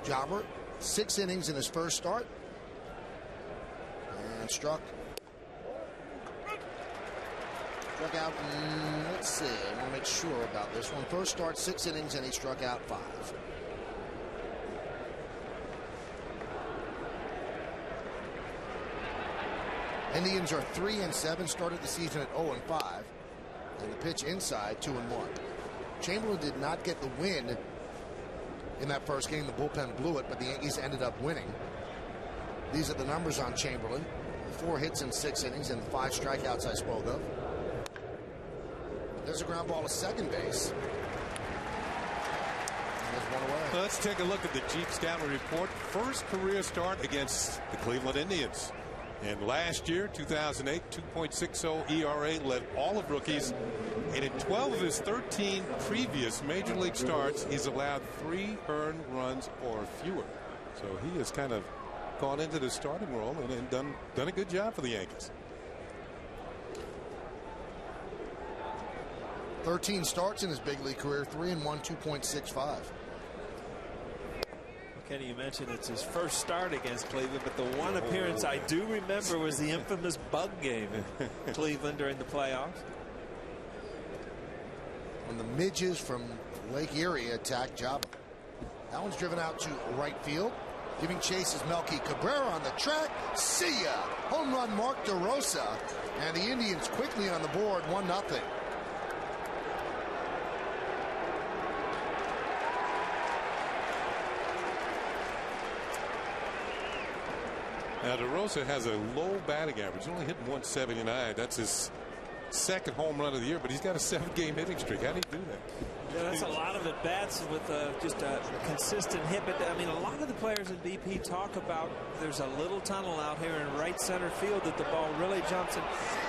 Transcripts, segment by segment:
Jobber, 6 innings in his first start. And struck out, let's see, I want to make sure about this one. First start, 6 innings, and he struck out 5. Indians are 3-7, started the season at 0-5. And the pitch inside, 2-1. Chamberlain did not get the win in that first game. The bullpen blew it, but the Yankees ended up winning. These are the numbers on Chamberlain. 4 hits in 6 innings and the 5 strikeouts I spoke of. There's a ground ball to second base. There's one away. Let's take a look at the Jeep Stanley report. First career start against the Cleveland Indians. And last year, 2008, 2.60 ERA, led all of rookies. And in 12 of his 13 previous major league starts, he's allowed 3 earned runs or fewer. So he has kind of gone into the starting role and done a good job for the Yankees. 13 starts in his big league career, 3-1, 2.65. Kenny, you mentioned it's his first start against Cleveland, but the one appearance I do remember was the infamous bug game in Cleveland during the playoffs. When the midges from Lake Erie attack Jobber. That one's driven out to right field. Giving chase is Melky Cabrera on the track. See ya! Home run Mark DeRosa. And the Indians quickly on the board, 1-0. Now DeRosa has a low batting average, only hitting 179. That's his second home run of the year, but he's got a 7-game hitting streak. How do you do that? Yeah, that's a lot of at-bats with just a consistent hit. But I mean, a lot of the players in BP talk about there's a little tunnel out here in right center field that the ball really jumps, and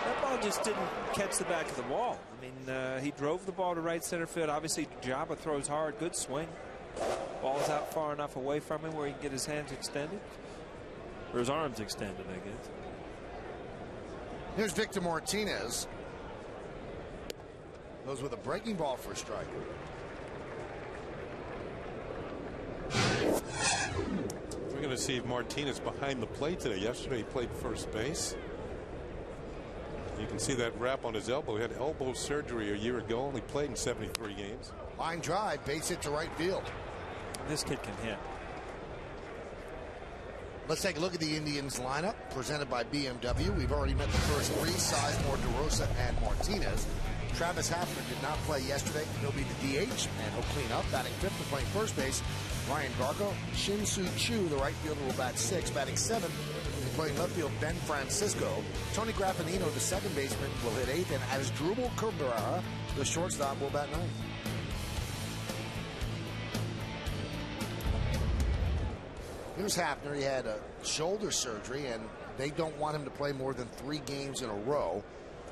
that ball just didn't catch the back of the wall. I mean, he drove the ball to right center field. Obviously, Jabba throws hard, good swing. Ball's out far enough away from him where he can get his hands extended. Or his arms extended, I guess. Here's Victor Martinez. Goes with a breaking ball for a strike. We're going to see Martinez behind the plate today. Yesterday he played first base. You can see that wrap on his elbow. He had elbow surgery a year ago. Only played in 73 games. Line drive, base hit to right field. This kid can hit. Let's take a look at the Indians lineup presented by BMW. We've already met the first 3, Sizemore, DeRosa, and Martinez. Travis Hafner did not play yesterday. He'll be the DH, and he'll clean up. Batting 5th and playing first base, Ryan Gargo. Shin-Soo Choo, the right fielder, will bat 6th. Batting 7th, and playing left field, Ben Francisco. Tony Graffinino, the second baseman, will hit 8th. And as Drupal Cabrera, the shortstop, will bat 9th. Here's Hafner. He had a shoulder surgery, and they don't want him to play more than 3 games in a row.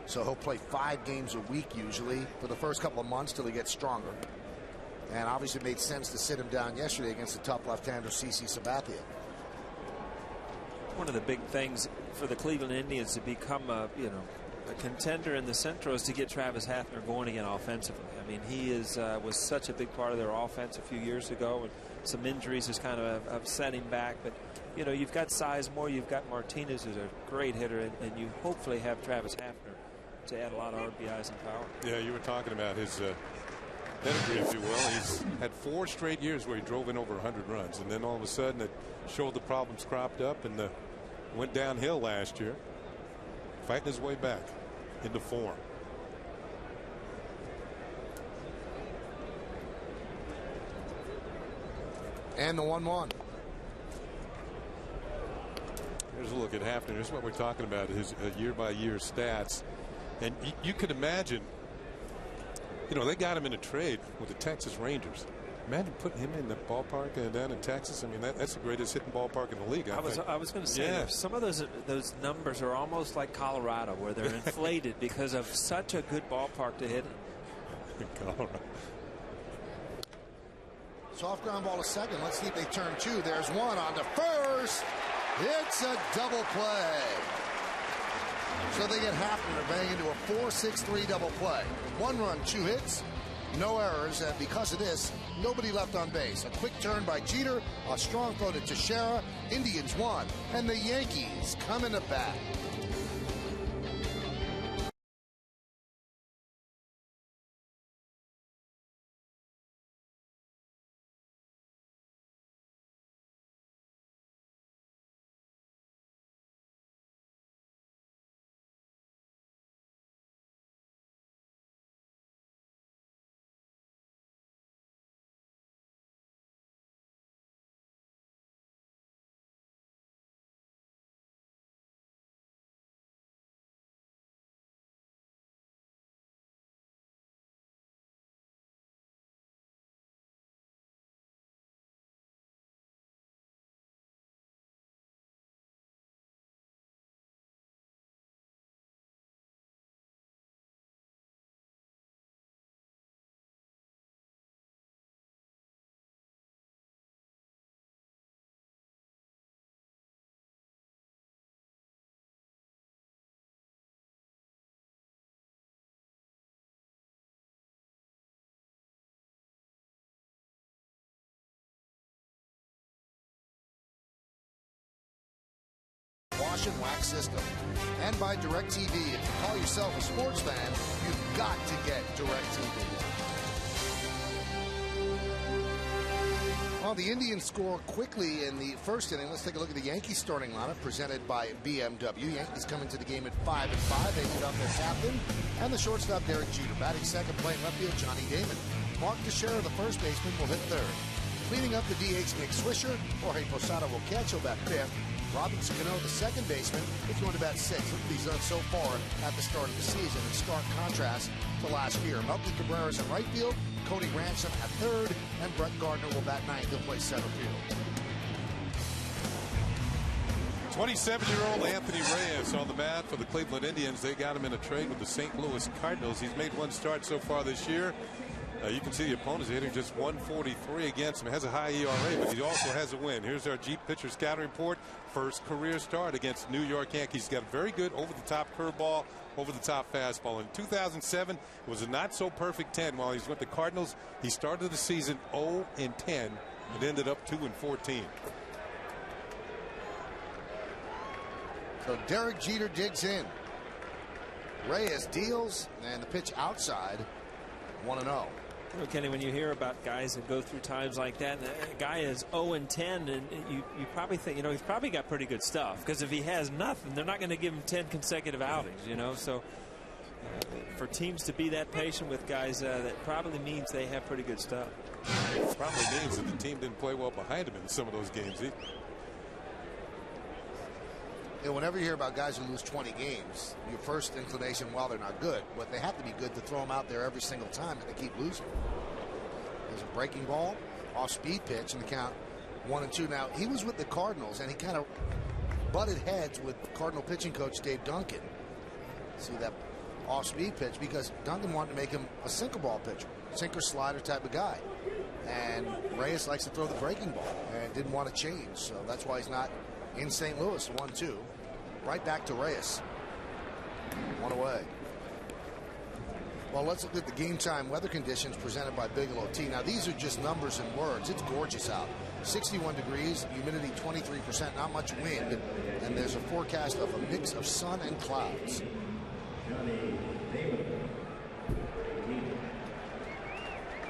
So he'll play 5 games a week usually for the first couple of months till he gets stronger. And obviously it made sense to sit him down yesterday against the tough left-hander CC Sabathia. One of the big things for the Cleveland Indians to become a contender in the Central is to get Travis Hafner going again offensively. I mean, he was such a big part of their offense a few years ago, and some injuries has kind of upset him back. But you know, you've got Sizemore, you've got Martinez, who's a great hitter, and you hopefully have Travis Hafner to add a lot of RBIs and power. Yeah, you were talking about his pedigree, if you will. He's had 4 straight years where he drove in over 100 runs, and then all of a sudden it showed the problems cropped up and went downhill last year, fighting his way back into form. And the 1-1. Here's a look at Hafner. Here's what we're talking about, his year-by-year stats. And you could imagine, you know, they got him in a trade with the Texas Rangers. Imagine putting him in the ballpark down in Texas. I mean, that's the greatest hitting ballpark in the league. I was going to say, some of those numbers are almost like Colorado, where they're inflated because of such a good ballpark to hit in. Colorado. Soft ground ball to second. Let's see if they turn 2. There's one on to first. It's a double play. So they get Hafner bang into a 4-6-3 double play. 1 run, 2 hits. No errors, and because of this, nobody left on base. A quick turn by Jeter, a strong throw to Teixeira. Indians won, and the Yankees coming to bat. Wash and wax system. And by DirecTV. If you call yourself a sports fan, you've got to get DirecTV. Well, the Indians score quickly in the first inning. Let's take a look at the Yankees starting lineup presented by BMW. Yankees come into the game at 5-5. They lead off their captain and the shortstop Derek Jeter. Batting second, playing left field, Johnny Damon. Mark Teixeira, the first baseman, will hit third. Cleaning up the DH, Nick Swisher. Jorge Posada will catch. He'll bat fifth. Robinson Canó, the second baseman, is going to bat sixth. Look what he's done so far at the start of the season in stark contrast to last year. Melky Cabrera is in right field, Cody Ransom at third, and Brett Gardner will bat ninth. He'll play center field. 27-year-old Anthony Reyes on the mat for the Cleveland Indians. They got him in a trade with the St. Louis Cardinals. He's made one start so far this year. You can see the opponents hitting just 143 against him. Has a high ERA, but he also has a win. Here's our Jeep pitcher scouting report. First career start against New York Yankees. Got a very good over-the-top curveball, over-the-top fastball. In 2007, it was a not-so-perfect 10. While he's with the Cardinals, he started the season 0-10 and ended up 2-14. So Derek Jeter digs in. Reyes deals, and the pitch outside, 1-0. You know, Kenny, when you hear about guys that go through times like that, and a guy is 0-10, and you probably think, you know, he's probably got pretty good stuff. Because if he has nothing, they're not going to give him 10 consecutive outings, you know. So for teams to be that patient with guys, that probably means they have pretty good stuff. It probably means that the team didn't play well behind him in some of those games. Whenever you hear about guys who lose 20 games, your first inclination, well, they're not good, but they have to be good to throw them out there every single time and they keep losing. There's a breaking ball, off-speed pitch, and the count 1-2. Now, he was with the Cardinals, and he kind of butted heads with Cardinal pitching coach Dave Duncan. See that off-speed pitch, because Duncan wanted to make him a sinker ball pitcher, sinker slider type of guy. And Reyes likes to throw the breaking ball and didn't want to change, so that's why he's not in St. Louis. 1-2. Right back to Reyes. One away. Well, let's look at the game time weather conditions presented by Bigelow Tea. Now, these are just numbers and words. It's gorgeous out. 61 degrees, humidity 23%, not much wind, and there's a forecast of a mix of sun and clouds.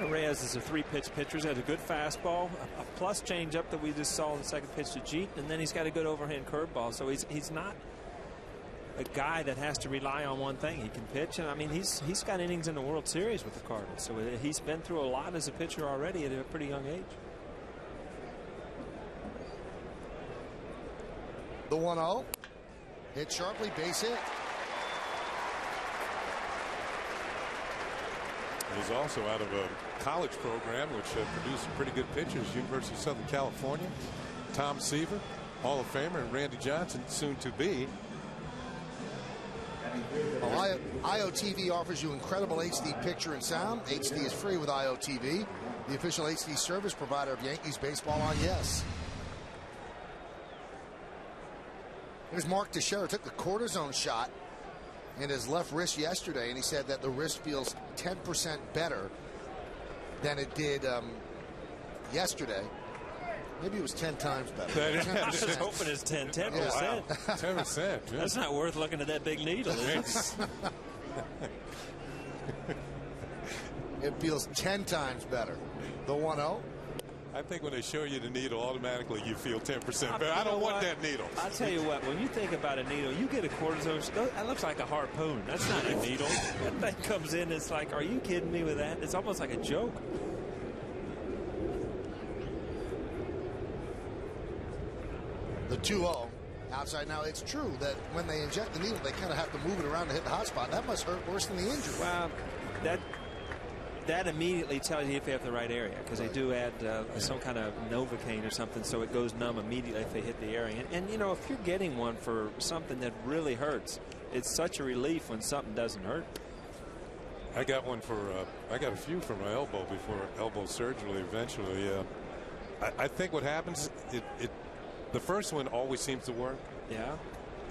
Reyes is a three-pitch pitcher. He has a good fastball, a plus changeup that we just saw in the second pitch to Jeet, and then he's got a good overhand curveball. So he's not a guy that has to rely on one thing. He can pitch, and I mean he's got innings in the World Series with the Cardinals. So he's been through a lot as a pitcher already at a pretty young age. The 1-0, hit sharply, base hit. He's also out of a college program which produced some pretty good pitchers. University of Southern California. Tom Seaver, Hall of Famer, and Randy Johnson, soon to be. Well, IOTV offers you incredible HD picture and sound. HD is free with IOTV, the official HD service provider of Yankees baseball on Yes. Here's Mark Teixeira. Took the cortisone shot in his left wrist yesterday, and he said that the wrist feels 10% better than it did yesterday. Maybe it was 10 times better. I was hoping it's 10%. Wow. 10%. Yeah. That's not worth looking at that big needle, is it? It feels 10 times better. The 1-0. I think when they show you the needle, automatically you feel 10% better. I don't want that needle. I'll tell you what, when you think about a needle, you get a cortisone. That looks like a harpoon. That's not a needle. That thing comes in, it's like, are you kidding me with that? It's almost like a joke. The 2-0 outside. Now, it's true that when they inject the needle, they kind of have to move it around to hit the hot spot. That must hurt worse than the injury. Well, that immediately tells you if they have the right area, because they do add some kind of Novocaine or something, so it goes numb immediately if they hit the area. And you know, if you're getting one for something that really hurts, it's such a relief when something doesn't hurt. I got one for I got a few for my elbow before elbow surgery eventually. I think what happens, the first one always seems to work. Yeah.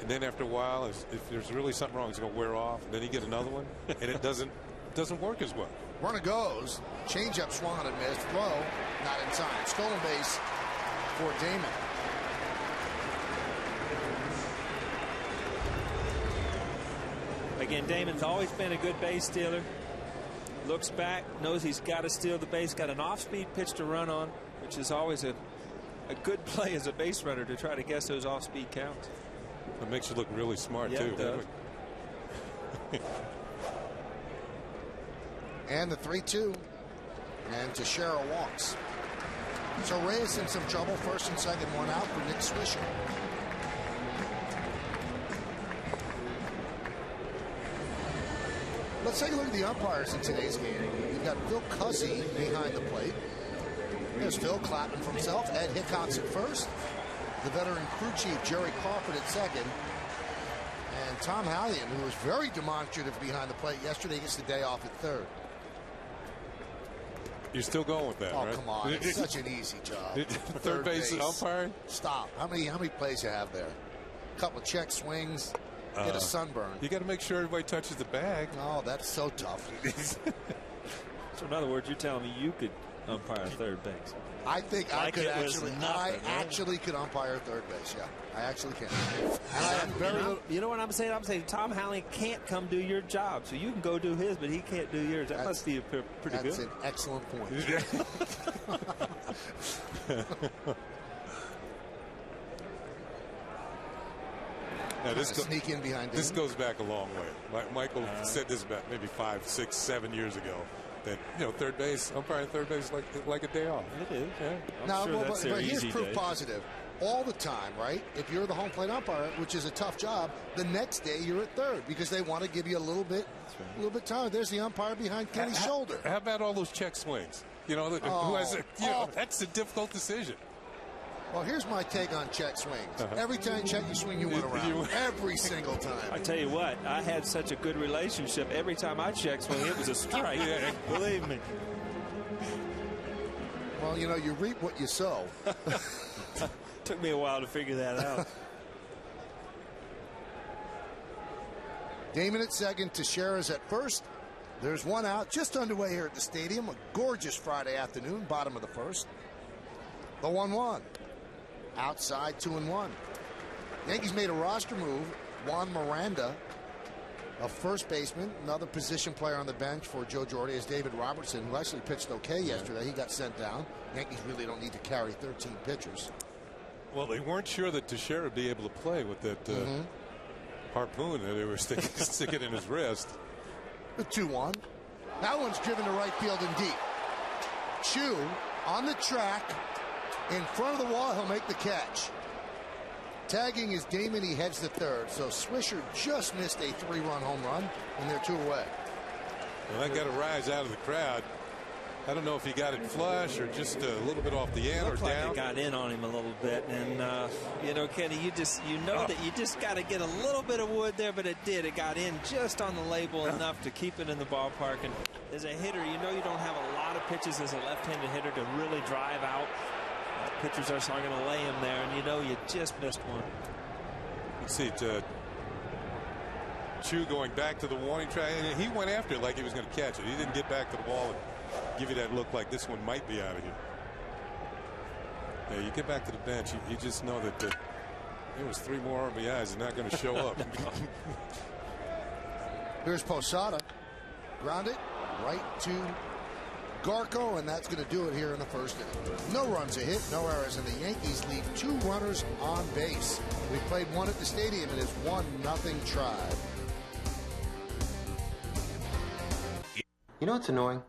And then after a while, if there's really something wrong, it's going to wear off. Then you get another one, and it doesn't work as well. Runner goes. Changeup swung and missed. Throw not in time. Stolen base for Damon. Again, Damon's always been a good base stealer. Looks back, knows he's got to steal the base. Got an off-speed pitch to run on, which is always a good play as a base runner to try to guess those off-speed counts. It makes you look really smart, yeah, too. It does. And the 3-2. And Teixeira walks. So Reyes in some trouble. First and second, one out for Nick Swisher. Let's take a look at the umpires in today's game. You've got Phil Cuzzy behind the plate. There's Phil clapping for himself. Ed Hickox at first. The veteran crew chief, Jerry Crawford, at second. And Tom Hallion, who was very demonstrative behind the plate yesterday, gets the day off at third. You're still going with that, oh, right? Come on. It's such an easy job. Third base umpire? Stop. How many plays you have there? A couple of check swings. Get a sunburn. You got to make sure everybody touches the bag. Oh, that's so tough. So in other words, you're telling me you could umpire third base? I think like I actually could umpire third base. Yeah, I actually can. And I have very little. You know what I'm saying? I'm saying Tom Hallion can't come do your job, so you can go do his, but he can't do yours. That must be pretty good. That's an excellent point. Now sneak in behind this goes back a long way. Michael said this about maybe 5, 6, 7 years ago. That, you know, third base, umpiring third base like a day off. It is. Yeah. Now, sure but here's proof positive. All the time, right? If you're the home plate umpire, which is a tough job, the next day you're at third because they want to give you a little bit time. There's the umpire behind Kenny's shoulder. How about all those check swings? You know, that's a difficult decision. Well, here's my take on check swings. Every time you check your swing, you went around. Every single time. I tell you what, I had such a good relationship. Every time I check swing, it was a strike. Believe me. Well, you know, you reap what you sow. Took me a while to figure that out. Damon at second, Teixeira's at first. There's one out, just underway here at the stadium. A gorgeous Friday afternoon, bottom of the first. The 1-1. Outside, 2-1. Yankees made a roster move. Juan Miranda, a first baseman, another position player on the bench for Joe Girardi, is David Robertson, who actually pitched okay yesterday. He got sent down. Yankees really don't need to carry 13 pitchers. Well, they weren't sure that Teixeira would be able to play with that harpoon that they were sticking in his wrist. The 2-1. That one's driven to right field and deep. Chu on the track. In front of the wall, he'll make the catch. Tagging is Damon. He heads to third. So Swisher just missed a 3-run home run, and they're 2 away. Well, that got a rise out of the crowd. I don't know if he got it flush or just a little bit off the end or like down. It got in on him a little bit, and you know, Kenny, you know that you just got to get a little bit of wood there, but it did. It got in just on the label enough to keep it in the ballpark. And as a hitter, you know you don't have a lot of pitches as a left-handed hitter to really drive out. Pitchers are going to lay him there, and you know you just missed one. Let's see, Chu going back to the warning track, and he went after it like he was going to catch it. He didn't get back to the ball and give you that look like this one might be out of here. Yeah, you get back to the bench, you just know that there was 3 more RBIs and not going to show up. Here's Posada. Grounded right to Garco, and that's going to do it here in the first inning. No runs a hit, no errors, and the Yankees leave 2 runners on base. We played 1 at the stadium. It is 1-0 Tribe. You know what's annoying?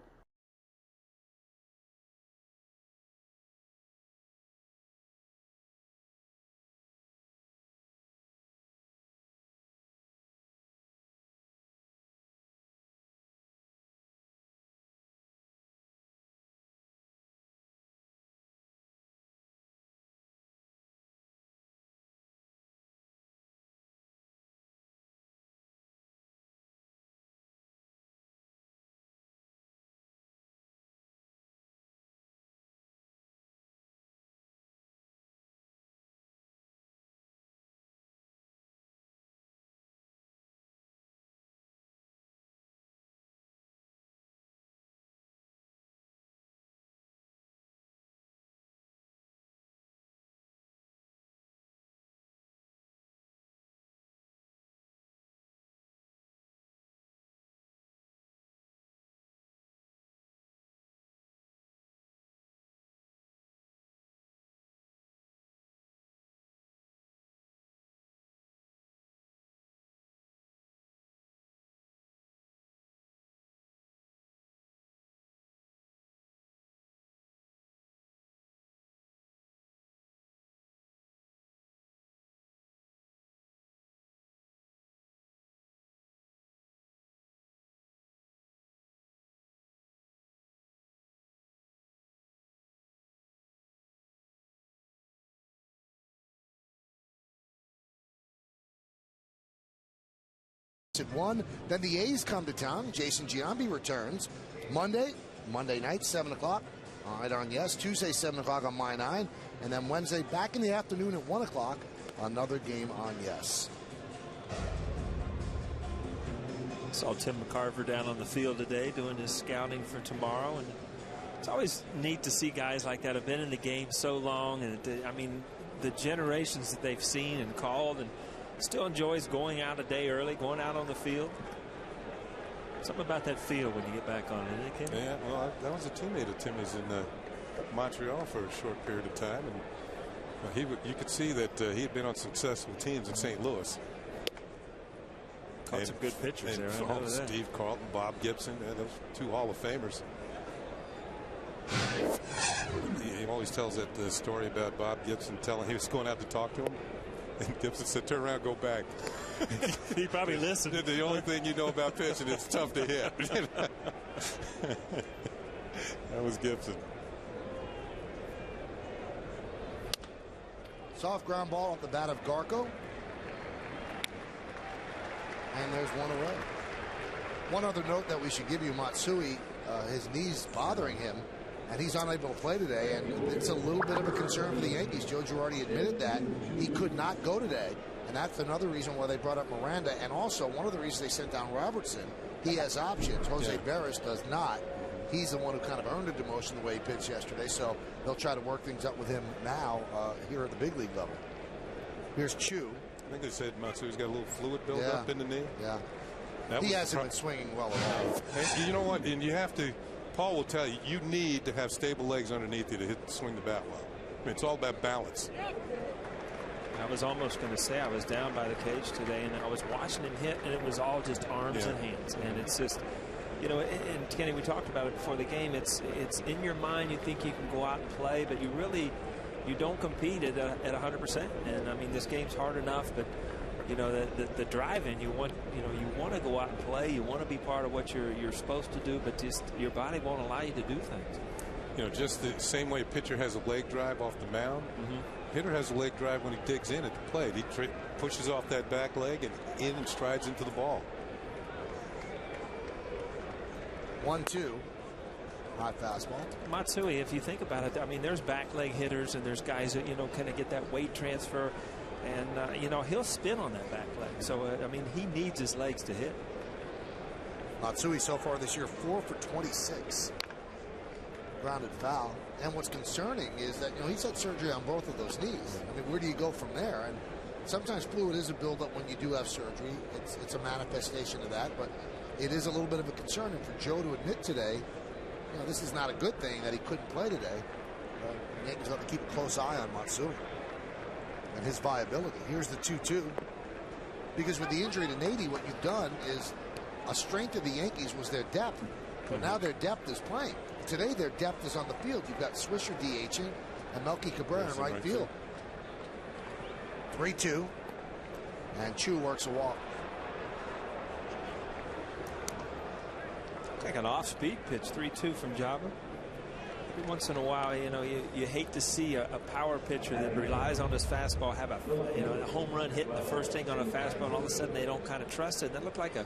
At 1, then the A's come to town. Jason Giambi returns Monday night, 7 o'clock. All right, on Yes. Tuesday, 7 o'clock on My 9. And then Wednesday, back in the afternoon at 1 o'clock, another game on Yes. Saw Tim McCarver down on the field today doing his scouting for tomorrow. And it's always neat to see guys like that have been in the game so long. And I mean, the generations that they've seen and called, and still enjoys going out a day early, going out on the field. Something about that field when you get back on it, isn't it? Yeah, well, that was a teammate of Timmy's in Montreal for a short period of time, and you could see that he had been on successful teams in St. Louis. Caught some good pitchers there. I know that. Steve Carlton, Bob Gibson, those 2 Hall of Famers. He always tells that story about Bob Gibson telling he was going out to talk to him. And Gibson said, "Turn around, go back." He probably listened. The only thing you know about pitching, it's tough to hit. That was Gibson. Soft ground ball off the bat of Garco. And there's 1 away. One other note that we should give you, Matsui, his knee's bothering him, and he's unable to play today, and it's a little bit of a concern for the Yankees. Joe Girardi admitted that he could not go today, and that's another reason why they brought up Miranda, and also one of the reasons they sent down Robertson. He has options. Jose Barris does not. He's the one who kind of earned a demotion the way he pitched yesterday, so they'll try to work things up with him now here at the big league level. Here's Chu. I think they said Matsui's got a little fluid buildup in the knee. Yeah. He hasn't been swinging well at all. And you know what? And you have to, Paul will tell you, you need to have stable legs underneath you to swing the bat well. I mean, it's all about balance. I was almost going to say I was down by the cage today, and I was watching him hit, and it was all just arms and hands. And it's just, you know, and Kenny, we talked about it before the game. It's in your mind. You think you can go out and play, but you don't compete at 100%. And I mean, this game's hard enough, but you know, the drive-in, you want to go out and play. You want to be part of what you're supposed to do, but just your body won't allow you to do things. You know, just the same way a pitcher has a leg drive off the mound, hitter has a leg drive when he digs in at the plate. He pushes off that back leg and in and strides into the ball. 1-2. High fastball. Matsui, if you think about it, I mean, there's back leg hitters and there's guys that, you know, kind of get that weight transfer. And, you know, he'll spin on that back leg. So, I mean, he needs his legs to hit. Matsui so far this year, 4 for 26. grounded foul. And what's concerning is that, he's had surgery on both of those knees. I mean, where do you go from there? And sometimes fluid is a buildup when you do have surgery. It's a manifestation of that, but it is a little bit of a concern. And for Joe to admit today, this is not a good thing that he couldn't play today. The Yankees have to keep a close eye on Matsui and his viability. Here's the 2-2. Because with the injury to Nady, what you've done is a strength of the Yankees was their depth. But now their depth is playing. Today their depth is on the field. You've got Swisher DHing and Melky Cabrera in right field. 3-2. And Chu works a walk. Like an off-speed pitch, 3-2 from Java. Every once in a while, you hate to see a power pitcher that relies on his fastball have a home run hit in the first inning on a fastball, and all of a sudden they don't kind of trust it. That looked like a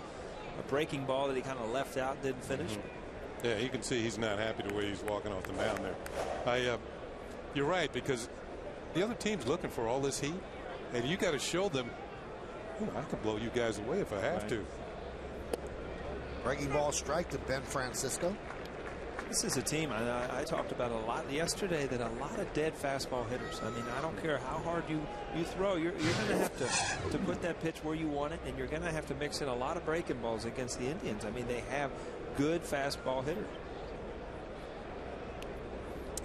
breaking ball that he kind of left out and didn't finish. Yeah, you can see he's not happy the way he's walking off the mound there. You're right, because the other team's looking for all this heat, and you got to show them, I can blow you guys away if I have to. Breaking ball strike to Ben Francisco. This is a team I talked about a lot yesterday, that a lot of dead fastball hitters. I mean, I don't care how hard you throw, you're going to have to put that pitch where you want it, and you're going to have to mix in a lot of breaking balls against the Indians. I mean, they have good fastball hitters.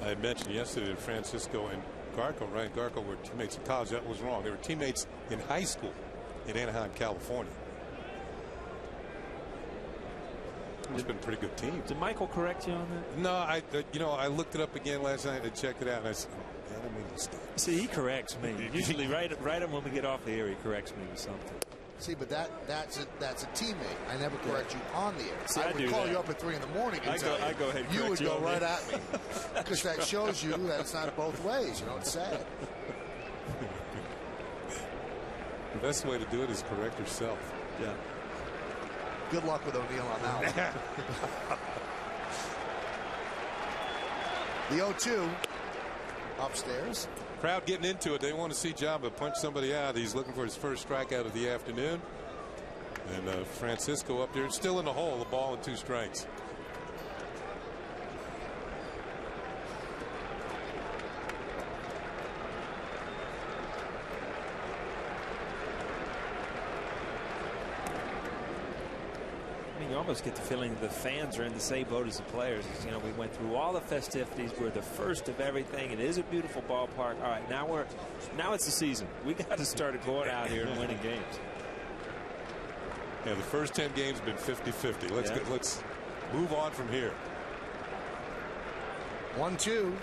I mentioned yesterday that Francisco and Ryan Garco were teammates in college. That was wrong. They were teammates in high school in Anaheim, California. It's been a pretty good team. Did Michael correct you on that? No, I looked it up again last night and checked it out, and I said, I didn't make a mistake. See, he corrects me. Usually right when we get off the air, he corrects me with something. See, but that's a teammate. I never correct you on the air. See, I would call you up at 3 in the morning and tell you. I go ahead and you would go right at me. me. Because that shows you that it's not both ways. It's sad. The best way to do it is correct yourself. Yeah. Good luck with O'Neill on that one. The 0-2 upstairs. Crowd getting into it. They want to see Java punch somebody out. He's looking for his first strikeout of the afternoon. And Francisco up there, still in the hole, the ball and 2 strikes. You almost get the feeling that the fans are in the same boat as the players. We went through all the festivities. We're the first of everything. It is a beautiful ballpark. All right, now it's the season. We got to start going out here and winning games. Yeah, the first 10 games have been 50-50. Let's move on from here. 1-2.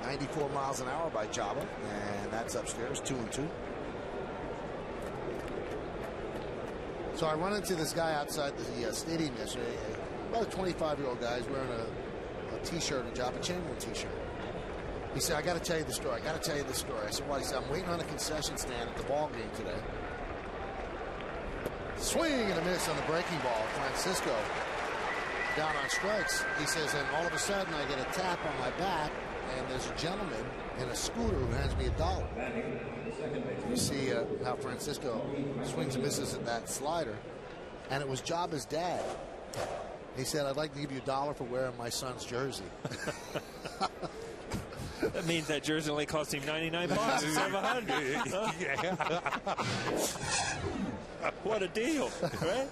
94 miles an hour by Java, and that's upstairs. 2-2. So I run into this guy outside the stadium yesterday. About a 25-year-old guy. He's wearing a T-shirt, a Java Chamberlain T-shirt. He said, I got to tell you the story. I said, why? He said, I'm waiting on a concession stand at the ball game today. Swing and a miss on the breaking ball. Francisco down on strikes. He says, and all of a sudden I get a tap on my back, and there's a gentleman in a scooter who hands me $1. You see how Francisco swings and misses at that slider. And it was Java's dad. He said, I'd like to give you $1 for wearing my son's jersey. That means that jersey only cost him $99 instead of $100. What a deal, right?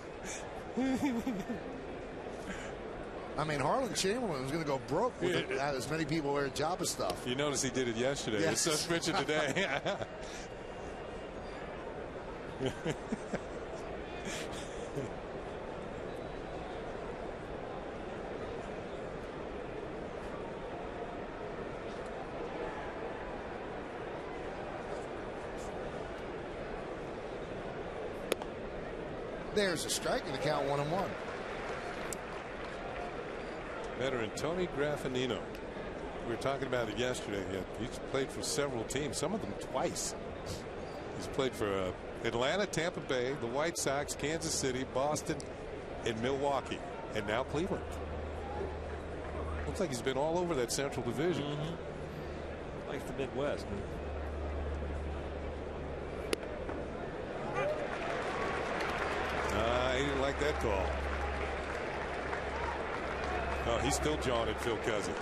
I mean, Harlan Chamberlain was going to go broke with as many people wearing Java stuff. You notice he did it yesterday. Yes. It's suspension today. There's a strike and the count 1-1. Veteran Tony Graffinino. We were talking about it yesterday. He's played for several teams, some of them twice. He's played for Atlanta, Tampa Bay, the White Sox, Kansas City, Boston, and Milwaukee, and now Cleveland. Looks like he's been all over that Central Division. Like the Midwest. He didn't like that call. Oh, he's still jawing at Phil Cousin.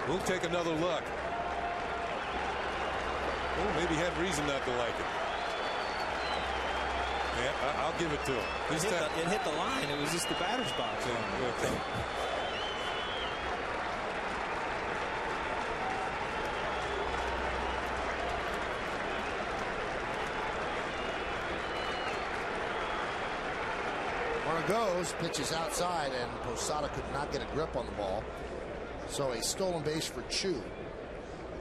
We'll take another look. Oh, maybe he had reason not to like it. Yeah, I'll give it to him. It hit the line. It was just the batter's box. Okay. Runner goes, pitches outside, and Posada could not get a grip on the ball. So a stolen base for Chu.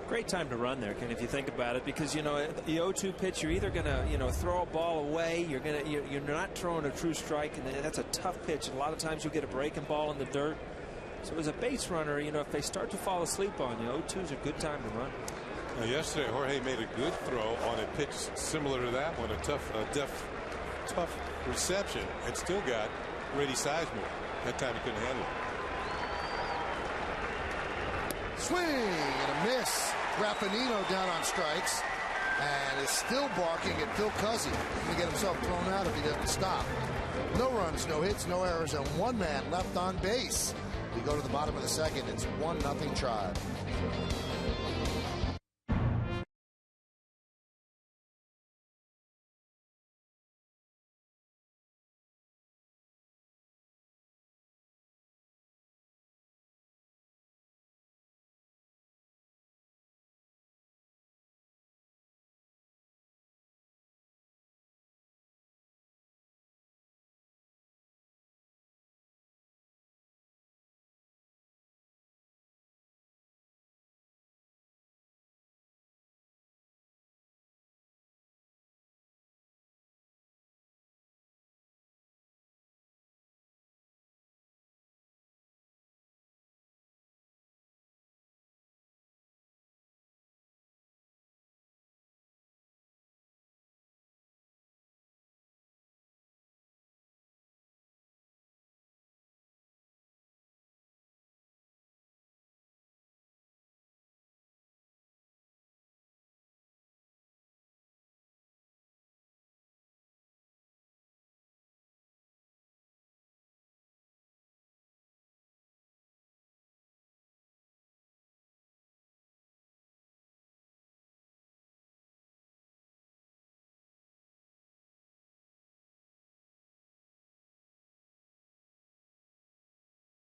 Great time to run there, Ken, if you think about it, because the 0-2 pitch, you're either going to throw a ball away, you're not throwing a true strike, and that's a tough pitch. And a lot of times you'll get a breaking ball in the dirt. So as a base runner, if they start to fall asleep on you, 0-2 is a good time to run. Now, yesterday, Jorge made a good throw on a pitch similar to that one, a tough reception, and still got Grady Sizemore. That time he couldn't handle it. Swing and a miss. Rapinino down on strikes and is still barking at Phil Cuzzy. He's going to get himself thrown out if he doesn't stop. No runs, no hits, no errors, and one man left on base. We go to the bottom of the second. It's 1-0 Tribe.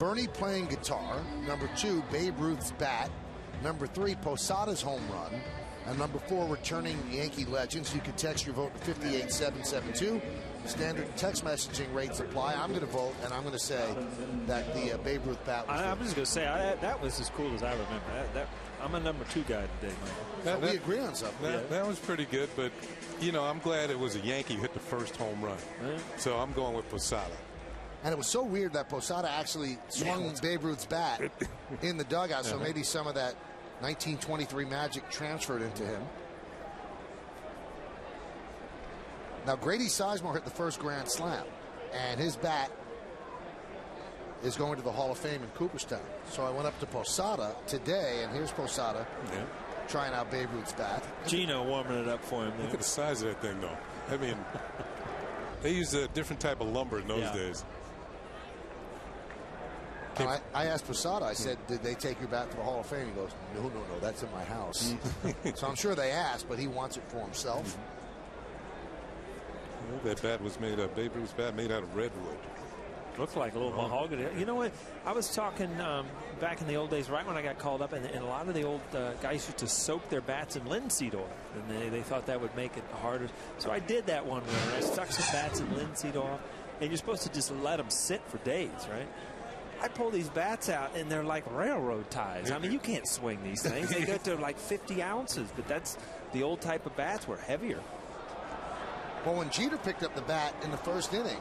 Bernie playing guitar. Number 2, Babe Ruth's bat. Number 3, Posada's home run. And number 4, returning Yankee legends. You can text your vote to 58772. Standard text messaging rates apply. I'm going to vote, and I'm going to say that the Babe Ruth bat was I'm just going to say that was as cool as I remember. I'm a number 2 guy today, Mike. So we agree on something. That was pretty good, but, I'm glad it was a Yankee who hit the first home run. Right. So I'm going with Posada. And it was so weird that Posada actually swung Babe Ruth's bat in the dugout, so maybe some of that 1923 magic transferred into him. Now, Grady Sizemore hit the first grand slam, and his bat is going to the Hall of Fame in Cooperstown. So I went up to Posada today, and here's Posada trying out Babe Ruth's bat. Gino warming it up for him there. Look at the size of that thing, though. I mean, they used a different type of lumber in those days. I asked Posada, I said, did they take your bat to the Hall of Fame? He goes, no, that's in my house. So I'm sure they asked, but he wants it for himself. Well, that bat was made of, Babe Ruth's bat made out of redwood. Looks like a little mahogany. You know what? I was talking back in the old days, right when I got called up, and a lot of the old guys used to soak their bats in linseed oil, and they thought that would make it harder. So I did that one winter. I stuck some bats in linseed oil, and you're supposed to just let them sit for days, right? I pull these bats out, and they're like railroad ties. I mean, you can't swing these things. They go to like 50 ounces, but that's the old type of bats were heavier. Well, when Jeter picked up the bat in the first inning,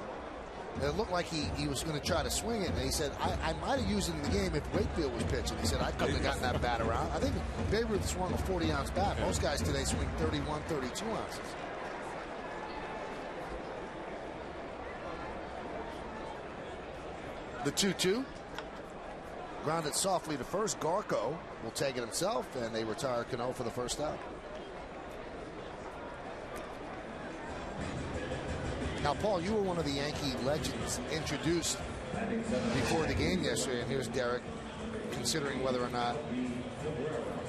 it looked like he was going to try to swing it, and he said, I might have used it in the game if Wakefield was pitching. He said, I couldn't have gotten that bat around. I think Babe Ruth swung a 40-ounce bat. Most guys today swing 31, 32 ounces. The 2-2. Grounded softly to first. Garco will take it himself, and they retire Canó for the first out. Now, Paul, you were one of the Yankee legends introduced before the game yesterday, and here's Derek considering whether or not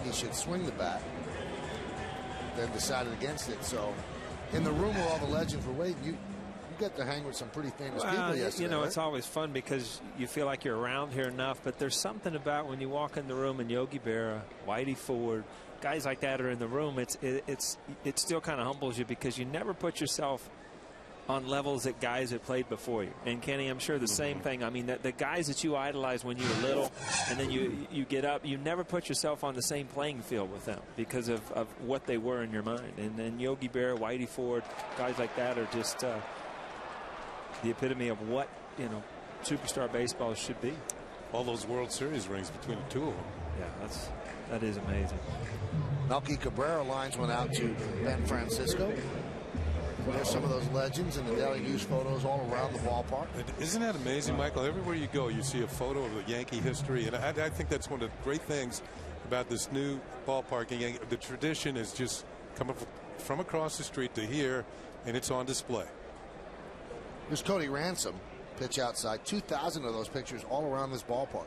he should swing the bat, then decided against it. So in the room where all the legends were waiting, you got to hang with some pretty famous people yesterday. You know, right? it's always fun because you feel like you're around here enough, but there's something about when you walk in the room and Yogi Berra, Whitey Ford, guys like that are in the room, it still kind of humbles you because you never put yourself on levels that guys that played before you. And Kenny, I'm sure the same thing. I mean, the guys that you idolized when you were little, and then you get up, you never put yourself on the same playing field with them because of what they were in your mind. And then Yogi Berra, Whitey Ford, guys like that are just the epitome of what, you know, superstar baseball should be. All those World Series rings between the two of them. Yeah, that is amazing. Melky Cabrera lines one out to Ben Francisco. There's some of those legends and the Daily News photos all around the ballpark. Isn't that amazing, Michael? Everywhere you go, you see a photo of the Yankee history, and I think that's one of the great things about this new ballpark. The tradition is just coming from across the street to here, and it's on display. Here's Cody Ransom, pitch outside. 2,000 of those pictures all around this ballpark.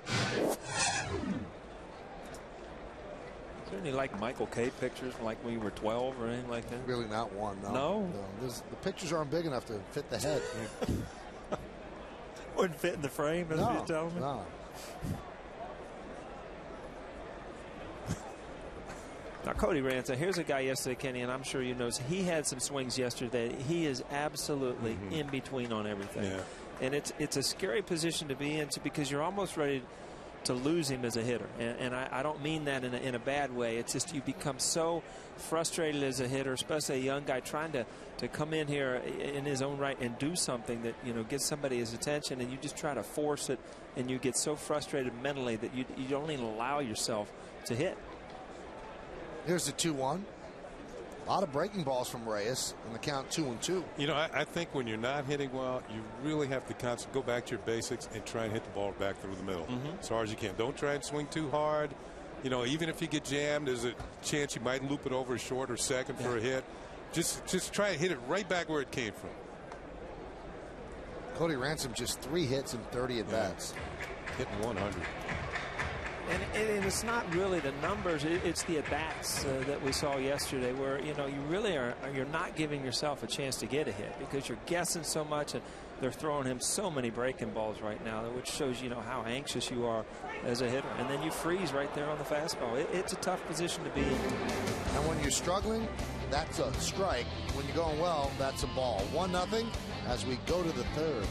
Certainly like Michael K pictures from like when you were 12 or anything like that. Really not one. No. The pictures aren't big enough to fit the head. Wouldn't fit in the frame, as you're telling me. No. Now, Cody Ransom, here's a guy yesterday, Kenny, and I'm sure you know, he had some swings yesterday. He is absolutely in between on everything. Yeah. And it's a scary position to be in because you're almost ready to lose him as a hitter. And I don't mean that in a bad way. It's just you become so frustrated as a hitter, especially a young guy trying to come in here in his own right and do something that, you know, gets somebody's attention, and you just try to force it, and you get so frustrated mentally that you don't even allow yourself to hit. Here's the 2-1. A lot of breaking balls from Reyes, and the count 2-2. You know, I think when you're not hitting well, you really have to go back to your basics and try and hit the ball back through the middle as hard as you can. Don't try and swing too hard. You know, even if you get jammed, there's a chance you might loop it over short or second for a hit. Just try and hit it right back where it came from. Cody Ransom just 3 hits and 30 at bats. Hitting 100. And it's not really the numbers, it's the at-bats that we saw yesterday where, you know, you really you're not giving yourself a chance to get a hit because you're guessing so much, and they're throwing him so many breaking balls right now, which shows, you know, how anxious you are as a hitter. And then you freeze right there on the fastball. It's a tough position to be in. And when you're struggling, that's a strike. When you're going well, that's a ball. 1-0 as we go to the third.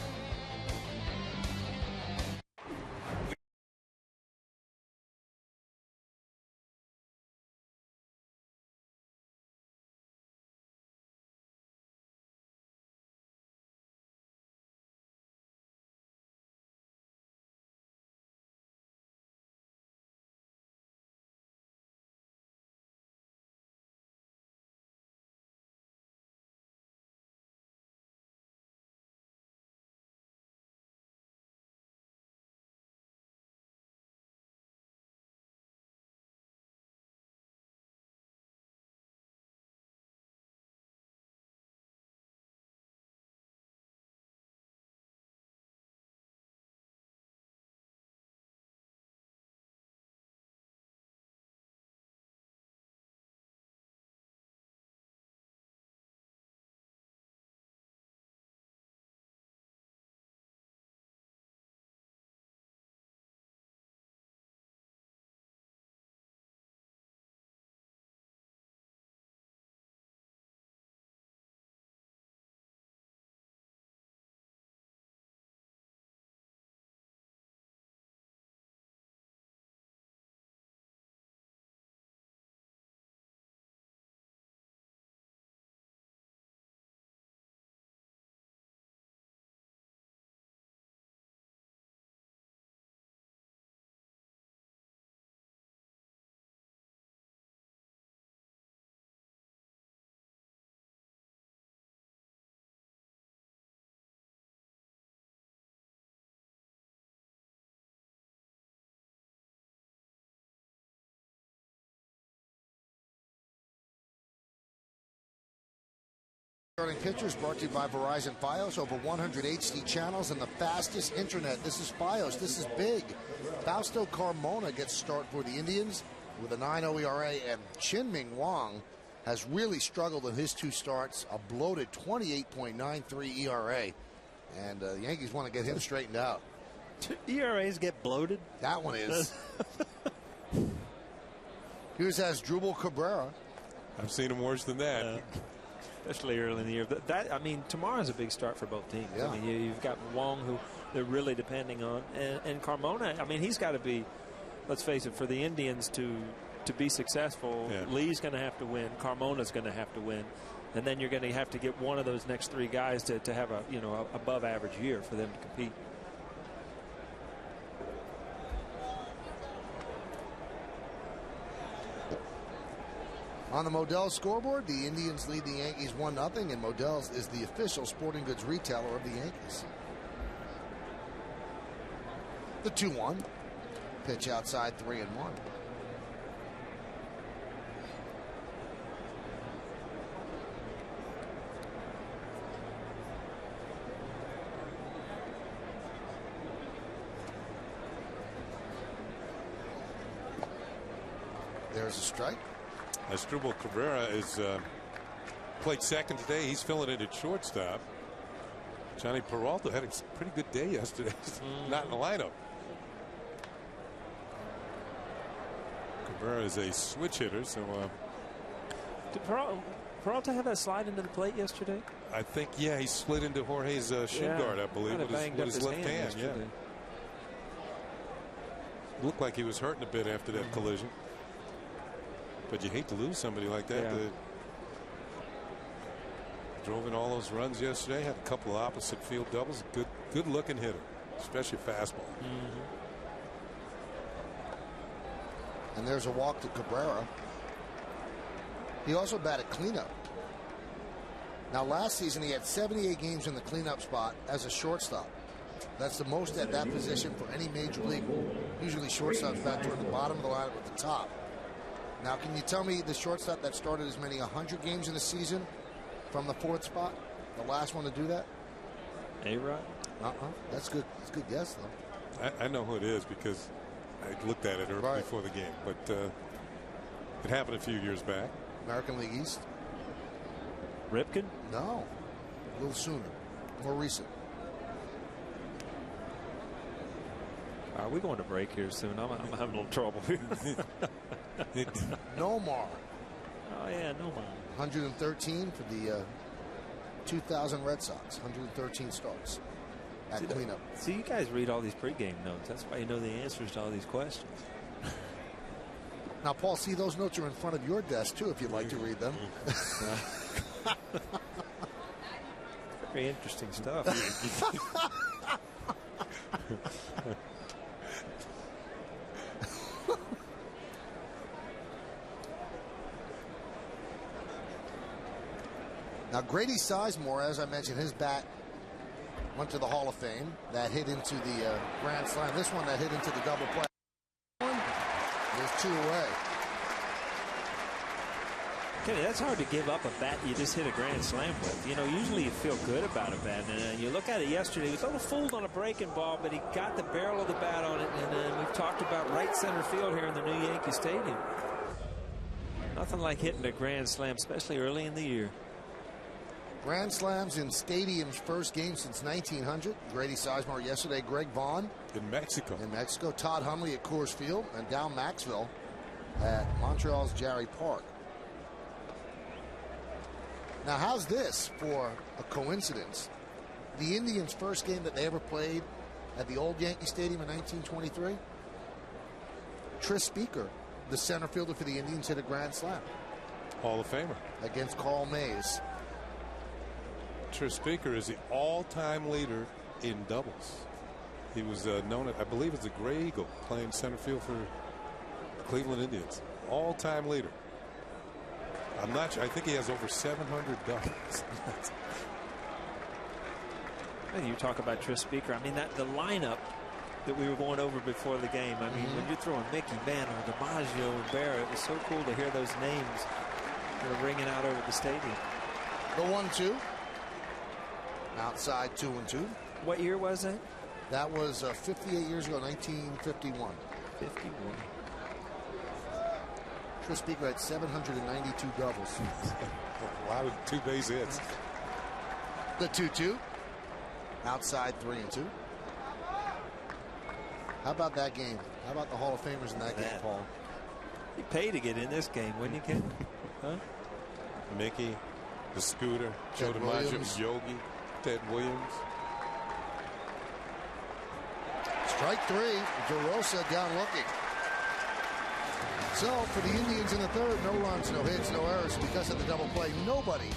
Starting pitchers brought to you by Verizon Fios. Over 100 HD channels and the fastest internet. This is Fios. This is big. Fausto Carmona gets start for the Indians with a 9.0 ERA, and Chin-Ming Wang has really struggled in his 2 starts. A bloated 28.93 ERA, and the Yankees want to get him straightened out. ERAs get bloated? That one is. Here's Melky Cabrera. I've seen him worse than that. Especially early in the year. I mean, tomorrow's a big start for both teams. Yeah. I mean, you've got Wong, who they're really depending on, and Carmona. I mean, he's got to be. Let's face it, for the Indians to be successful, Lee's going to have to win. Carmona's going to have to win, and then you're going to have to get one of those next 3 guys to have a above average year for them to compete. On the Modell scoreboard, the Indians lead the Yankees 1-0, and Modell is the official sporting goods retailer of the Yankees. The 2-1. Pitch outside, 3-1. There's a strike. Melky Cabrera is played second today. He's filling in at shortstop. Johnny Peralta had a pretty good day yesterday. Not in the lineup. Cabrera is a switch hitter, so Did Peralta have that slide into the plate yesterday? I think, yeah, he slid into Jorge's shin guard, I believe, with his left hand. Yeah. Looked like he was hurting a bit after that collision. But you hate to lose somebody like that. That drove in all those runs yesterday. Had a couple of opposite field doubles. Good looking hitter, especially fastball. And there's a walk to Cabrera. He also batted cleanup. Now, last season he had 78 games in the cleanup spot as a shortstop. That's the most at that position for any major league. Usually shortstops bat toward the bottom of the lineup at the top. Now, can you tell me the shortstop that started as many 100 games in a season from the 4th spot? The last one to do that? A-Rod? That's good. That's a good guess, though. I know who it is because I looked at it before the game. But it happened a few years back. American League East? Ripken? No. A little sooner. More recent. We're going to break here soon. I'm having a little trouble. Nomar. Oh, yeah, Nomar. 113 for the 2000 Red Sox. 113 starts at cleanup. See, you guys read all these pregame notes. That's why you know the answers to all these questions. Now, Paul, see, those notes are in front of your desk, too, if you'd like to read them. Very interesting stuff. Now, Grady Sizemore, as I mentioned, his bat went to the Hall of Fame. That hit into the grand slam. This one that hit into the double play. There's 2 away. Kenny, that's hard to give up a bat you just hit a grand slam with. You know, usually you feel good about a bat. And you look at it yesterday, he was a little fooled on a breaking ball, but he got the barrel of the bat on it. And we've talked about right center field here in the new Yankee Stadium. Nothing like hitting a grand slam, especially early in the year. Grand slams in stadium's first game since 1900. Grady Sizemore yesterday. Greg Vaughn in Mexico. Todd Hundley at Coors Field, and Dow Maxwell at Montreal's Jarry Park. Now, how's this for a coincidence? The Indians' first game that they ever played at the old Yankee Stadium in 1923. Tris Speaker, the center fielder for the Indians, hit a grand slam. Hall of Famer. Against Carl Mays. Tris Speaker is the all-time leader in doubles. He was known, I believe, as a Gray Eagle, playing center field for Cleveland Indians. All-time leader. I'm not sure. I think he has over 700 doubles. You talk about Tris Speaker. I mean, the lineup that we were going over before the game. I mean, when you're throwing Mickey, Banner, DiMaggio, and Barrett, it was so cool to hear those names that are ringing out over the stadium. The 1-2. Outside 2-2. What year was that? That was 58 years ago, 1951. 51. Chris Beaker had 792 doubles. A lot of two-base hits. The 2-2. Outside 3-2. How about that game? How about the Hall of Famers in that game, Paul? You pay to get in this game, wouldn't you, Ken? Huh? Mickey, the Scooter, Joe DiMaggio, Yogi, Ted Williams. Strike 3. DeRosa down looking. So for the Indians in the third, no runs, no hits, no errors. Because of the double play, nobody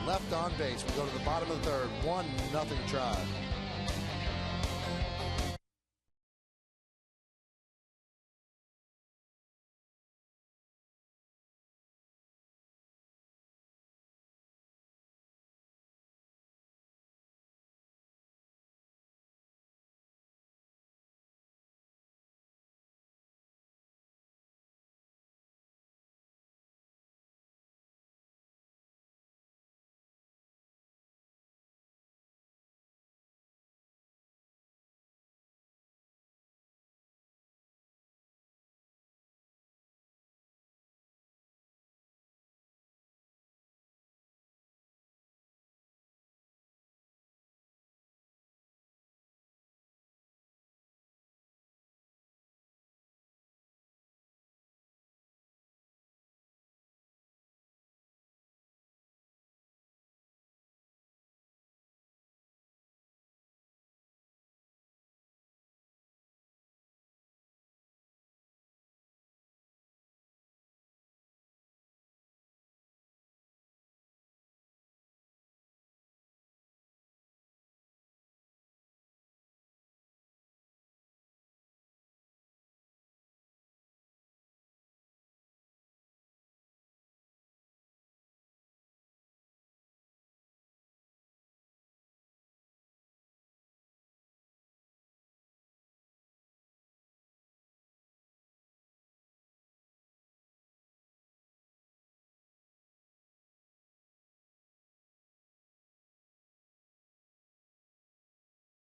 left on base. We go to the bottom of the third. 1-0 try.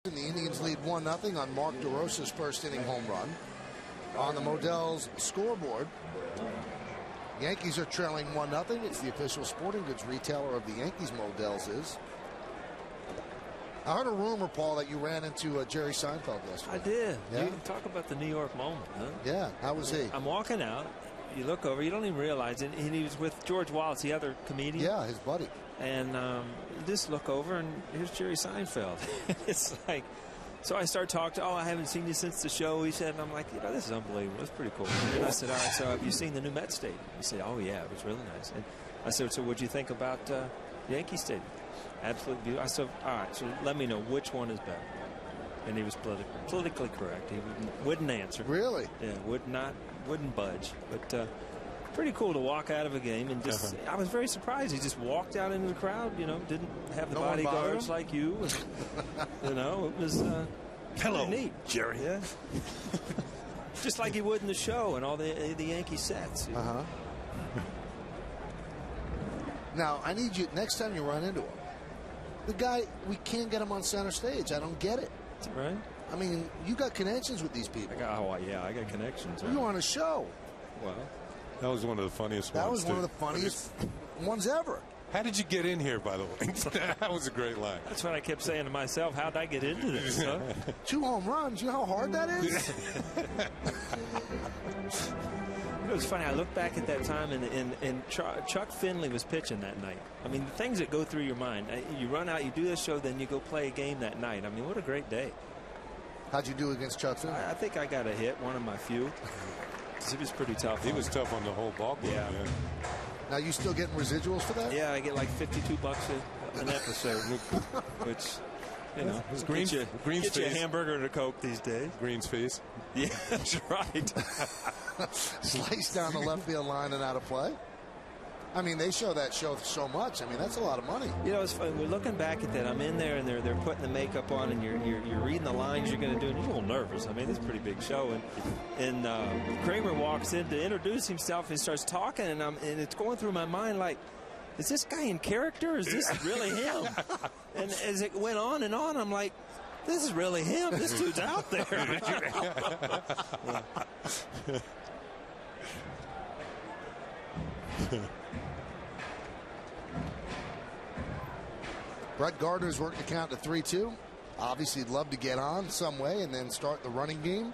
The Indians lead 1-0 on Mark DeRosa's first inning home run. On the Modell's scoreboard, Yankees are trailing 1-0. It's the official sporting goods retailer of the Yankees, Modell's is. I heard a rumor, Paul, that you ran into Jerry Seinfeld yesterday. I did. Yeah? You talk about the New York moment, huh? Yeah. How was he? I'm walking out. You look over. You don't even realize it. And he was with George Wallace, the other comedian. Yeah, his buddy. And you just look over, and here's Jerry Seinfeld. It's like, so I start talking to, I haven't seen you since the show, he said. And I'm like, this is unbelievable. It's pretty cool. And I said, all right, so have you seen the new Met Stadium? He said, oh, yeah, it was really nice. And I said, so what'd you think about Yankee Stadium? Absolutely beautiful. I said, all right, so let me know which one is better. And he was politically correct. He wouldn't answer. Really? Yeah, wouldn't budge. But pretty cool to walk out of a game and just, I was very surprised. He just walked out into the crowd, didn't have the bodyguards like you. And, it was hello, neat. Jerry. Yeah. Just like he would in the show and all the Yankee sets. Now, I need you, next time you run into him, the guy, we can't get him on center stage. I don't get it. Right? I mean, you got connections with these people. I got connections. You were on a show. Well, that was one of the funniest ones. That was one of the funniest ones ever. How did you get in here, by the way? That was a great line. That's what I kept saying to myself. How'd I get into this? Huh? 2 home runs. You know how hard that is? It was funny. I look back at that time, and Chuck Finley was pitching that night. I mean, the things that go through your mind. You run out, you do this show, then you go play a game that night. I mean, what a great day. How'd you do against Chuck Finley? I think I got a hit, one of my few. It was pretty tough. He was tough on the whole ball game. Yeah. Man. Now, you still getting residuals for that? Yeah, I get like $52 an episode, which, Green's get you a hamburger and a Coke these days. Green's face. Yeah, that's right. Slice down the left field line and out of play. I mean, they show that show so much. I mean, that's a lot of money. It's funny. We're looking back at that. I'm in there, and they're putting the makeup on, and you're reading the lines you're going to do, and you're a little nervous. I mean, it's a pretty big show. And Kramer walks in to introduce himself and starts talking, and it's going through my mind like, is this guy in character? Is this really him? And as it went on and on, I'm like, this is really him. This dude's out there. Brett Gardner's worked the count to 3-2. Obviously, he'd love to get on some way and then start the running game.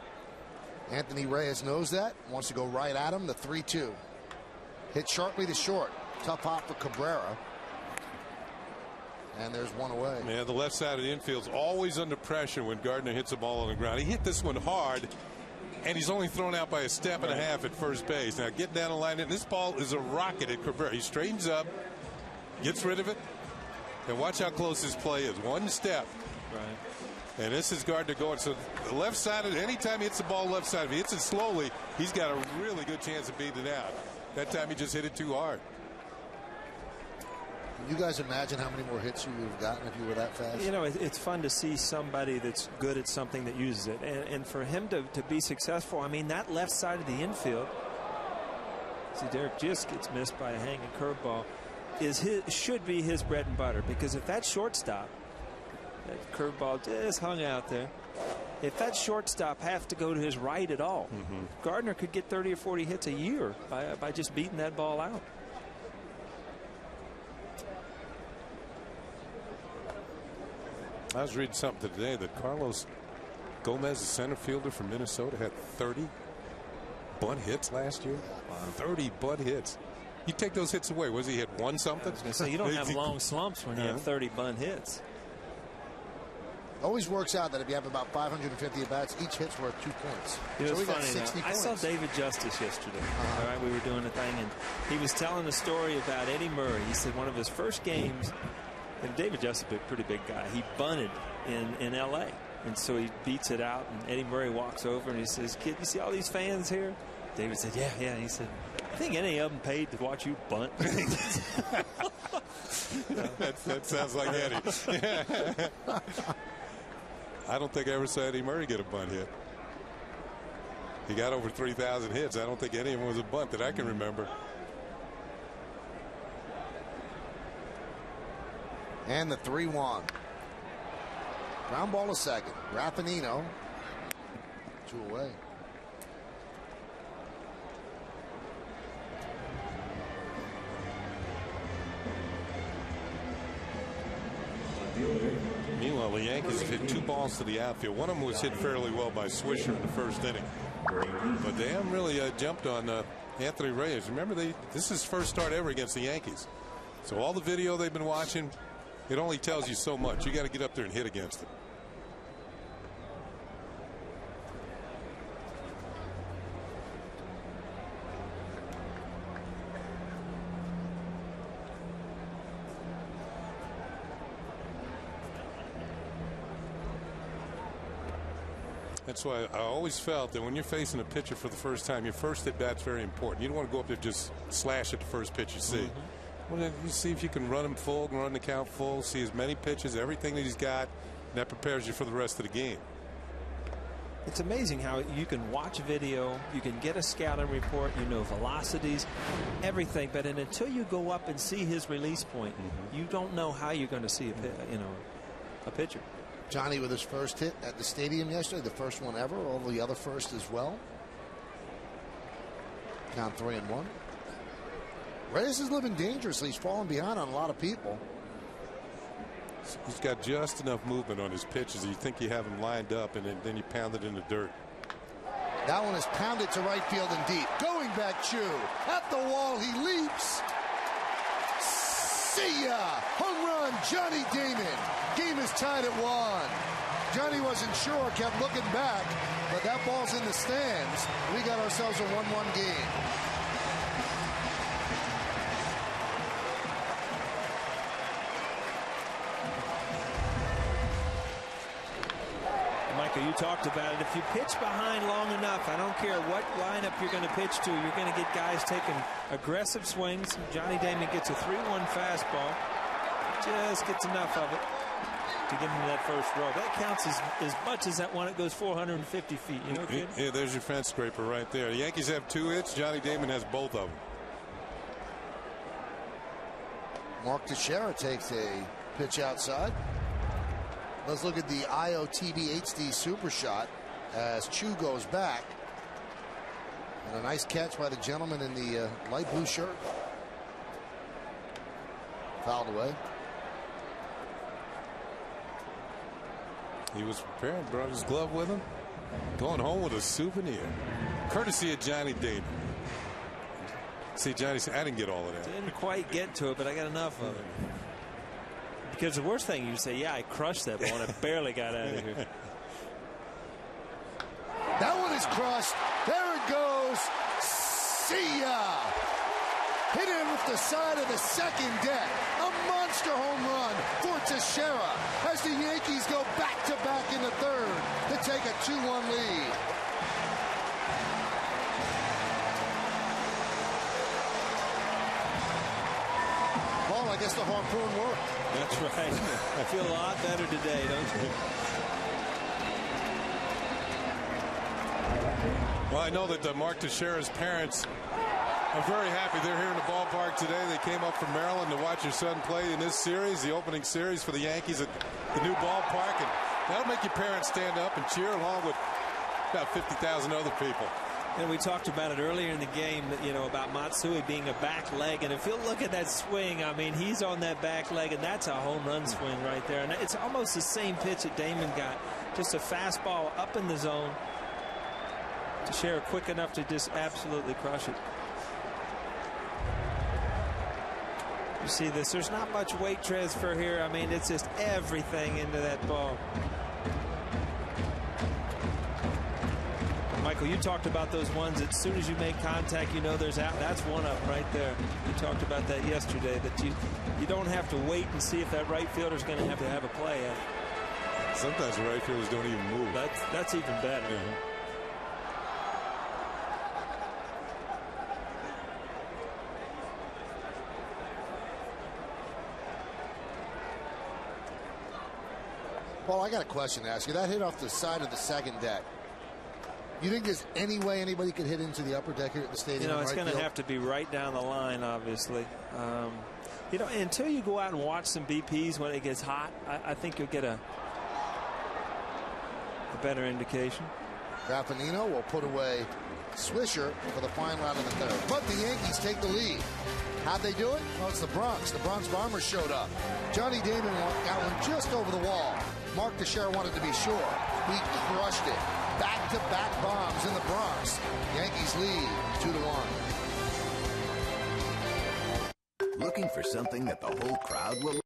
Anthony Reyes knows that. Wants to go right at him. The 3-2. Hit sharply to short. Tough hop for Cabrera. And there's one away. Man, the left side of the infield's always under pressure when Gardner hits a ball on the ground. He hit this one hard, and he's only thrown out by a step and a half at first base. Now, getting down the line, and this ball is a rocket at Cabrera. He straightens up, gets rid of it, and watch how close his play is. One step. Right. And this is Gardner going. So the left side, anytime he hits the ball left side, if he hits it slowly, he's got a really good chance of beating it out. That time he just hit it too hard. Can you guys imagine how many more hits you would have gotten if you were that fast? You know, it's fun to see somebody that's good at something that uses it. And for him to be successful, I mean, that left side of the infield, see, Derek just gets missed by a hanging curveball, should be his bread and butter. Because if that shortstop, that curveball just hung out there, if that shortstop have to go to his right at all, Gardner could get 30 or 40 hits a year by just beating that ball out. I was reading something today that Carlos Gomez, the center fielder from Minnesota, had 30 bunt hits last year. Wow. 30 bunt hits. You take those hits away. Was he hit one something? I was going to say, you don't have long slumps when you have 30 bunt hits. Always works out that if you have about 550 at-bats, each hit's worth 2 points. It was so we got funny. 60 points. I saw David Justice yesterday. All right, we were doing a thing, and he was telling a story about Eddie Murray. He said one of his first games, and David Justice is a pretty big guy, he bunted in L.A., and so he beats it out, and Eddie Murray walks over and he says, "Kid, you see all these fans here?" David said, "Yeah." He said, "I think any of them paid to watch you bunt." That sounds like Eddie. I don't think I ever saw Eddie Murray get a bunt hit. He got over 3,000 hits. I don't think any of them was a bunt that I can remember. And the 3-1. Ground ball to second. Raffanino. 2 away. Meanwhile, the Yankees have hit 2 balls to the outfield. One of them was hit fairly well by Swisher in the first inning. But they haven't really jumped on Anthony Reyes. Remember, this is his first start ever against the Yankees. So all the video they've been watching, it only tells you so much. You got to get up there and hit against it. That's why I always felt that when you're facing a pitcher for the first time, your first at bat's very important. You don't want to go up there and just slash at the first pitch you see. Well, you see if you can run him full, run the count full, see as many pitches, everything that he's got, and that prepares you for the rest of the game. It's amazing how you can watch video, you can get a scouting report, you know velocities, everything, but until you go up and see his release point, you don't know how you're going to see a pitcher. Johnny with his first hit at the stadium yesterday, the first one ever, all the other first as well. Count 3-1. Reyes is living dangerously. He's falling behind on a lot of people. He's got just enough movement on his pitches. You think you have him lined up, and then you pound it in the dirt. That one is pounded to right field and deep. Going back, Chu. At the wall, he leaps. See ya! Home run, Johnny Damon. Game is tied at 1. Johnny wasn't sure, kept looking back, but that ball's in the stands. We got ourselves a 1-1 game. Michael, you talked about it. If you pitch behind long enough, I don't care what lineup you're going to pitch to, you're going to get guys taking aggressive swings. Johnny Damon gets a 3-1 fastball. Just gets enough of it to get him that first row. That counts as much as that one. It goes 450 feet. You know, kid? Yeah, there's your fence scraper right there. The Yankees have 2 hits. Johnny Damon has both of them. Mark Teixeira takes a pitch outside. Let's look at the IOTB HD super shot as Chu goes back. And a nice catch by the gentleman in the light blue shirt. Fouled away. He was prepared, brought his glove with him. Going home with a souvenir. Courtesy of Johnny Damon. See, Johnny said, I didn't get all of that. Didn't quite get to it, but I got enough of it. Because the worst thing, you say, yeah, I crushed that ball, and I barely got out of here. That one is crushed. There it goes. See ya. Hit him with the side of the second deck. A monster home run for Teixeira as the Yankees go back-to-back in the third to take a 2-1 lead. Well, I guess the harpoon worked. That's right. I feel a lot better today, don't you? Well, I know that Mark Teixeira's parents are very happy. They're here in the ballpark today. They came up from Maryland to watch their son play in this series, the opening series for the Yankees at the new ballpark. And that'll make your parents stand up and cheer along with about 50,000 other people. And we talked about it earlier in the game, you know, about Matsui being a back leg. And if you look at that swing, I mean, he's on that back leg, and that's a home run swing right there. And it's almost the same pitch that Damon got. Just a fastball up in the zone. Teixeira quick enough to just absolutely crush it. You see this, there's not much weight transfer here. I mean, it's just everything into that ball. Michael, you talked about those ones, as soon as you make contact, you know there's out. That's one up right there. You talked about that yesterday, that you don't have to wait and see if that right fielder's going to have a play at it. Sometimes the right fielders don't even move. That's even better. Yeah. Paul, I got a question to ask you. That hit off the side of the second deck. You think there's any way anybody could hit into the upper deck here at the stadium? You know, it's right going to have to be right down the line, obviously. You know, until you go out and watch some BPs when it gets hot, I think you'll get a better indication. Raffanino will put away Swisher for the final out of the third. But the Yankees take the lead. How'd they do it? Well, it's the Bronx. The Bronx Bombers showed up. Johnny Damon got one just over the wall. Mark Teixeira wanted to be sure. He crushed it. Back-to-back bombs in the Bronx. Yankees lead 2-1. Looking for something that the whole crowd will...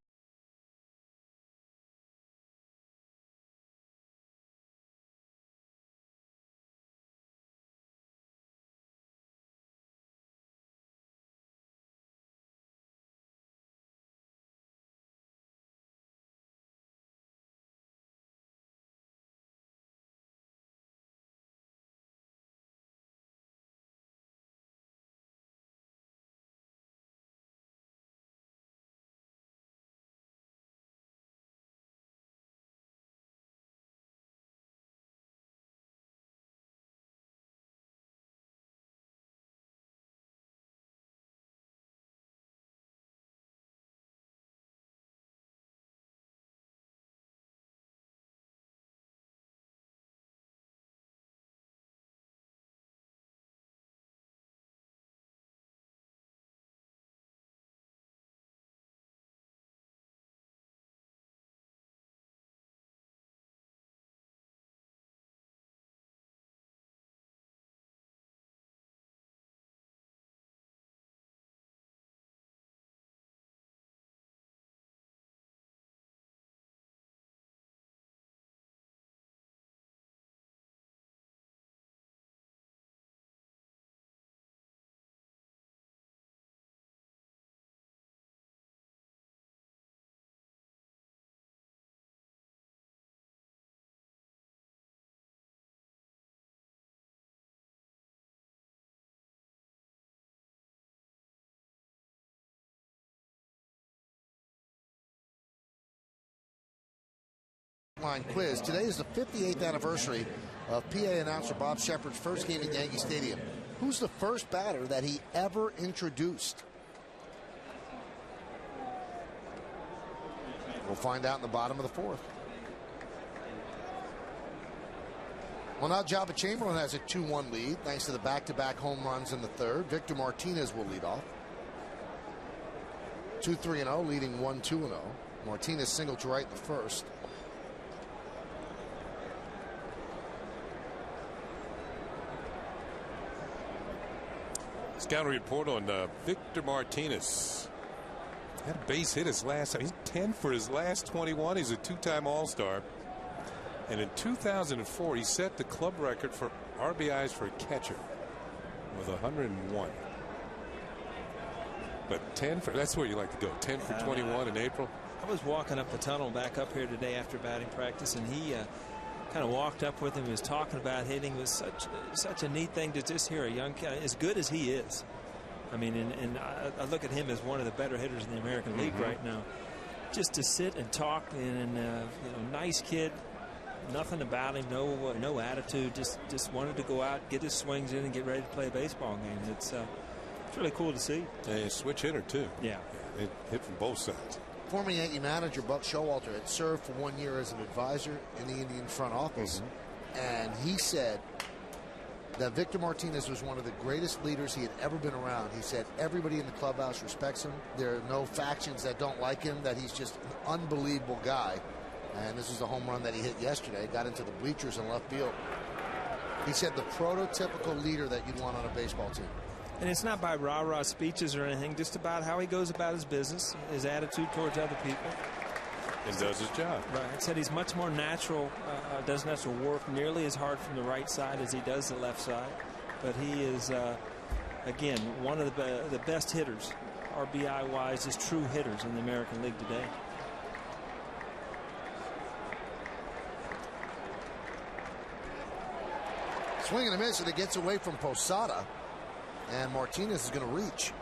Quiz. Today is the 58th anniversary of PA announcer Bob Shepard's first game at Yankee Stadium. Who's the first batter that he ever introduced? We'll find out in the bottom of the fourth. Well, now Jabba Chamberlain has a 2-1 lead thanks to the back-to-back home runs in the third. Victor Martinez will lead off. 2-3-0, leading 1-2-0. Martinez singled to right in the first. Scouting report on Victor Martinez. Had a base hit his last time. He's 10 for his last 21. He's a two-time All-Star. And in 2004, he set the club record for RBIs for a catcher with 101. But 10 for, that's where you like to go. 10 for 21 in April. I was walking up the tunnel back up here today after batting practice, and he kind of walked up with him. He was talking about hitting. It was such a neat thing to just hear a young kid, as good as he is. I mean, and I look at him as one of the better hitters in the American League right now. Just to sit and talk, and you know, nice kid. Nothing about him, no attitude. Just wanted to go out, get his swings in, and get ready to play a baseball game. It's really cool to see. And a switch hitter too. Yeah, it hit from both sides. Former Yankee manager Buck Showalter had served for 1 year as an advisor in the Indian front office, and he said that Victor Martinez was one of the greatest leaders he had ever been around. He said everybody in the clubhouse respects him. There are no factions that don't like him. That he's just an unbelievable guy. And this is the home run that he hit yesterday. Got into the bleachers in left field. He said the prototypical leader that you'd want on a baseball team. And it's not by rah-rah speeches or anything, just about how he goes about his business, his attitude towards other people. And does his job. Right. I said he's much more natural, doesn't have to work nearly as hard from the right side as he does the left side. But he is, again, one of the best hitters, RBI-wise, just true hitters in the American League today. Swing and a miss, and it gets away from Posada. And Martinez is going to reach.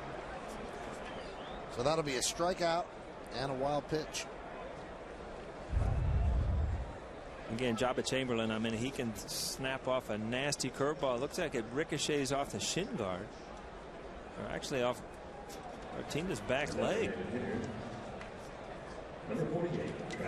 So that'll be a strikeout and a wild pitch. Again, Jabba Chamberlain, I mean, he can snap off a nasty curveball. It looks like it ricochets off the shin guard. Or actually off Martinez's back leg. Are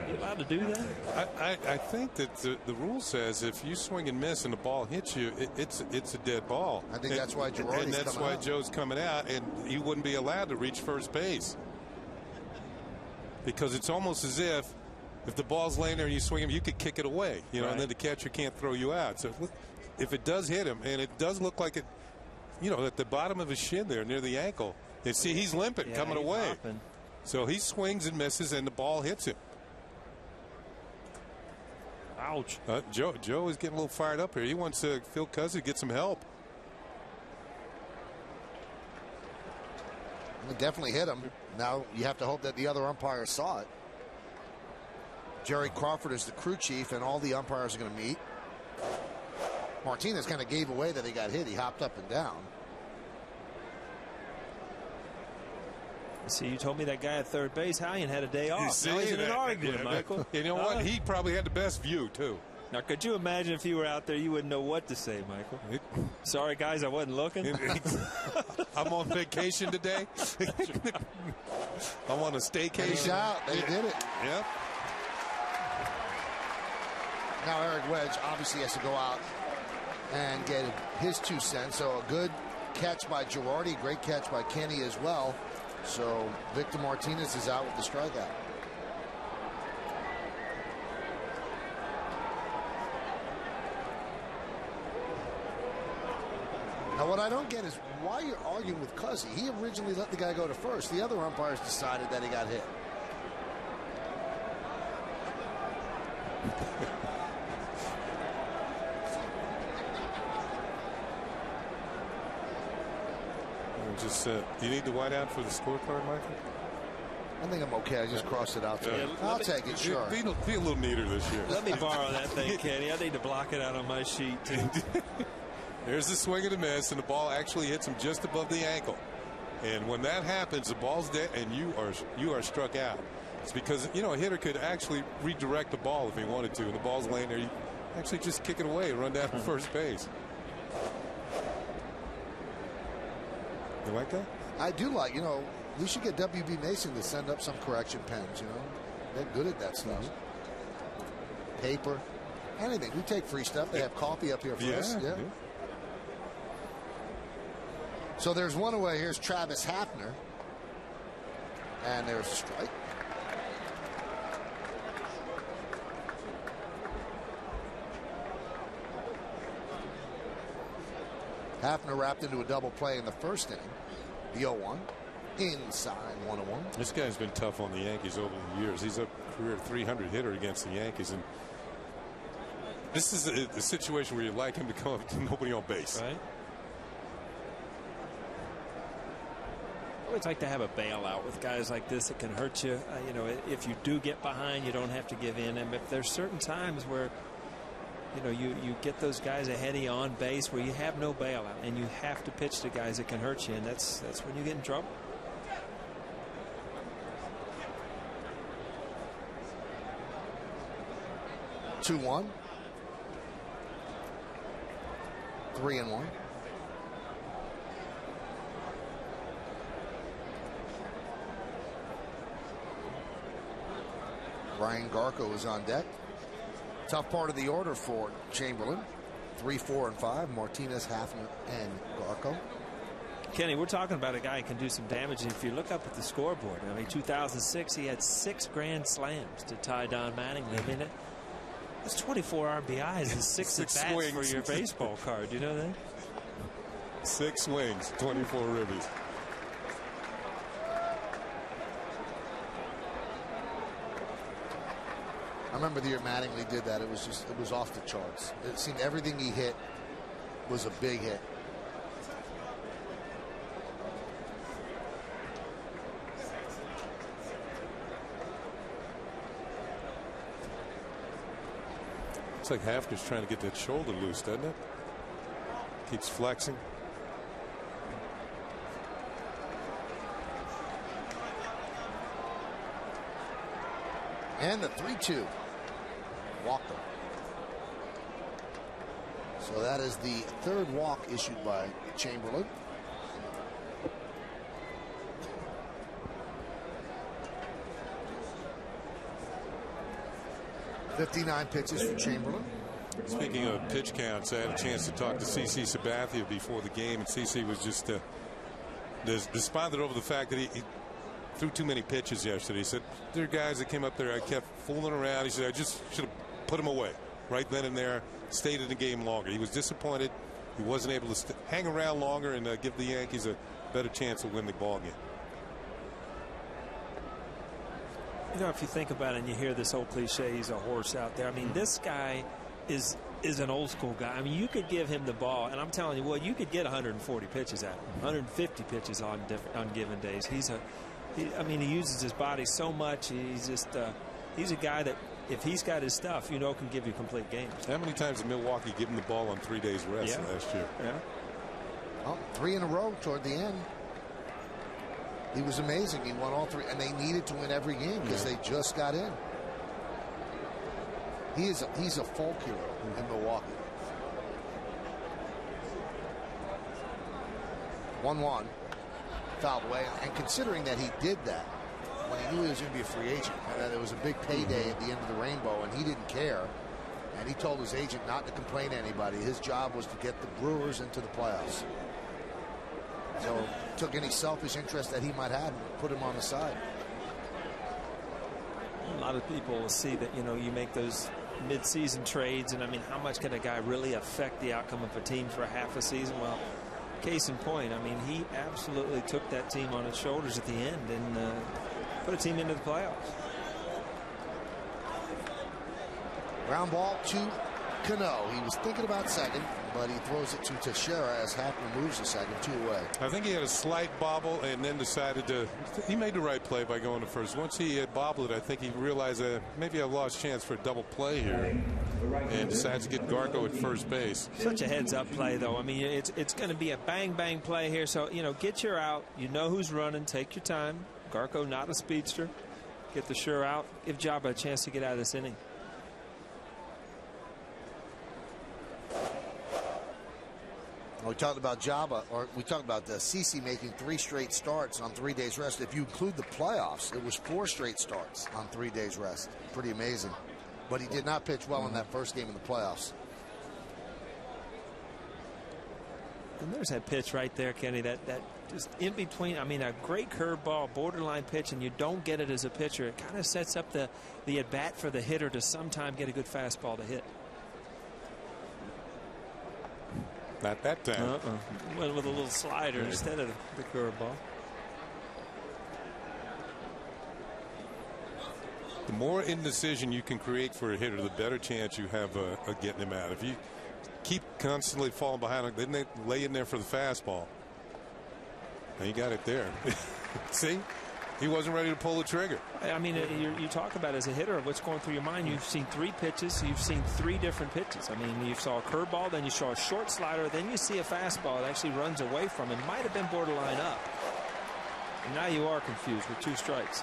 you allowed to do that? I think that the rule says if you swing and miss and the ball hits you, it's a dead ball. I think that's why Girardi's and that's why Joe's coming out, and he wouldn't be allowed to reach first base. Because it's almost as if the ball's laying there and you swing him, you could kick it away, you know, and then the catcher can't throw you out. So if it does hit him, and it does look like it, you know, at the bottom of his shin there near the ankle, and see he's limping, coming away. Hopping. So he swings and misses, and the ball hits him. Ouch. Joe is getting a little fired up here. He wants Phil Cuzzy to get some help. It definitely hit him. Now you have to hope that the other umpires saw it. Jerry Crawford is the crew chief, and all the umpires are going to meet. Martinez kind of gave away that he got hit. He hopped up and down. See, you told me that guy at third base, Hallion, had a day off. Now he's in an argument, Michael. You know what? He probably had the best view, too. Now, could you imagine if you were out there, you wouldn't know what to say, Michael? Sorry, guys, I wasn't looking. I'm on vacation today. I'm on a staycation. He's out. They did it. Yep. Now Eric Wedge obviously has to go out and get his 2 cents. So a good catch by Girardi, great catch by Kenny as well. So Victor Martinez is out with the strikeout. Now what I don't get is why you're arguing with Cuzzy. He originally let the guy go to first. The other umpires decided that he got hit. Just you need the whiteout for the scorecard, Michael? I think I'm okay. I just crossed it out to you. I'll take it, sure. Be a little neater this year. Let me borrow that thing, Kenny. I need to block it out on my sheet, too. There's the swing and a miss, and the ball actually hits him just above the ankle. And when that happens, the ball's dead, and you are struck out. It's because, you know, a hitter could actually redirect the ball if he wanted to, and the ball's laying there. You actually just kick it away and run down to first base. You like that? I do like, you know, we should get W.B. Mason to send up some correction pens, you know. They're good at that stuff. Paper, anything. We take free stuff. They have coffee up here for us. Yeah. So there's one away. Here's Travis Hafner. And there's a strike. Hafner wrapped into a double play in the first inning. The 0-1. Inside 1-1. This guy's been tough on the Yankees over the years. He's a career 300 hitter against the Yankees. And this is a situation where you'd like him to come up to nobody on base. Right. I always like to have a bailout with guys like this that can hurt you. You know, if you do get behind, you don't have to give in. And if there's certain times where, you know, you get those guys ahead of you on base where you have no bailout and you have to pitch to guys that can hurt you, and that's when you get in trouble. Two, 1. 3-1. Ryan Garco is on deck. Tough part of the order for Chamberlain. 3, 4, and 5. Martinez, Hafner, and Garco. Kenny, we're talking about a guy who can do some damage. And if you look up at the scoreboard, I mean, 2006, he had 6 grand slams to tie Don Mattingly. I mean, that's 24 RBIs and 6 at bats for your baseball card. You know that? 6 swings, 24 ribbies. I remember the year Mattingly did that. It was off the charts. It seemed everything he hit was a big hit. It's like Hafner's trying to get that shoulder loose, doesn't it? Keeps flexing. And the 3-2. Walker. So that is the 3rd walk issued by Chamberlain. .59 pitches for Chamberlain. Speaking of pitch counts, I had a chance to talk to CC Sabathia before the game, and CC was just despondent over the fact that he threw too many pitches yesterday. He said, there are guys that came up there, I kept fooling around. He said, I just should have put him away right then and there, stayed in the game longer. He was disappointed he wasn't able to hang around longer and give the Yankees a better chance to win the ball game. You know, if you think about it and you hear this old cliche, he's a horse out there. I mean, this guy is an old school guy. I mean, you could give him the ball, and I'm telling you what, you could get 140 pitches out of him, 150 pitches on given days. I mean, he uses his body so much. He's a guy that, if he's got his stuff, you know, can give you complete games. How many times did Milwaukee give him the ball on 3 days rest last year? Yeah. Well, 3 in a row toward the end. He was amazing. He won all 3, and they needed to win every game because they just got in. He's a folk hero in Milwaukee. 1-1. Fouled away, and considering that he did that when he knew he was going to be a free agent, and that it was a big payday at the end of the rainbow, and he didn't care, and he told his agent not to complain to anybody. His job was to get the Brewers into the playoffs. So took any selfish interest that he might have and put him on the side. A lot of people will see that, you know, you make those mid-season trades, and I mean, how much can a guy really affect the outcome of a team for half a season? Well, case in point, I mean, he absolutely took that team on his shoulders at the end and put a team into the playoffs. Ground ball to Canó. He was thinking about second, but he throws it to Teixeira as Hafner moves to second, 2 away. I think he had a slight bobble and then decided he made the right play by going to first. Once he had bobbled it, I think he realized that maybe I've lost chance for a double play here, and decides to get Garco at first base. Such a heads-up play, though. I mean, it's going to be a bang-bang play here. So, you know, get your out. You know who's running. Take your time. Garco, not a speedster. Get the sure out. Give Jabba a chance to get out of this inning. We talked about Jabba, or we talked about CeCe making 3 straight starts on 3 days rest. If you include the playoffs, it was 4 straight starts on 3 days rest. Pretty amazing. But he did not pitch well in that first game in the playoffs. And there's that pitch right there, Kenny, that just in between. I mean, a great curveball, borderline pitch, and you don't get it as a pitcher. It kind of sets up the at-bat for the hitter to sometime get a good fastball to hit. Not that time. Went with a little slider instead of the curveball. The more indecision you can create for a hitter, the better chance you have of getting him out. If you keep constantly falling behind, then they lay in there for the fastball. And he got it there. See? He wasn't ready to pull the trigger. I mean, you talk about as a hitter, what's going through your mind. You've seen 3 pitches. You've seen 3 different pitches. I mean, you saw a curveball, then you saw a short slider, then you see a fastball that actually runs away from him. Might have been borderline up. And now you are confused with 2 strikes.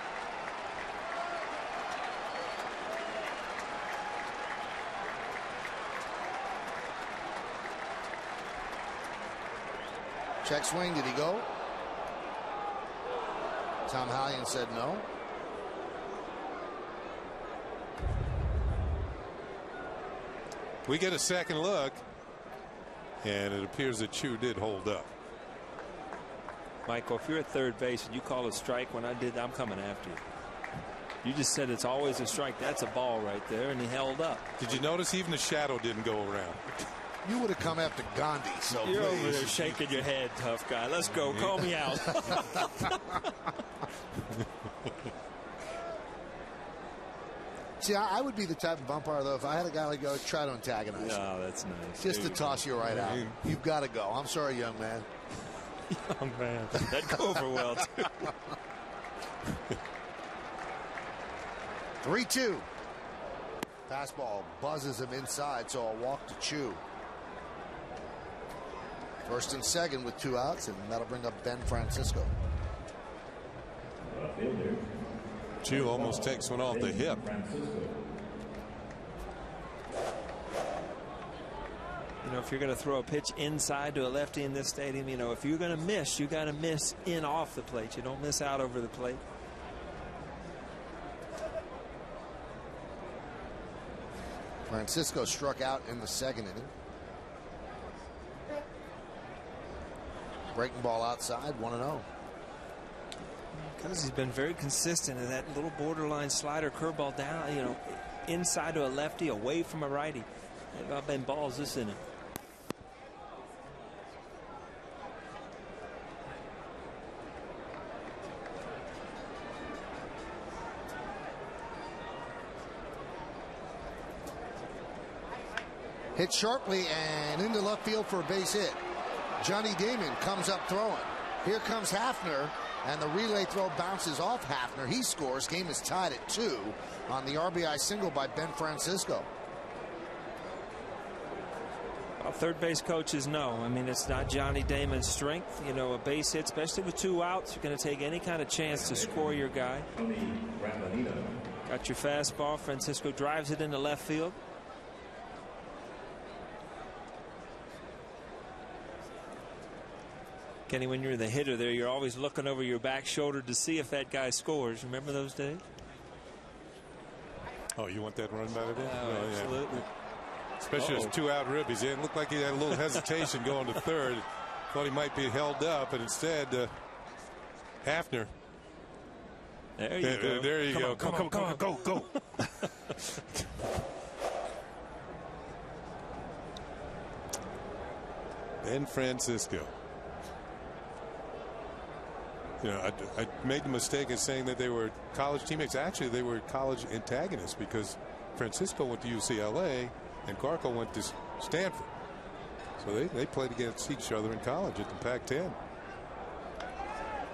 Check swing. Did he go? Tom Hallion said no. We get a second look, and it appears that Chu did hold up. Michael, if you're at third base and you call a strike when I did, I'm coming after you. You just said it's always a strike. That's a ball right there, and he held up. Did you notice even the shadow didn't go around? You would have come after Gandhi. So you're over there shaking your head, tough guy. Let's go. Call me out. See, I would be the type of umpire, though, if I had a guy like go try to antagonize. No, that's nice. Just to toss you right out. You've got to go. I'm sorry, young man. Young man. That'd go over well, too. 3-2. Fastball buzzes him inside, so a walk to Chu. First and second with 2 outs, and that'll bring up Ben Francisco. Chu almost takes one off the hip. You know, if you're going to throw a pitch inside to a lefty in this stadium, you know, if you're going to miss, you got to miss in off the plate. You don't miss out over the plate. Francisco struck out in the second inning. Breaking ball outside, 1-0. Because he's been very consistent in that little borderline slider curveball down, you know, inside to a lefty, away from a righty. They've all been balls this inning. Hit sharply and into left field for a base hit. Johnny Damon comes up throwing. Here comes Hafner, and the relay throw bounces off Hafner. He scores. Game is tied at 2 on the RBI single by Ben Francisco. Well, third base coaches know. I mean, it's not Johnny Damon's strength. You know, a base hit, especially with 2 outs, you're going to take any kind of chance to score your guy. Got your fastball. Francisco drives it into left field. Kenny, when you're the hitter there, you're always looking over your back shoulder to see if that guy scores. Remember those days? Oh, you want that run batter there? Oh, absolutely. Yeah. Especially his 2-out rib. He looked like he had a little hesitation going to third. Thought he might be held up, and instead, Hafner. There you go. There you go. Come on, go. Ben Francisco. You know, I made the mistake of saying that they were college teammates. Actually, they were college antagonists because Francisco went to UCLA and Carco went to Stanford. So they played against each other in college at the Pac-10.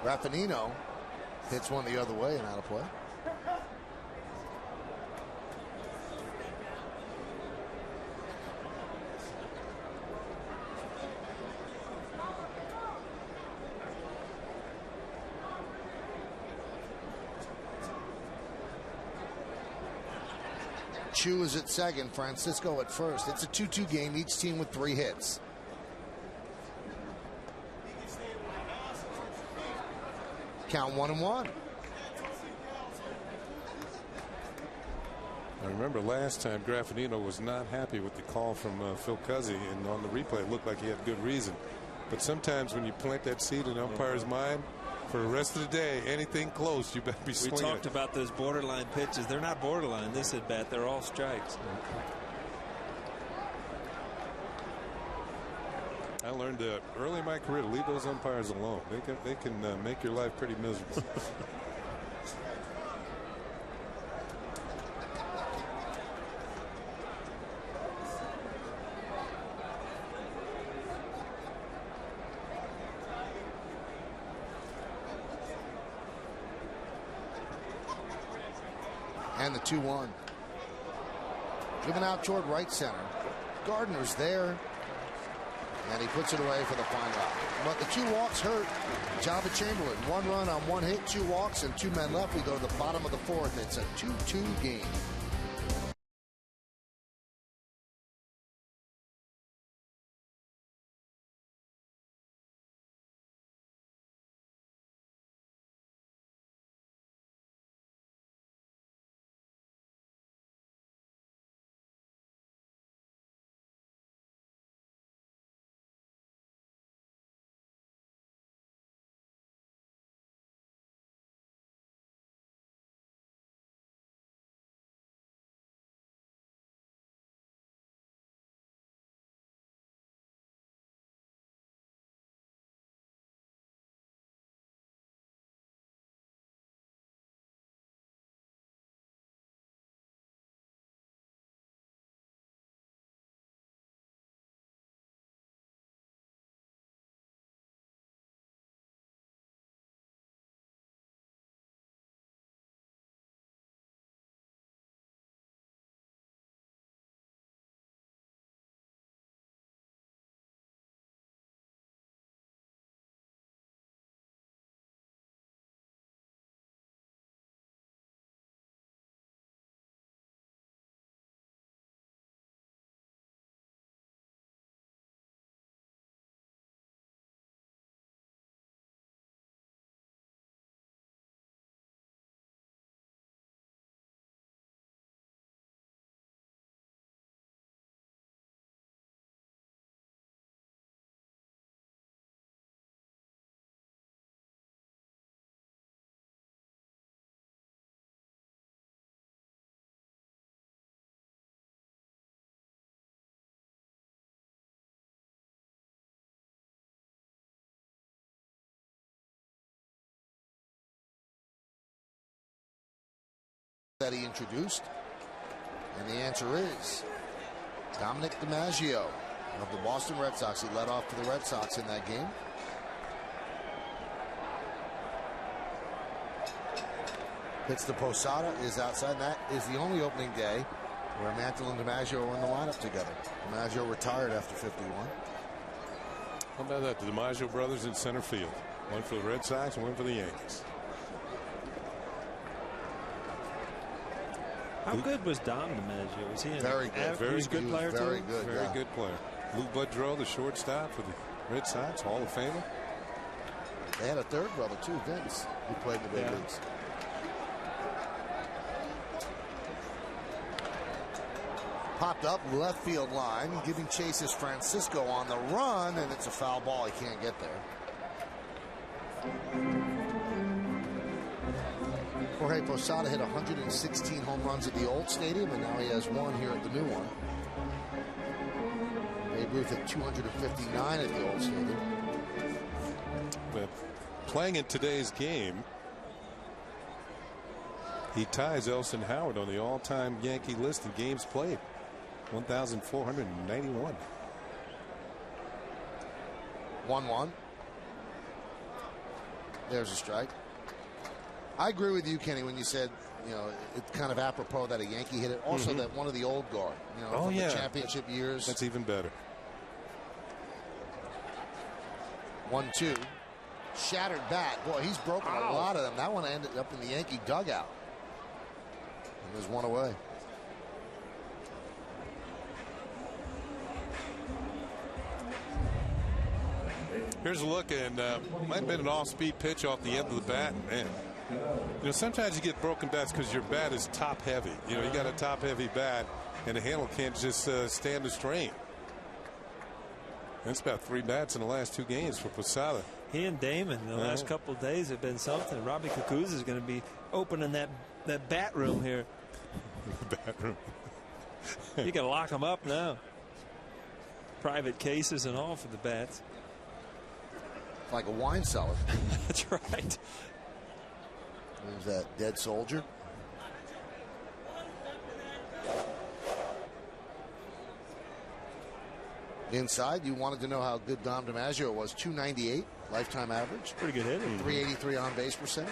Raffanino hits one the other way and out of play. Chu is at second, Francisco at first. It's a 2-2 game, each team with 3 hits. Count 1-1. I remember last time Graffinino was not happy with the call from Phil Cuzzy, and on the replay it looked like he had good reason. But sometimes when you plant that seed in an umpire's mind, for the rest of the day, anything close, you better be swinging. We talked about those borderline pitches. They're not borderline this at bat. They're all strikes. I learned early in my career to leave those umpires alone. They can make your life pretty miserable. And the 2-1. Given out toward right center. Gardner's there. And he puts it away for the fine out. But the 2 walks hurt Java Chamberlain. 1 run on 1 hit, 2 walks, and 2 men left. We go to the bottom of the 4th. It's a 2-2 game. That he introduced, and the answer is Dominic DiMaggio of the Boston Red Sox. He led off for the Red Sox in that game. Hits the Posada, is outside, and that is the only opening day where Mantle and DiMaggio were in the lineup together. DiMaggio retired after 51. How about that? The DiMaggio brothers in center field. One for the Red Sox and one for the Yankees. How good was Dom DiMaggio? Was he very good? Very good player. Very good. Very good player. Lou Boudreau, the shortstop for the Red Sox, Hall of Famer. They had a third brother too, Vince, who played in the big leagues. Popped up left field line, giving chase is Francisco on the run, and it's a foul ball. He can't get there. Jorge Posada hit 116 home runs at the old stadium, and now he has 1 here at the new one. Babe Ruth hit 259 at the old stadium. But playing in today's game, he ties Elson Howard on the all-time Yankee list in games played. 1,491. 1-1. There's a strike. I agree with you, Kenny, when you said, you know, it's kind of apropos that a Yankee hit it. Also, that one of the old guard, you know, from the championship years. That's even better. 1-2. Shattered bat. Boy, he's broken a lot of them. That one ended up in the Yankee dugout. And there's one away. Here's a look, and might have been an off-speed pitch off the end of the bat. Man, sometimes you get broken bats because your bat is top-heavy. You got a top-heavy bat, and the handle can't just stand the strain. That's about 3 bats in the last 2 games for Posada. He and Damon the last couple of days have been something. Robbie Cucuzzi is going to be opening that bat room here. Bat room. You can lock them up now. Private cases and all for the bats. Like a wine cellar. That's right. There's that dead soldier. Inside, you wanted to know how good Dom DiMaggio was. 298 lifetime average. Pretty good hitter. 383 on base percentage.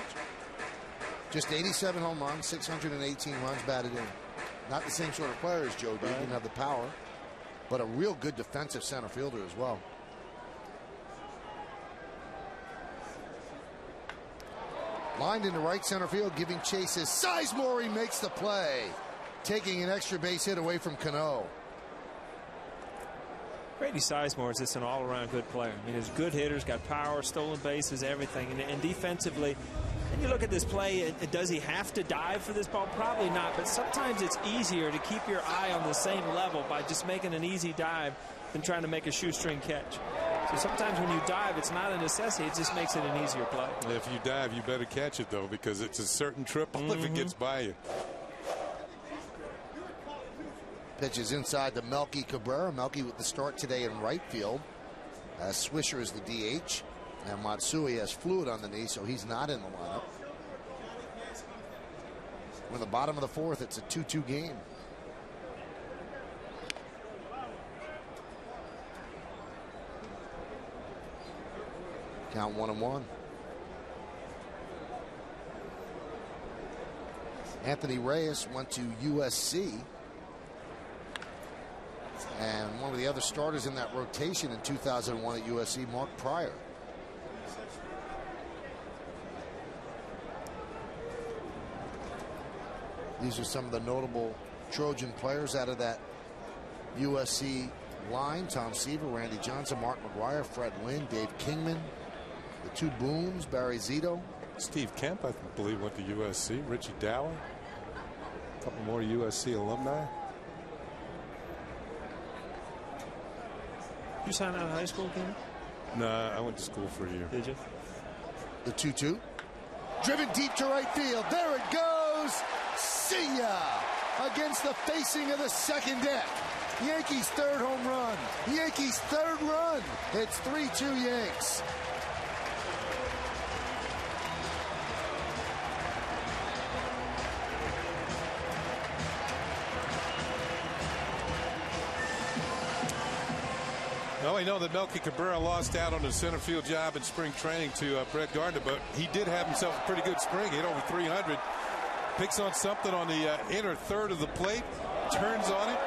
Just 87 home runs, 618 runs batted in. Not the same sort of player as Joe D. Didn't have the power, but a real good defensive center fielder as well. Lined into right center field, giving chases. Sizemore, he makes the play, taking an extra base hit away from Canó. Brady Sizemore is just an all-around good player. I mean, he's a good hitter, got power, stolen bases, everything. And defensively, and you look at this play, does he have to dive for this ball? Probably not, but sometimes it's easier to keep your eye on the same level by just making an easy dive than trying to make a shoestring catch. So sometimes when you dive, it's not a necessity. It just makes it an easier play. If you dive, you better catch it, though, because it's a certain triple if it gets by you. Pitches inside to Melky Cabrera. Melky with the start today in right field. Swisher is the DH. And Matsui has fluid on the knee, so he's not in the lineup. We're in the bottom of the 4th. It's a 2-2 game. Count 1-1. Anthony Reyes went to USC. And one of the other starters in that rotation in 2001 at USC, Mark Pryor. These are some of the notable Trojan players out of that USC line. Tom Seaver, Randy Johnson, Mark McGuire, Fred Wynn, Dave Kingman, the 2 Booms, Barry Zito. Steve Kemp, I believe, went to USC. Richie Dower. A couple more USC alumni. You signed out of high school, Ken? No, I went to school for a year. Did you? The 2-2. Driven deep to right field. There it goes. See ya! Against the facing of the second deck. Yankees' 3rd home run. Yankees' 3rd run. It's 3-2 Yanks. Well, we know that Melky Cabrera lost out on the center field job in spring training to Brett Gardner, but he did have himself a pretty good spring. He hit over 300. Picks on something on the inner third of the plate, turns on it.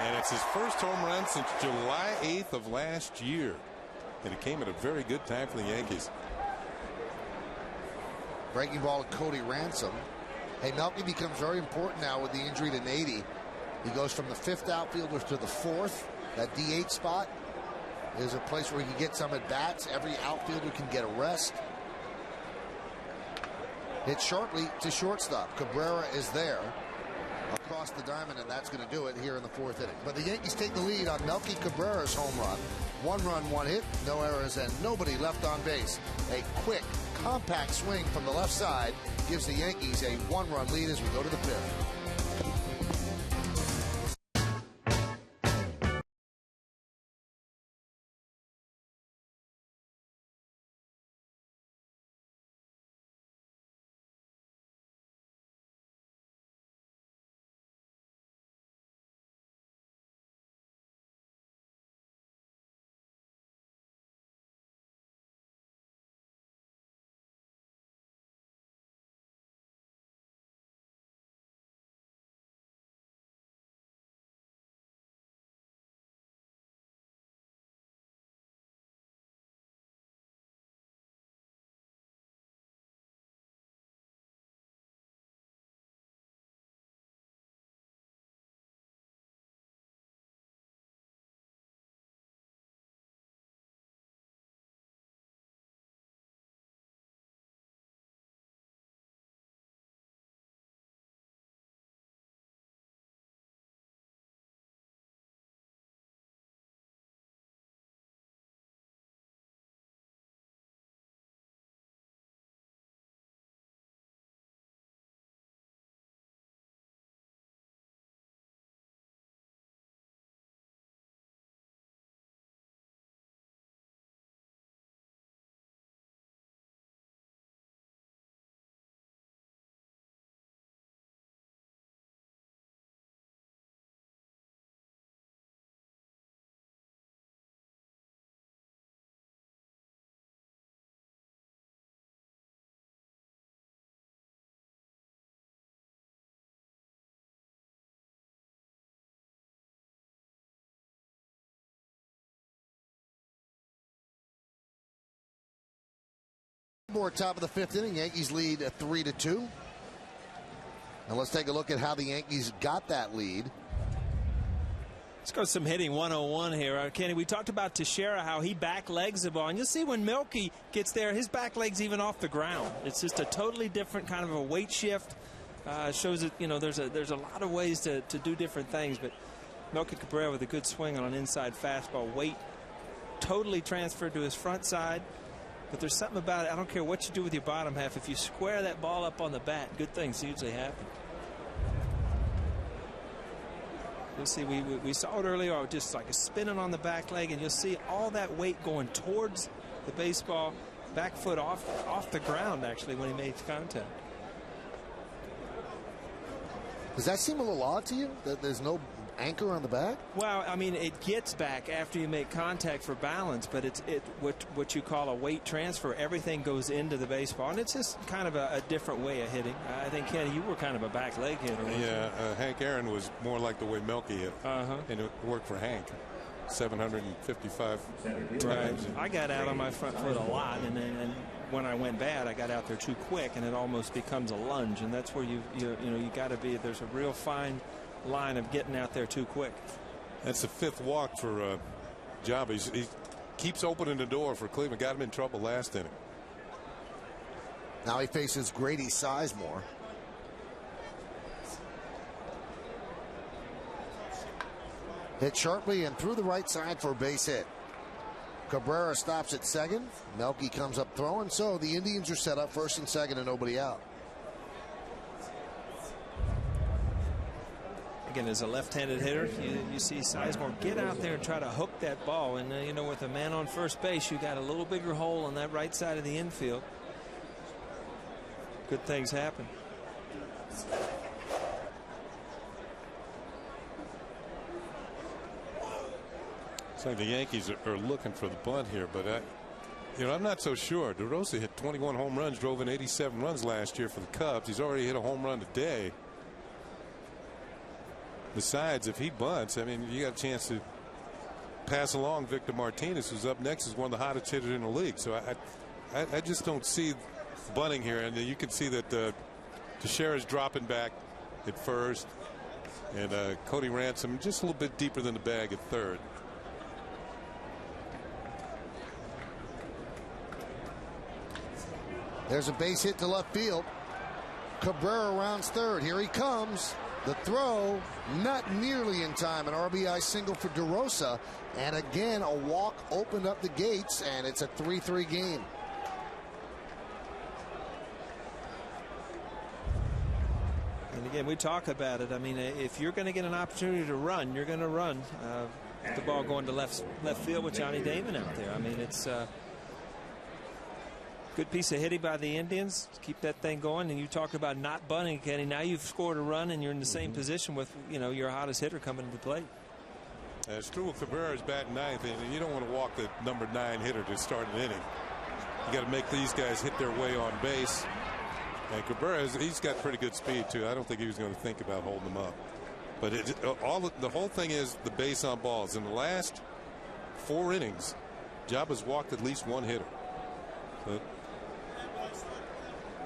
And it's his first home run since July 8th of last year. And it came at a very good time for the Yankees. Breaking ball to Cody Ransom. Hey, Melky becomes very important now with the injury to Nady. He goes from the 5th outfielder to the 4th. That DH spot is a place where he can get some at bats. Every outfielder can get a rest. Hit sharply to shortstop. Cabrera is there across the diamond, and that's going to do it here in the 4th inning. But the Yankees take the lead on Melky Cabrera's home run. 1 run, 1 hit, no errors, and nobody left on base. A quick, compact swing from the left side gives the Yankees a 1-run lead as we go to the 5th. scoreboard, top of the 5th inning. Yankees lead 3-2. Now let's take a look at how the Yankees got that lead. Let's go some hitting 101 here. Kenny, we talked about Teixeira, how he back legs the ball. And you'll see when Melky gets there, his back leg's even off the ground. It's just a totally different kind of a weight shift. Shows that, you know, there's a lot of ways to do different things. But Melky Cabrera with a good swing on an inside fastball. Weight totally transferred to his front side. But there's something about it. I don't care what you do with your bottom half. If you square that ball up on the bat, good things usually happen. You'll see we saw it earlier, just like a spinning on the back leg, and you'll see all that weight going towards the baseball, back foot off the ground actually when he made contact. Does that seem a little odd to you, that there's no anchor on the back? Well, I mean, it gets back after you make contact for balance, but it's what you call a weight transfer. Everything goes into the baseball, and it's just kind of a different way of hitting. I think, Kenny, you were kind of a back leg hitter. Yeah, Hank Aaron was more like the way Melky hit, and it worked for Hank. 755 times. Right. I got out on my front foot a lot, and when I went bad, I got out there too quick, and it almost becomes a lunge, and that's where you got to be. There's a real fine line of getting out there too quick. That's the 5th walk for Job. He keeps opening the door for Cleveland. Got him in trouble last inning. Now he faces Grady Sizemore. Hit sharply and through the right side for a base hit. Cabrera stops at second. Melky comes up throwing, so the Indians are set up first and second and nobody out. Again, as a left-handed hitter, you see Sizemore get out there and try to hook that ball, and you know, with a man on first base, you got a little bigger hole on that right side of the infield. Good things happen. It's like the Yankees are looking for the bunt here, but I'm not so sure. DeRosa hit 21 home runs, drove in 87 runs last year for the Cubs. He's already hit a home run today. Besides, if he bunts, I mean, you got a chance to pass along Victor Martinez, who's up next, is one of the hottest hitters in the league. So I just don't see bunting here, and you can see that Teixeira's dropping back at first, and Cody Ransom just a little bit deeper than the bag at third. There's a base hit to left field. Cabrera rounds third. Here he comes. The throw, not nearly in time. An RBI single for DeRosa. And again, a walk opened up the gates, and it's a 3-3 game. And again, we talk about it. I mean, if you're going to get an opportunity to run, you're going to run. The ball going to left field with Johnny Damon out there. I mean, it's good piece of hitting by the Indians. Keep that thing going. And you talked about not bunting, Kenny. Now you've scored a run, and you're in the same position with, your hottest hitter coming to the plate. It's true with Cabrera's batting ninth, and you don't want to walk the number 9 hitter to start an inning. You got to make these guys hit their way on base. And Cabrera, he's got pretty good speed too. I don't think he was going to think about holding them up. But the whole thing is the base on balls. In the last 4 innings, Job has walked at least 1 hitter. But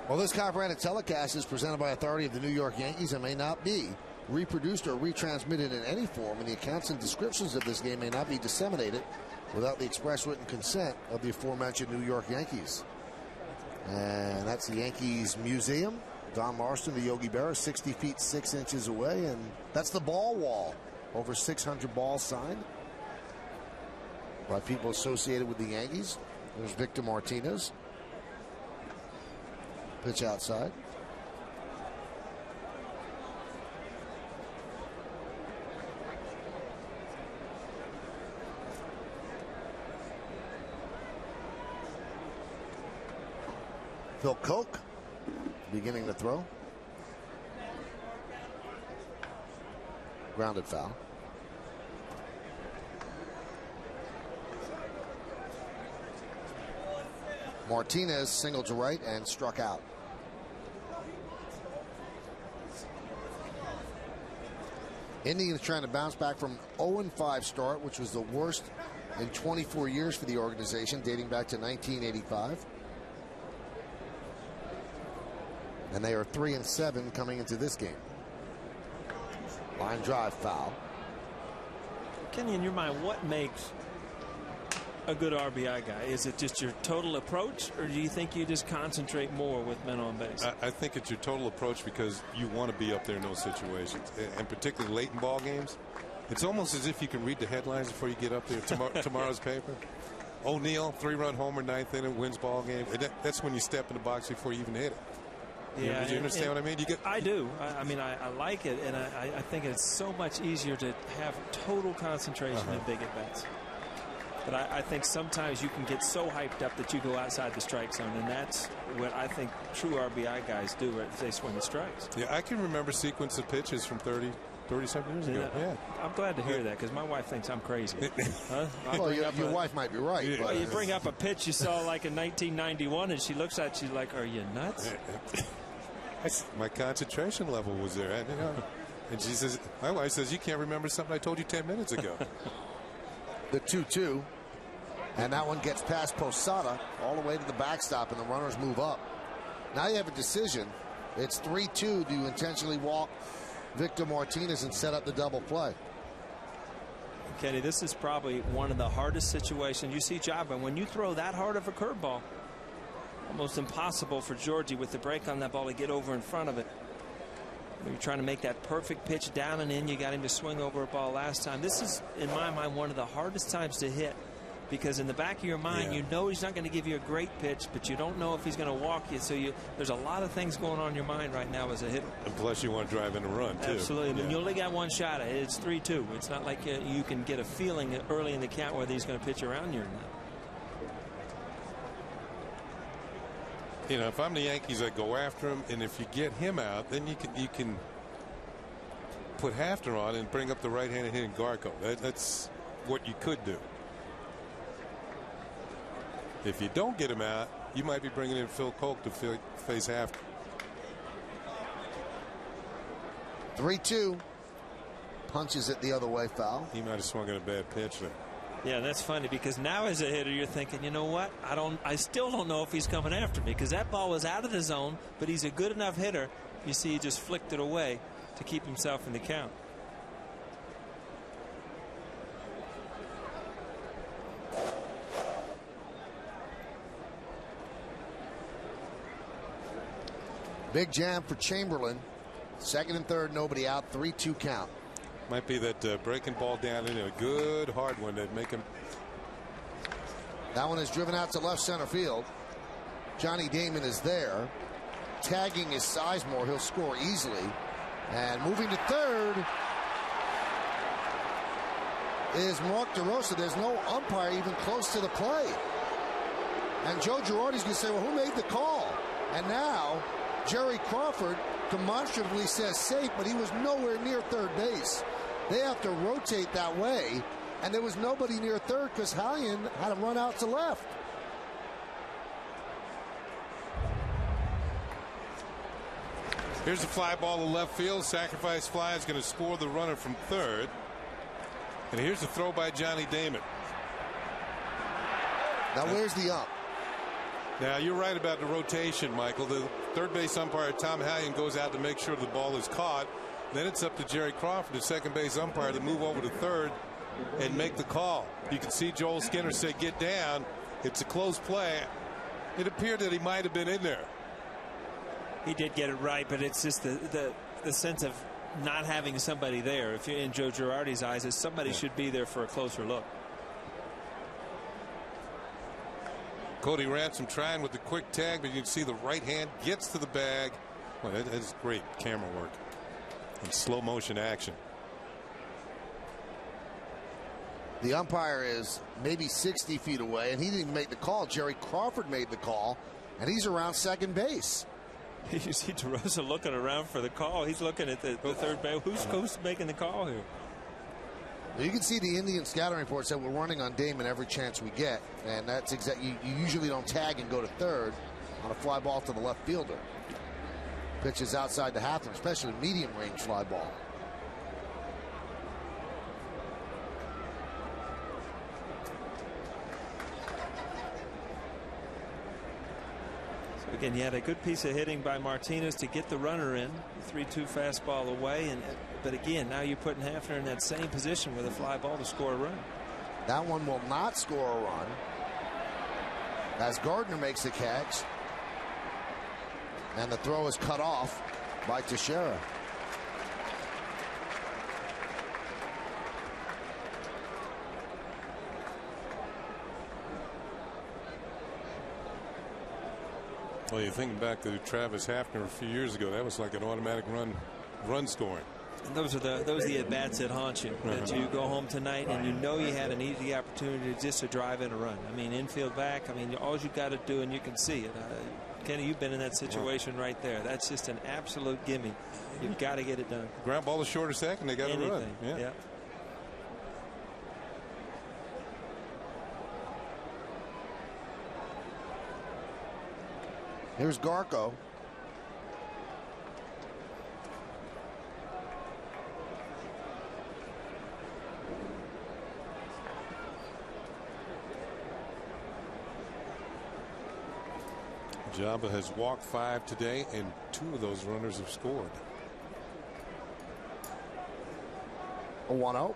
well, this copyrighted telecast is presented by authority of the New York Yankees and may not be reproduced or retransmitted in any form, and the accounts and descriptions of this game may not be disseminated without the express written consent of the aforementioned New York Yankees. And that's the Yankees Museum. Don Marston, the Yogi Berra, 60 feet 6 inches away, and that's the ball wall. Over 600 balls signed by people associated with the Yankees. There's Victor Martinez. Pitch outside. Phil Koch beginning to throw. Grounded foul. Martinez singled to right and struck out. Indians trying to bounce back from 0-5 start, which was the worst in 24 years for the organization, dating back to 1985. And they are 3-7 coming into this game. Line drive foul. Kenny, in your mind, what makes a good RBI guy? Is it just your total approach, or do you think you just concentrate more with men on base? I think it's your total approach, because you want to be up there in those situations, and particularly late in ball games. It's almost as if you can read the headlines before you get up there. Tomorrow's paper. O'Neill, 3-run homer, 9th inning, wins ball game. And that's when you step in the box before you even hit it. Yeah, do you understand what I mean? I do. I mean, I like it, and I think it's so much easier to have total concentration in big at-bats. But I think sometimes you can get so hyped up that you go outside the strike zone, and that's what I think true RBI guys do if they swing the strikes. Yeah, I can remember sequence of pitches from 30-something years ago. Yeah. I'm glad to hear that, because my wife thinks I'm crazy. Well, your wife might be right. Yeah. But you bring up a pitch you saw like in 1991, and she looks at you like, are you nuts? My concentration level was there. And she says, my wife says, you can't remember something I told you 10 minutes ago. The 2-2. And that one gets past Posada all the way to the backstop, and the runners move up. Now you have a decision. It's 3-2. Do you intentionally walk Victor Martinez and set up the double play? Kenny, this is probably one of the hardest situations you see, Jabba. When you throw that hard of a curveball, almost impossible for Georgie with the break on that ball to get over in front of it. You're trying to make that perfect pitch down and in. You got him to swing over a ball last time. This is, in my mind, one of the hardest times to hit, because in the back of your mind, you know he's not going to give you a great pitch, but you don't know if he's going to walk you. So there's a lot of things going on in your mind right now as a hitter. And plus, you want to drive in a run, too. Absolutely. I mean, you only got one shot at it. It's 3-2. It's not like you can get a feeling early in the count whether he's going to pitch around you or not. You know, if I'm the Yankees, I go after him, and if you get him out, then you can put Hafner on and bring up the right-handed hitting Garco. That's what you could do. If you don't get him out, you might be bringing in Phil Koch to face Hafner. 3-2. Punches it the other way, foul. He might have swung at a bad pitch there. Yeah, that's funny, because now as a hitter you're thinking, you know what, I still don't know if he's coming after me, because that ball was out of the zone, but he's a good enough hitter. You see, he just flicked it away to keep himself in the count. Big jam for Chamberlain. Second and third, nobody out. 3-2 count. Might be that breaking ball down in a good hard one that make him. That one is driven out to left center field. Johnny Damon is there. Tagging is Sizemore. He'll score easily. And moving to third is Mark DeRosa. There's no umpire even close to the play. And Joe Girardi's going to say, well, who made the call? And now Jerry Crawford demonstratively says safe, but he was nowhere near third base. They have to rotate that way, and there was nobody near third because Hallion had to run out to left. Here's a fly ball to left field. Sacrifice fly is going to score the runner from third. And here's the throw by Johnny Damon. Now where's the ump? Now you're right about the rotation, Michael. The third base umpire Tom Hallion goes out to make sure the ball is caught. Then it's up to Jerry Crawford, the second base umpire, to move over to third and make the call. You can see Joel Skinner say, get down. It's a close play. It appeared that he might have been in there. He did get it right, but it's just the sense of not having somebody there. If you're in Joe Girardi's eyes, is somebody should be there for a closer look. Cody Ransom trying with the quick tag, but you can see the right hand gets to the bag. Well, that is great camera work and slow motion action. The umpire is maybe 60 feet away, and he didn't even make the call. Jerry Crawford made the call, and he's around second base. You see DeRosa looking around for the call. He's looking at the third base. Who's making the call here? You can see the Indian scouting report said we're running on Damon every chance we get, and that's exactly. You usually don't tag and go to third on a fly ball to the left fielder. Pitches outside the Hafner, especially medium range fly ball. So again, you had a good piece of hitting by Martinez to get the runner in. 3-2 fastball away. But again, now you're putting Hafner in that same position with a fly ball to score a run. That one will not score a run as Gardner makes the catch. And the throw is cut off by Teixeira. Well, you think back to Travis Hafner a few years ago, that was like an automatic run scoring. And those are the at-bats that haunt you. That you go home tonight and you know you had an easy opportunity just to drive in a run. I mean, infield back, I mean, all you got to do, and you can see it. Kenny, you've been in that situation right there. That's just an absolute gimme. You've got to get it done. Ground ball is short a second, they got to run. Yeah. Here's Garco. Jabba has walked 5 today, and 2 of those runners have scored. A 1-0.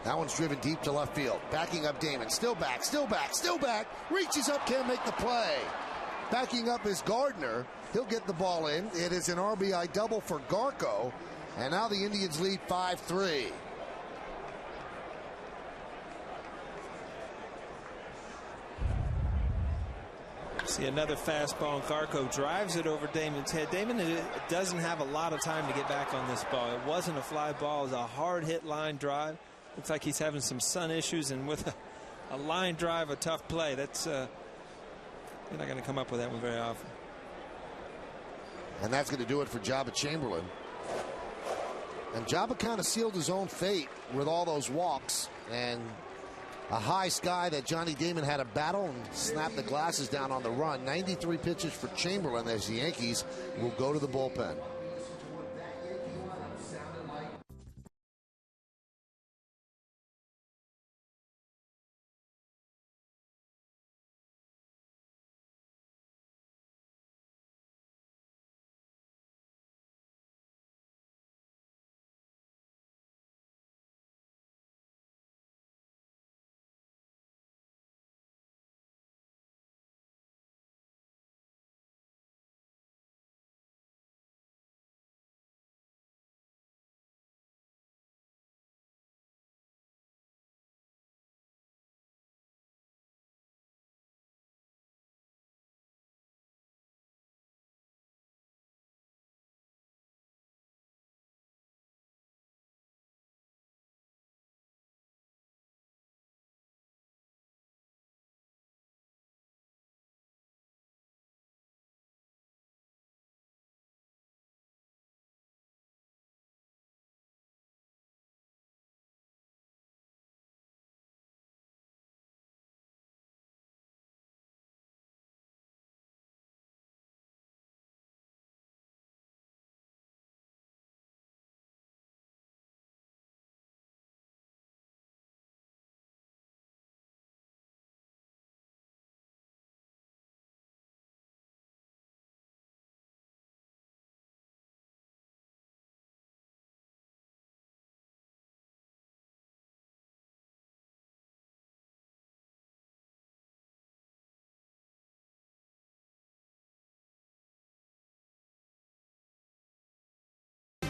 That one's driven deep to left field. Backing up Damon. Still back, still back, still back. Reaches up, can't make the play. Backing up is Gardner. He'll get the ball in. It is an RBI double for Garco. And now the Indians lead 5-3. See another fastball, and Garco drives it over Damon's head. Damon doesn't have a lot of time to get back on this ball. It wasn't a fly ball. It was a hard hit line drive. Looks like he's having some sun issues, and with a line drive, a tough play. That's you're not going to come up with that one very often. And that's going to do it for Jabba Chamberlain. And Jabba kind of sealed his own fate with all those walks and a high sky that Johnny Damon had a battle and snapped the glasses down on the run. 93 pitches for Chamberlain as the Yankees will go to the bullpen.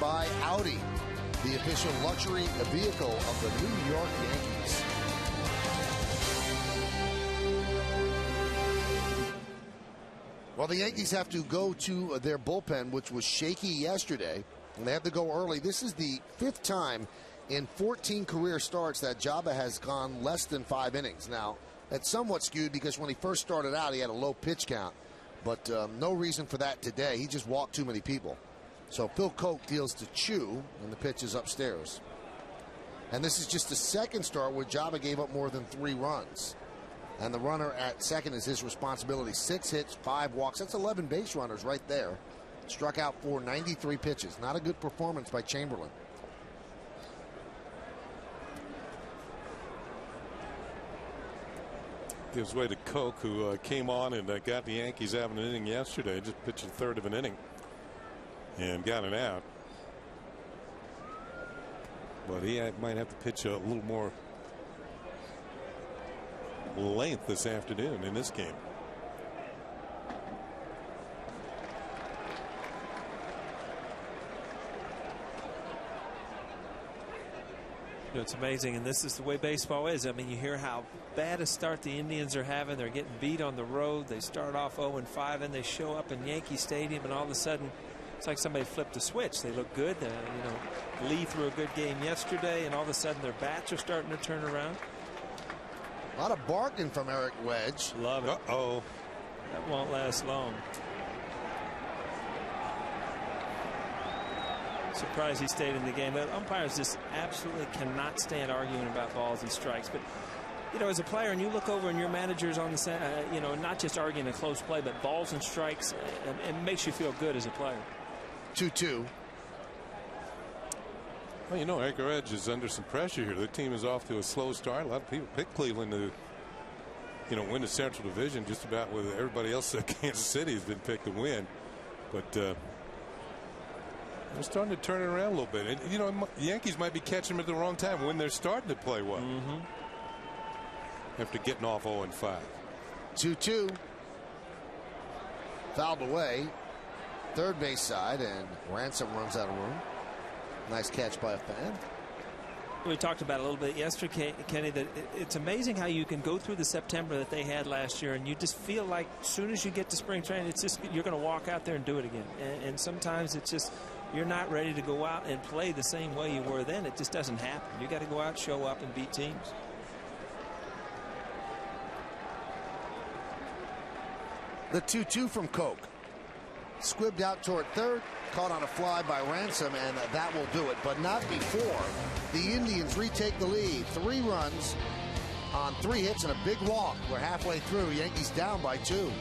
By Audi, the official luxury vehicle of the New York Yankees. Well, the Yankees have to go to their bullpen, which was shaky yesterday, and they have to go early. This is the 5th time in 14 career starts that Jabba has gone less than 5 innings. Now, that's somewhat skewed because when he first started out, he had a low pitch count, but no reason for that today. He just walked too many people. So Phil Koch deals to Chu, and the pitch is upstairs. And this is just the second start where Jabba gave up more than 3 runs. And the runner at second is his responsibility. 6 hits, 5 walks. That's 11 base runners right there. Struck out for 93 pitches. Not a good performance by Chamberlain. gives way to Koch, who came on and got the Yankees having an inning yesterday. Just pitched a third of an inning and got an out. But he might have to pitch a little more length this afternoon in this game. You know, it's amazing, and this is the way baseball is. I mean, you hear how bad a start the Indians are having. They're getting beat on the road. They start off 0-5, and they show up in Yankee Stadium, and all of a sudden, it's like somebody flipped a switch. They look good. You know, Lee threw a good game yesterday, and all of a sudden, their bats are starting to turn around. A lot of barking from Eric Wedge. Love it. Uh-oh. That won't last long. Surprised he stayed in the game. The umpires just absolutely cannot stand arguing about balls and strikes. But, you know, as a player, and you look over and your manager's on the you know, not just arguing a close play, but balls and strikes, it makes you feel good as a player. 2-2. Well, you know, Eric Wedge is under some pressure here. The team is off to a slow start. A lot of people pick Cleveland to, you know, win the Central Division. Just about with everybody else at Kansas City has been picked to win. But they're starting to turn it around a little bit. And, you know, the Yankees might be catching them at the wrong time when they're starting to play well. After getting off 0-5. 2-2. Fouled away. Third base side, and Ransom runs out of room. Nice catch by a fan. We talked about it a little bit yesterday, Kenny, that it's amazing how you can go through the September that they had last year, and you just feel like as soon as you get to spring training, it's just you're going to walk out there and do it again. And sometimes it's just you're not ready to go out and play the same way you were then. It just doesn't happen. You got to go out, show up, and beat teams. The 2-2 from Koch. Squibbed out toward third, caught on a fly by Ransom, and that will do it. But not before the Indians retake the lead. 3 runs on 3 hits and a big walk. We're halfway through. Yankees down by 2.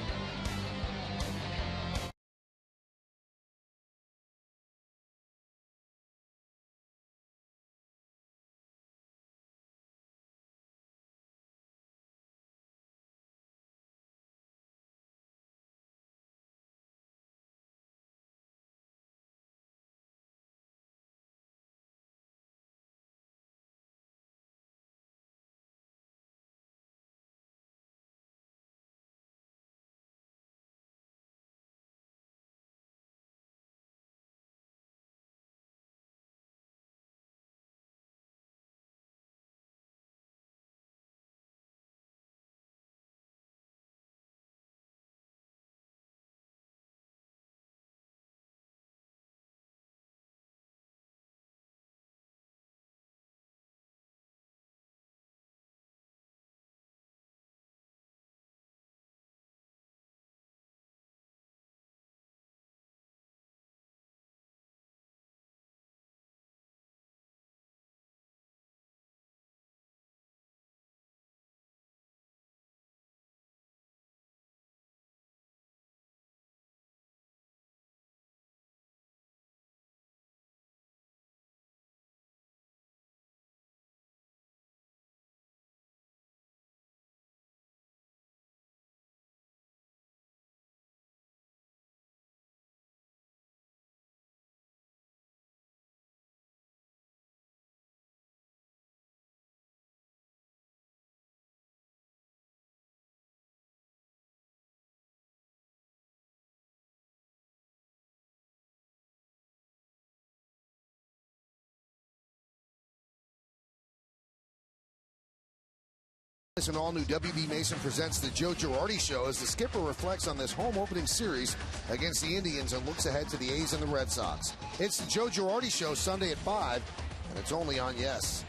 An all-new WB Mason presents the Joe Girardi Show as the skipper reflects on this home opening series against the Indians and looks ahead to the A's and the Red Sox. It's the Joe Girardi Show Sunday at 5, and it's only on Yes.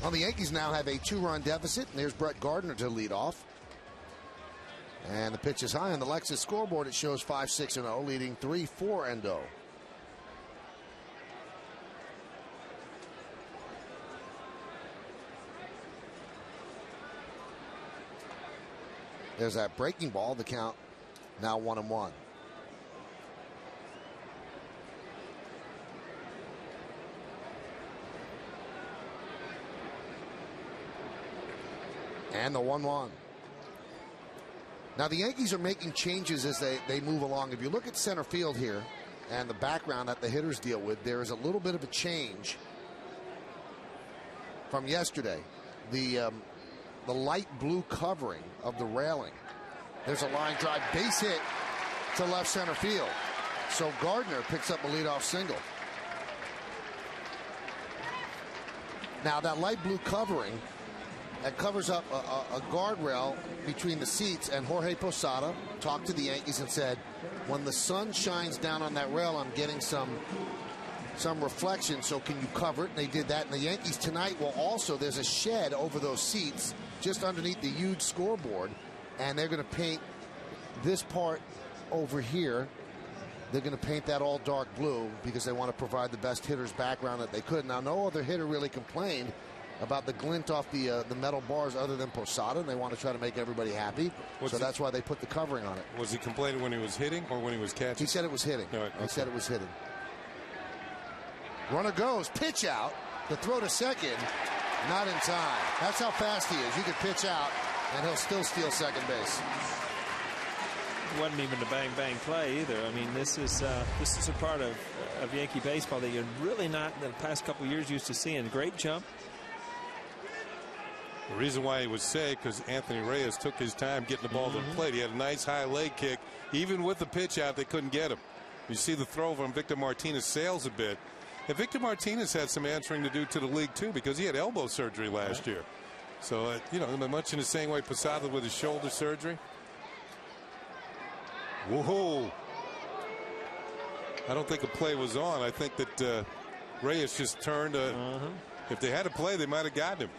Well, the Yankees now have a 2-run deficit, and there's Brett Gardner to lead off. And the pitch is high on the Lexus scoreboard. It shows 5-6-0, leading 3-4-0. There's that breaking ball. The count now 1-1. And the 1-1. Now the Yankees are making changes as they move along. If you look at center field here and the background that the hitters deal with, there is a little bit of a change from yesterday. The light blue covering of the railing. There's a line drive base hit to left center field. So Gardner picks up a leadoff single. Now that light blue covering, that covers up a guardrail between the seats, and Jorge Posada talked to the Yankees and said, when the sun shines down on that rail, I'm getting some reflection, so can you cover it? And they did that. And the Yankees tonight will also, there's a shed over those seats just underneath the huge scoreboard, and they're going to paint this part over here. They're going to paint that all dark blue because they want to provide the best hitter's background that they could. Now, no other hitter really complained about the glint off the metal bars other than Posada, and they want to try to make everybody happy. So that's why they put the covering on it. Was he complaining when he was hitting or when he was catching? He said it was hitting. All right, okay. He said it was hitting. Runner goes, pitch out, the throw to second, not in time. That's how fast he is. You could pitch out, and he'll still steal second base. It wasn't even a bang-bang play either. I mean, this is a part of Yankee baseball that you're really not in the past couple years used to seeing. Great jump. The reason why he was safe because Anthony Reyes took his time getting the ball to the plate. He had a nice high leg kick. Even with the pitch out, they couldn't get him. You see the throw from Victor Martinez sails a bit. And Victor Martinez had some answering to do to the league too because he had elbow surgery last year. So you know, much in the same way Posada with his shoulder surgery. Whoa! I don't think a play was on. I think that Reyes just turned. If they had a play, they might have gotten him.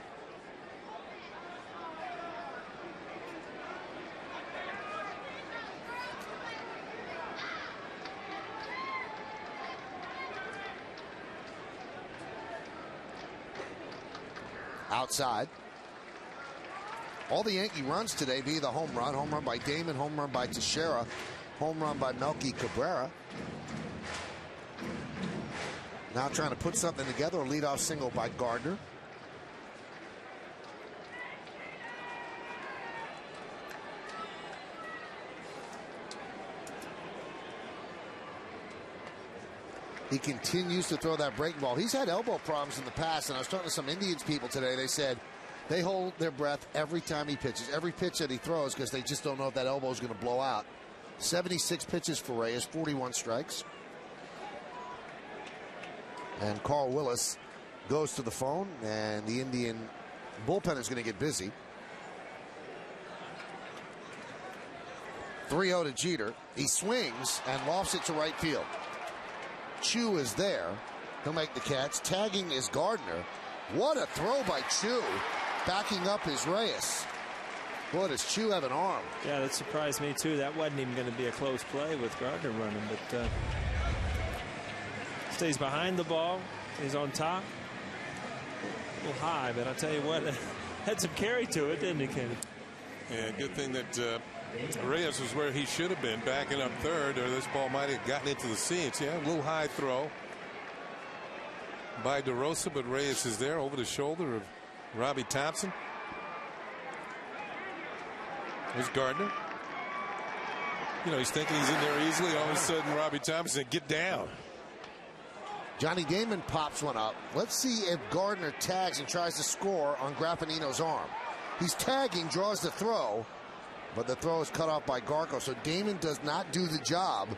Outside. All the Yankee runs today via the home run by Damon, home run by Teixeira, home run by Melky Cabrera. Now trying to put something together, a leadoff single by Gardner. He continues to throw that breaking ball. He's had elbow problems in the past, and I was talking to some Indians people today. They said they hold their breath every time he pitches, every pitch that he throws, because they just don't know if that elbow is going to blow out. 76 pitches for Reyes, 41 strikes. And Carl Willis goes to the phone, and the Indian bullpen is going to get busy. 3-0 to Jeter. He swings and lofts it to right field. Chu is there. He'll make the catch. Tagging is Gardner. What a throw by Chu. Backing up is Reyes. Boy, does Chu have an arm. Yeah, that surprised me too. That wasn't even going to be a close play with Gardner running, but stays behind the ball. He's on top. A little high, but I'll tell you what, had some carry to it, didn't he, Kenny? Yeah, good thing that Reyes was where he should have been, backing up third, or this ball might have gotten into the seats. Yeah, a little high throw by DeRosa, but Reyes is there over the shoulder of Robbie Thompson. There's Gardner. You know, he's thinking he's in there easily. All of a sudden, Robbie Thompson, get down. Johnny Damon pops one up. Let's see if Gardner tags and tries to score on Graffinino's arm. He's tagging, draws the throw, but the throw is cut off by Garco. So Damon does not do the job.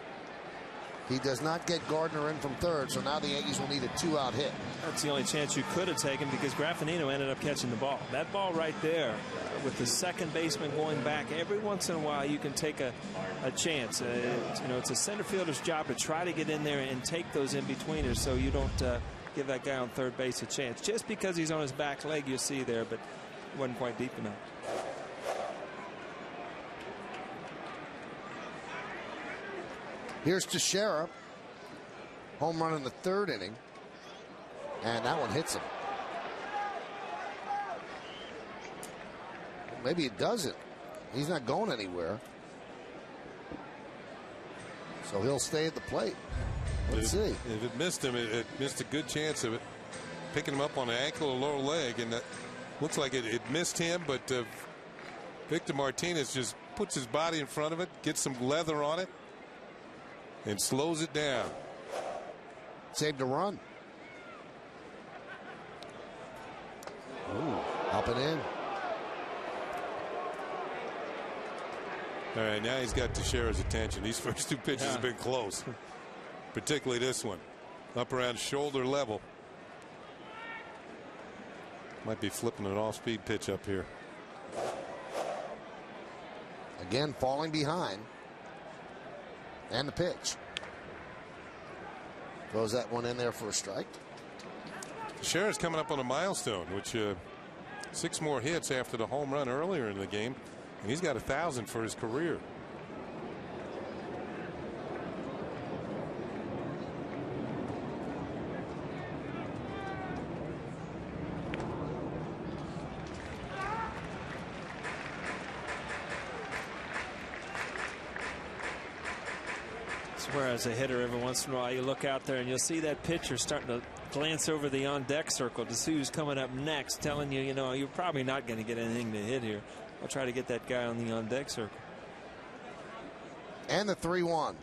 He does not get Gardner in from third, so now the Yankees will need a 2-out hit. That's the only chance you could have taken because Graffinino ended up catching the ball. That ball right there with the second baseman going back, every once in a while you can take a chance. You know, it's a center fielder's job to try to get in there and take those in-betweeners so you don't give that guy on third base a chance. Just because he's on his back leg, you see there, but it wasn't quite deep enough. Here's Teixeira. Home run in the third inning. And that one hits him. Maybe it doesn't. He's not going anywhere. So he'll stay at the plate. Let's see. If it missed him, it missed a good chance of it picking him up on the ankle or lower leg. And that looks like it missed him, but Victor Martinez just puts his body in front of it, gets some leather on it, and slows it down. Saved a run. Ooh, up and in. All right, now he's got Teixeira's attention. These first two pitches have been close, particularly this one. Up around shoulder level. Might be flipping an off-speed pitch up here. Again, falling behind. And the pitch. Throws that one in there for a strike. Teixeira's coming up on a milestone, which 6 more hits after the home run earlier in the game. And he's got 1,000 for his career. Where as a hitter, every once in a while you look out there and you'll see that pitcher starting to glance over the on-deck circle to see who's coming up next, telling you, you know, you're probably not going to get anything to hit here. I'll try to get that guy on the on-deck circle. And the 3-1.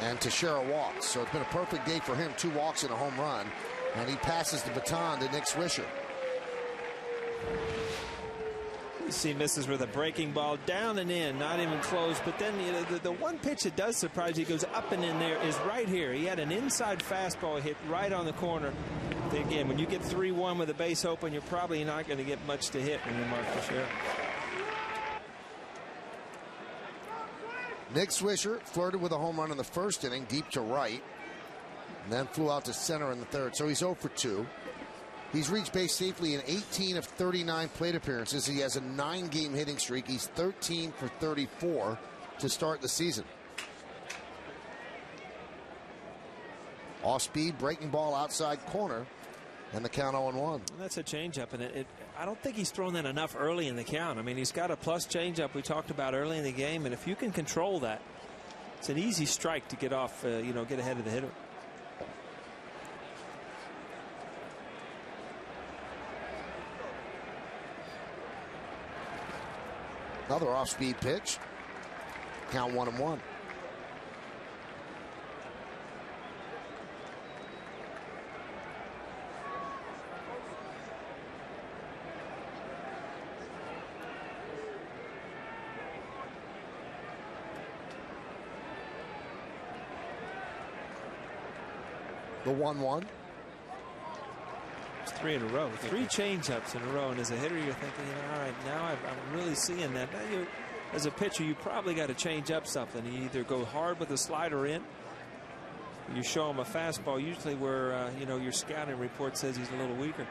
And Teixeira walks. So it's been a perfect day for him. 2 walks and a home run. And he passes the baton to Nick Swisher. You see misses with a breaking ball down and in, not even close. But then you know, the one pitch that does surprise you, goes up and in there, is right here. He had an inside fastball hit right on the corner. Again, when you get 3-1 with a base open, you're probably not going to get much to hit when you mark Teixeira. Nick Swisher flirted with a home run in the first inning, deep to right, and then flew out to center in the third. So he's 0 for 2. He's reached base safely in 18 of 39 plate appearances. He has a 9-game hitting streak. He's 13 for 34 to start the season. Off-speed, breaking ball outside corner, and the count 0-1. That's a changeup, and I don't think he's thrown that enough early in the count. I mean, he's got a plus changeup we talked about early in the game, and if you can control that, it's an easy strike to get off, you know, get ahead of the hitter. Another off-speed pitch. Count 1-1. The 1-1. It's 3 in a row. 3 changeups in a row. And as a hitter, you're thinking, you know, all right, now I'm really seeing that. Now as a pitcher, you probably got to change up something. You either go hard with the slider in, or you show him a fastball, usually where, you know, your scouting report says he's a little weaker.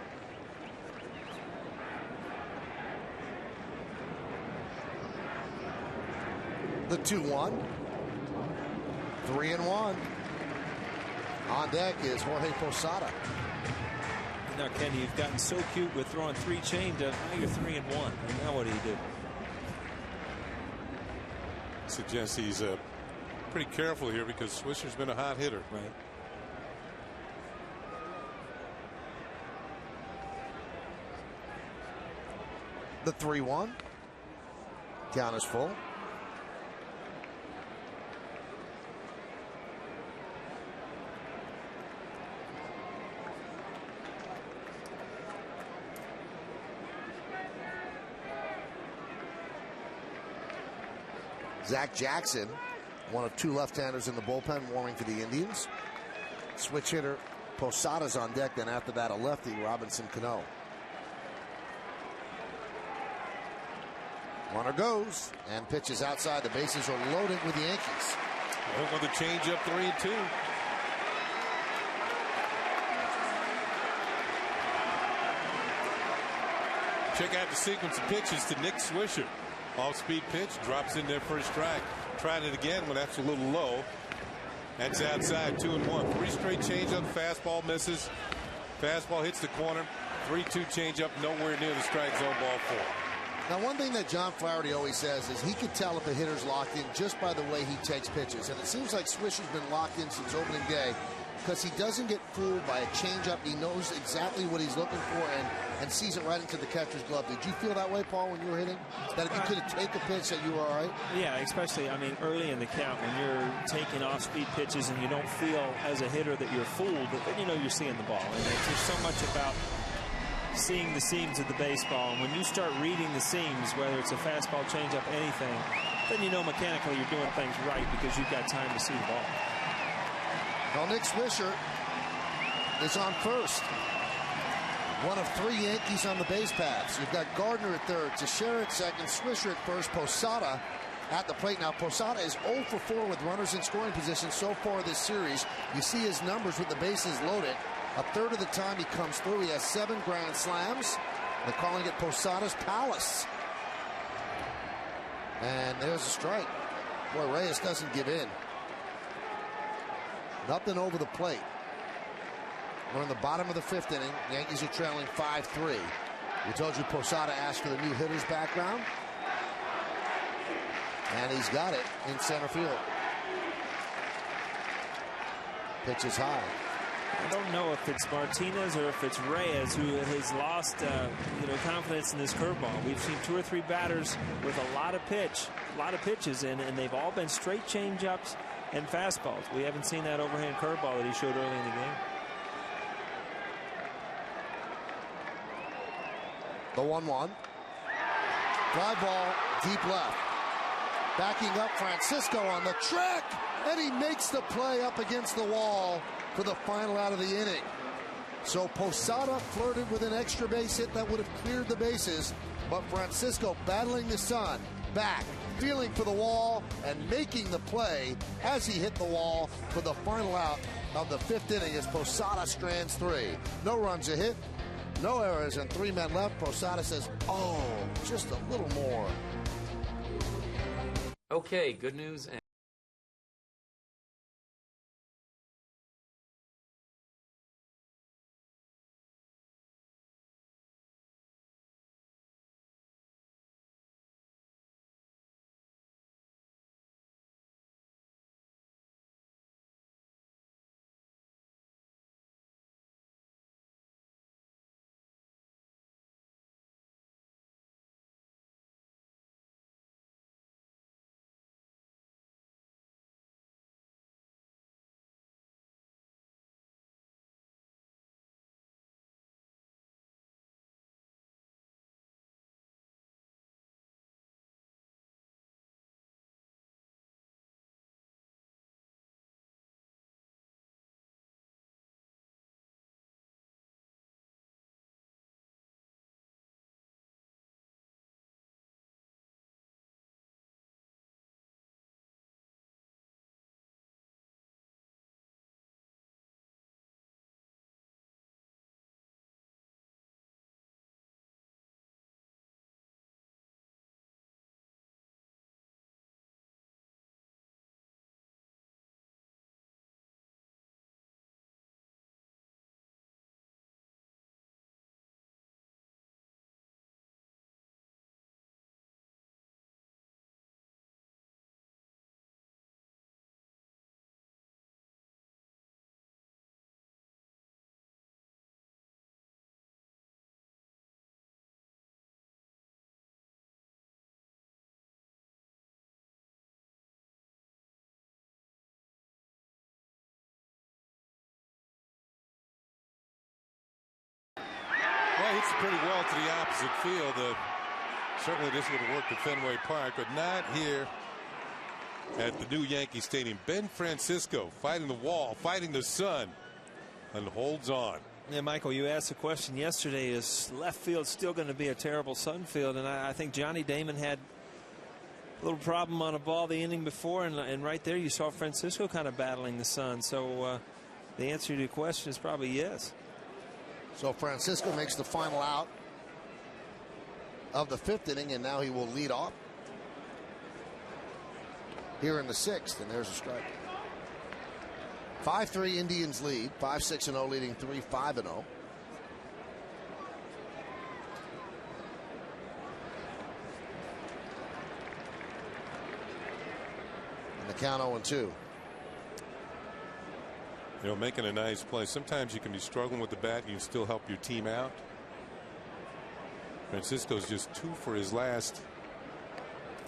The 2-1. 3-1. On deck is Jorge Posada. Now, Kenny, you've gotten so cute with throwing 3 changeups. Now you're 3-1. And now what do you do? Suggests he's pretty careful here because Swisher's been a hot hitter. Right. The 3-1. Count is full. Zach Jackson, one of 2 left-handers in the bullpen, warming for the Indians. Switch hitter Posada's on deck, then after that a lefty, Robinson Canó. Runner goes and pitches outside. The bases are loaded with the Yankees. With a changeup, 3-2. Check out the sequence of pitches to Nick Swisher. Off-speed pitch, drops in there for a strike. Tried it again when that's a little low. That's outside, 2-1. 3 straight changeup, fastball misses. Fastball hits the corner. 3-2 changeup, nowhere near the strike zone, ball 4. Now, one thing that John Flaherty always says is he can tell if a hitter's locked in just by the way he takes pitches. And it seems like Swisher's been locked in since opening day. because he doesn't get fooled by a changeup. He knows exactly what he's looking for and sees it right into the catcher's glove. Did you feel that way, Paul, when you were hitting? That if you could take a pitch that you were all right? Yeah, especially, I mean, early in the count when you're taking off-speed pitches and you don't feel as a hitter that you're fooled, but then you know you're seeing the ball. And there's so much about seeing the seams of the baseball. And when you start reading the seams, whether it's a fastball, changeup, anything, then you know mechanically you're doing things right because you've got time to see the ball. Well, Nick Swisher is on first. One of 3 Yankees on the base paths. You've got Gardner at third, Teixeira at second, Swisher at first, Posada at the plate. Now, Posada is 0 for 4 with runners in scoring position so far this series. You see his numbers with the bases loaded. A third of the time he comes through. He has 7 grand slams. They're calling it Posada's Palace. And there's a strike. Boy, Reyes doesn't give in. Nothing over the plate. We're in the bottom of the 5th inning. Yankees are trailing 5-3. We told you Posada asked for the new hitter's background. And he's got it in center field. Pitch is high. I don't know if it's Martinez or if it's Reyes who has lost confidence in this curveball. We've seen 2 or 3 batters with a lot of pitches, and they've all been straight change-ups and fastballs. We haven't seen that overhand curveball that he showed early in the game. The 1-1. Fly ball deep left. Backing up Francisco on the track, and he makes the play up against the wall for the final out of the inning. So Posada flirted with an extra base hit that would have cleared the bases, but Francisco battling the sun, back, feeling for the wall, and making the play as he hit the wall for the final out of the 5th inning as Posada strands 3. No runs a hit, no errors, and 3 men left. Posada says, oh, just a little more. Okay, good news. Well, hits it pretty well to the opposite field. Certainly this would have worked at Fenway Park, but not here at the new Yankee Stadium. Ben Francisco fighting the wall, fighting the sun, and holds on. Yeah, Michael, you asked the question yesterday, is left field still going to be a terrible sun field? And I think Johnny Damon had a little problem on a ball the inning before, and right there you saw Francisco kind of battling the sun. So the answer to your question is probably yes. So Francisco makes the final out of the 5th inning, and now he will lead off here in the 6th, and there's a strike. 5-3 Indians lead, 5-6-0 leading 3-5-0. And the count 0-2. You know, making a nice play. Sometimes you can be struggling with the bat and you can still help your team out. Francisco's just 2 for his last,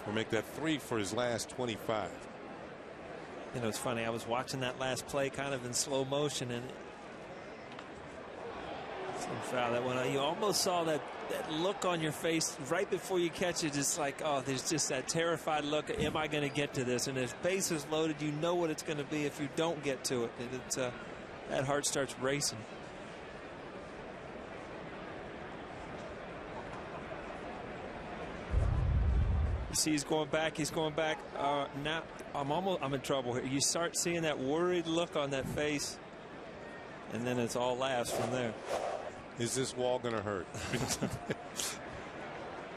or make that 3 for his last 25. You know, it's funny. I was watching that last play kind of in slow motion, and some foul that went on. You almost saw that look on your face right before you catch it. It's like, oh, there's just that terrified look. Am I going to get to this? And if base is loaded, you know what it's going to be if you don't get to it. That heart starts racing. You see, he's going back. He's going back. Now I'm in trouble here. You start seeing that worried look on that face, and then it's all laughs from there. Is this wall going to hurt?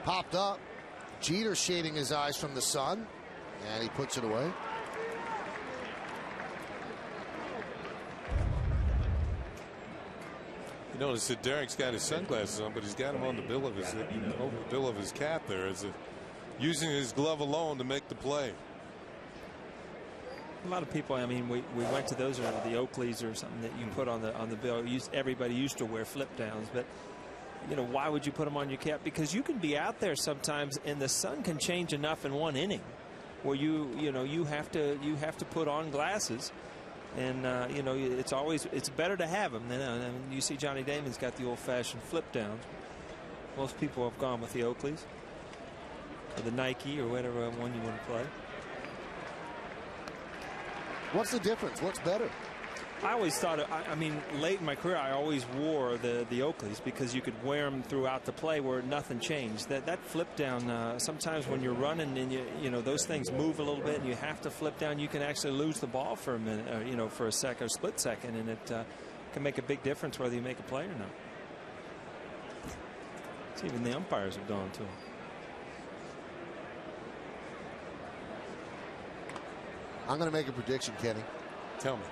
Popped up. Jeter shading his eyes from the sun, and he puts it away. You notice that Derek's got his sunglasses on, but he's got them on the bill of his over the bill of his cap there, as if using his glove alone to make the play. A lot of people, I mean, we went to those, or the Oakleys or something that you put on the bill. Everybody used to wear flip downs, but you know, why would you put them on your cap? Because you can be out there sometimes and the sun can change enough in one inning where you have to put on glasses, and you know, it's better to have them. Then you see Johnny Damon's got the old-fashioned flip downs. Most people have gone with the Oakleys or the Nike or whatever one you want to play. What's the difference? What's better? I always thought, I mean, late in my career, I always wore the Oakleys because you could wear them throughout the play where nothing changed. That flip down, sometimes when you're running and you know those things move a little bit and you have to flip down, you can actually lose the ball for a minute, or, you know, for a second, or split second, and it can make a big difference whether you make a play or not. So even the umpires have gone to them. I'm going to make a prediction, Kenny. Tell me.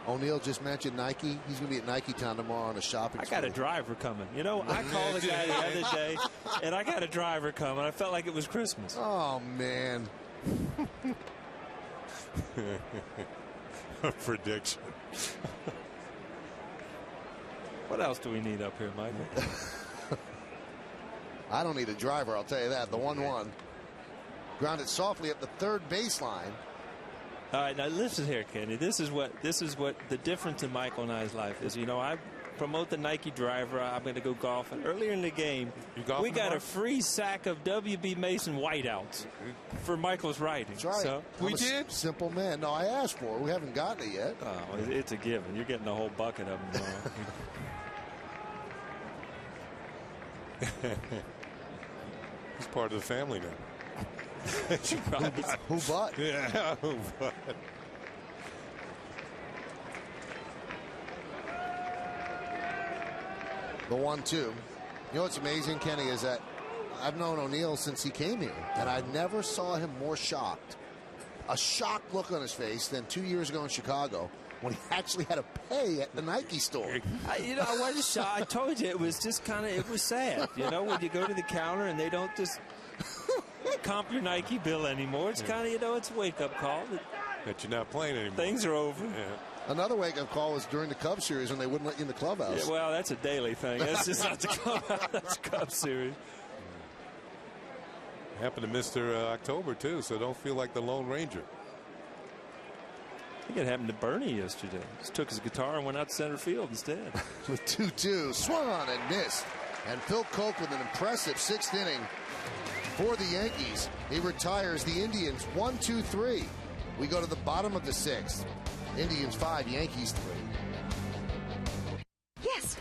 O'Neill just mentioned Nike. He's going to be at Nike Town tomorrow on a shopping spree. I got a driver coming. You know, I called a guy the other day, and I got a driver coming. I felt like it was Christmas. Oh, man. A prediction. What else do we need up here, Michael? I don't need a driver, I'll tell you that. The 1-1. Grounded softly up the third baseline. All right, now listen here, Kenny. This is what the difference in Michael and I's life is. You know, I promote the Nike driver. I'm going to go golfing. Earlier in the game, we got a free sack of W.B. Mason whiteouts for Michael's writing. That's right. So, we did. Simple man. No, I asked for it. We haven't gotten it yet. Oh, it's a given. You're getting a whole bucket of them tomorrow. He's part of the family now. Who but? Yeah, who but? The 1-2. You know what's amazing, Kenny, is that I've known O'Neill since he came here, and I never saw him more shocked. A shocked look on his face than 2 years ago in Chicago when he actually had to pay at the Nike store. You know, I wasn't shocked. I told you it was just kind of, it was sad. You know, when you go to the counter and they don't just comp your Nike bill anymore. It's kind of, you know, it's a wake-up call. That you're not playing anymore. Things are over. Yeah. Another wake-up call was during the Cubs series when they wouldn't let you in the clubhouse. Yeah, well, that's a daily thing. That's just not the clubhouse. That's Cubs series. Happened to Mr. October, too, so don't feel like the Lone Ranger. I think it happened to Bernie yesterday. Just took his guitar and went out to center field instead. With 2-2, swung on and missed. And Phil Koch with an impressive sixth inning for the Yankees. He retires the Indians 1-2-3. We go to the bottom of the sixth. Indians 5, Yankees 3. Yes.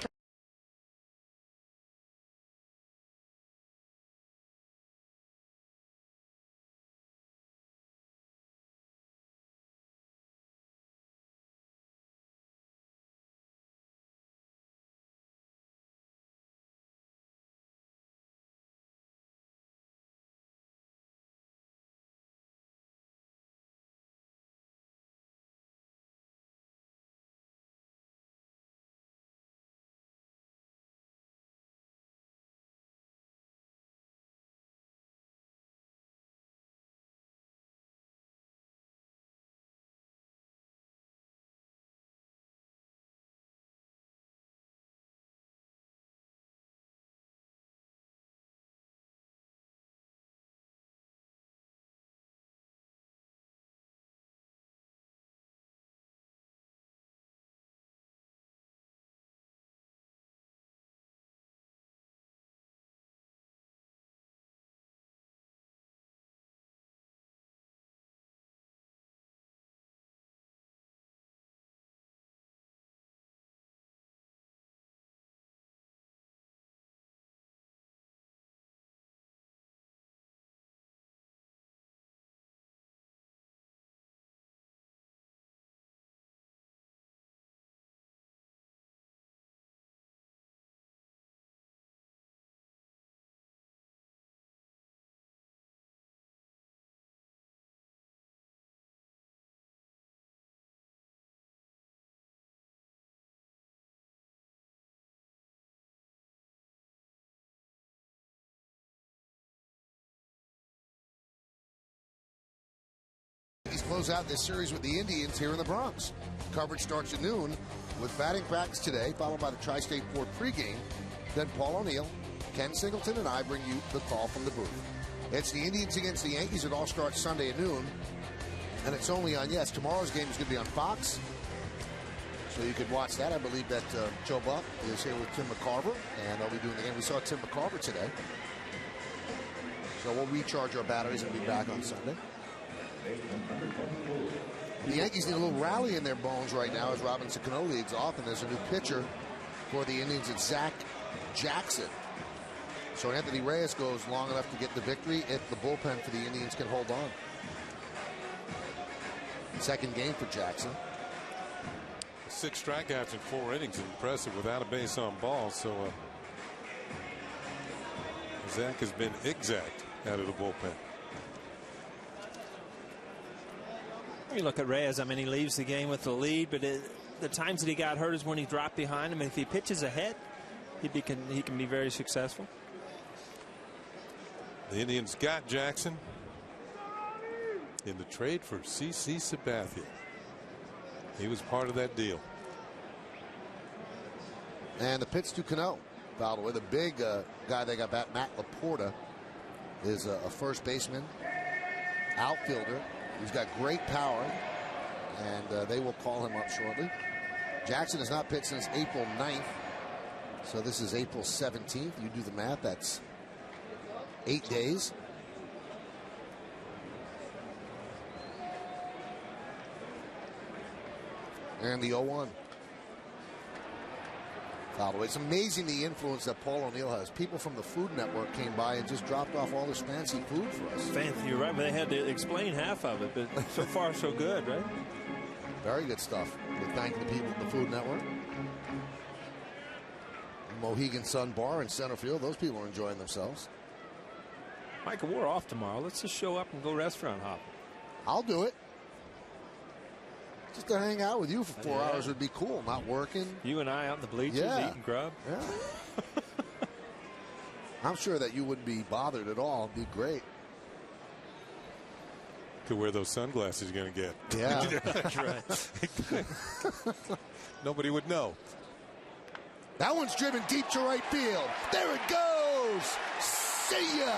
Yankees close out this series with the Indians here in the Bronx. Coverage starts at noon with batting practice today, followed by the Tri-State Port pregame. Then Paul O'Neill, Ken Singleton, and I bring you the call from the booth. It's the Indians against the Yankees. It all starts Sunday at noon. And it's only on, yes, tomorrow's game is going to be on Fox. So you could watch that. I believe that Joe Buck is here with Tim McCarver, and they'll be doing the game. We saw Tim McCarver today. So we'll recharge our batteries and be back on Sunday. The Yankees need a little rally in their bones right now as Robinson Canó leads off, and there's a new pitcher for the Indians. It's Zach Jackson. So Anthony Reyes goes long enough to get the victory. If the bullpen for the Indians can hold on. Second game for Jackson. 6 strikeouts in 4 innings, impressive without a base on balls. So Zach has been exact out of the bullpen. You look at Reyes. I mean, he leaves the game with the lead, but the times that he got hurt is when he dropped behind him. And if he pitches ahead, he can be very successful. The Indians got Jackson in the trade for CC Sabathia. He was part of that deal. And the pitch to Canó. Fouled away. The big guy they got back, Matt Laporta, is a first baseman, outfielder. He's got great power, and they will call him up shortly. Jackson has not pitched since April 9th, so this is April 17th. You do the math, that's 8 days. And the 0-1. Fouled away. It's amazing the influence that Paul O'Neill has. People from the Food Network came by and just dropped off all this fancy food for us. Fancy, you're right, but they had to explain half of it, but so far so good, right? Very good stuff. We thank the people at the Food Network. Mohegan Sun Bar in center field. Those people are enjoying themselves. Michael, we're off tomorrow. Let's just show up and go restaurant hopping. I'll do it. Just to hang out with you for 4 hours would be cool. Not working. You and I out in the bleachers eating grub. Yeah. I'm sure that you wouldn't be bothered at all. It'd be great. To wear those sunglasses you're going to get. Yeah. That's right. Nobody would know. That one's driven deep to right field. There it goes. See ya.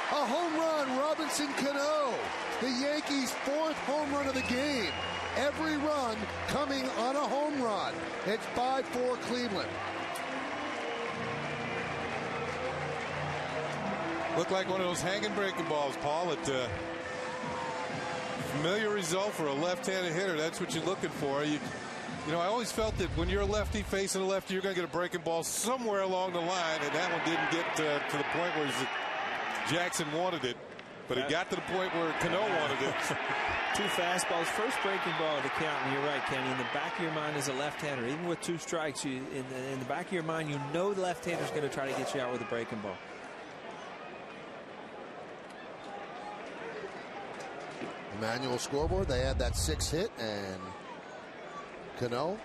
A home run, Robinson Canó. The Yankees' 4th home run of the game. Every run coming on a home run. It's 5-4 Cleveland. Looked like one of those hanging breaking balls, Paul. Familiar result for a left-handed hitter. That's what you're looking for. You know, I always felt that when you're a lefty facing a lefty, you're going to get a breaking ball somewhere along the line, and that one didn't get to the point where Jackson wanted it. But it got to the point where Canó wanted it. 2 fastballs, first breaking ball to count, and you're right, Kenny. In the back of your mind as a left-hander, even with 2 strikes, in the back of your mind, you know the left-hander's going to try to get you out with a breaking ball. Manual scoreboard, they had that 6th hit, and Canó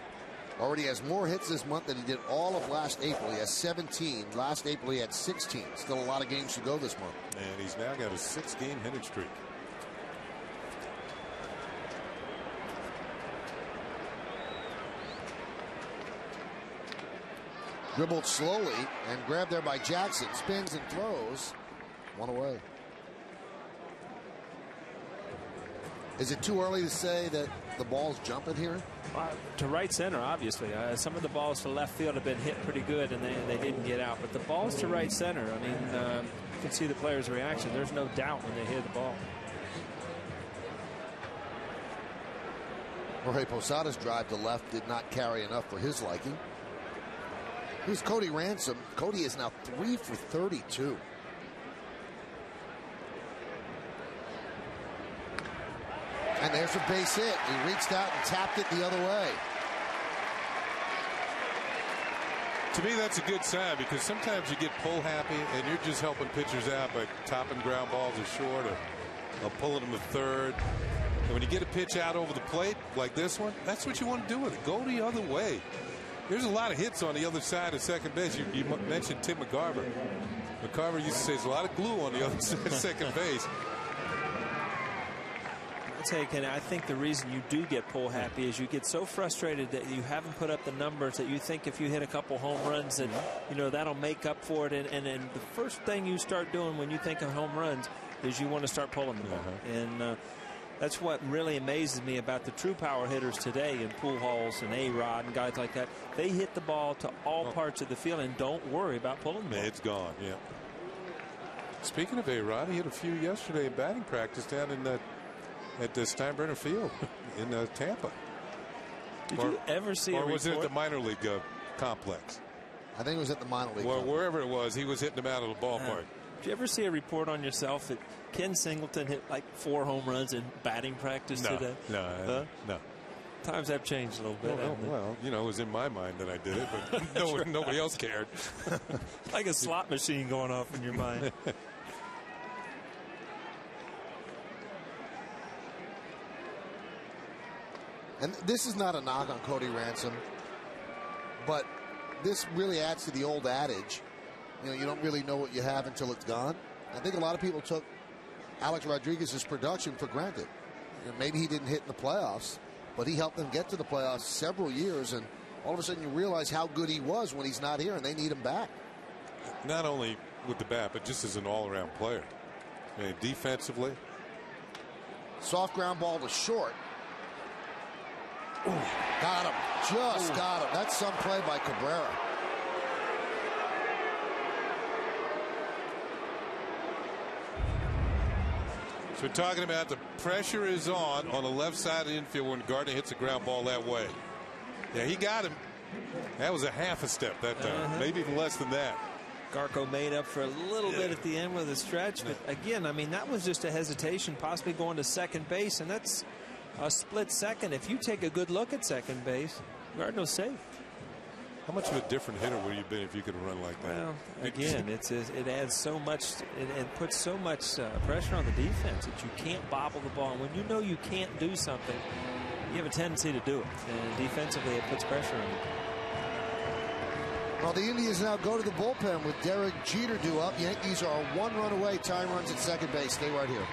already has more hits this month than he did all of last April. He has 17. Last April he had 16. Still a lot of games to go this month. And he's now got a 6-game hitting streak. Dribbled slowly and grabbed there by Jackson. Spins and throws. One away. Is it too early to say that the ball's jumping here? To right center, obviously. Some of the balls to left field have been hit pretty good, and they didn't get out. But the balls to right center, I mean, you can see the player's reaction. There's no doubt when they hit the ball. Jorge Posada's drive to left did not carry enough for his liking. Here's Cody Ransom. Cody is now 3 for 32. And there's a base hit. He reached out and tapped it the other way. To me, that's a good sign, because sometimes you get pull happy and you're just helping pitchers out by topping ground balls to short or pulling them to third. And when you get a pitch out over the plate like this one, that's what you want to do with it. Go the other way. There's a lot of hits on the other side of second base. You mentioned Tim McCarver. McCarver used to say there's a lot of glue on the other side of second base. I'll tell you, Kenny, I think the reason you do get pull happy is you get so frustrated that you haven't put up the numbers that you think if you hit a couple home runs that, you know, that'll make up for it. And the first thing you start doing when you think of home runs is you want to start pulling the ball. And that's what really amazes me about the true power hitters today in Pujols and A-Rod and guys like that. They hit the ball to all parts of the field and don't worry about pulling the ball. It's gone, yeah. Speaking of A-Rod, he hit a few yesterday in batting practice down in at the Steinbrenner Field in Tampa. Did you ever see or was it at the minor league complex? I think it was at the minor league. Well, wherever it was, he was hitting them out of the ballpark. Did you ever see a report on yourself that Ken Singleton hit like 4 home runs in batting practice today? No. Times have changed a little bit. Well, you know, it was in my mind that I did it, but nobody else cared. Like a slot machine going off in your mind. And this is not a knock on Cody Ransom, but this really adds to the old adage, you know, you don't really know what you have until it's gone. I think a lot of people took Alex Rodriguez's production for granted. You know, maybe he didn't hit in the playoffs, but he helped them get to the playoffs several years, and all of a sudden you realize how good he was when he's not here, and they need him back. Not only with the bat, but just as an all-around player. I mean, defensively. Soft ground ball to short. Ooh, got him. Just got him. That's some play by Cabrera. So we're talking about the pressure is on the left side of the infield when Gardner hits a ground ball that way. Yeah, he got him. That was a half a step that time. Maybe even less than that. Garco made up for a little bit at the end with a stretch. But again, I mean, that was just a hesitation, possibly going to second base. And that's a split second. If you take a good look at second base, Gardner's safe. How much of a different hitter would you have been if you could run like that? Well, again, it adds so much, it puts so much pressure on the defense that you can't bobble the ball. And when you know you can't do something, you have a tendency to do it. And defensively, it puts pressure on you. Well, the Indians now go to the bullpen with Derek Jeter due up. Yankees are 1 run away. Tying runs at second base. Stay right here.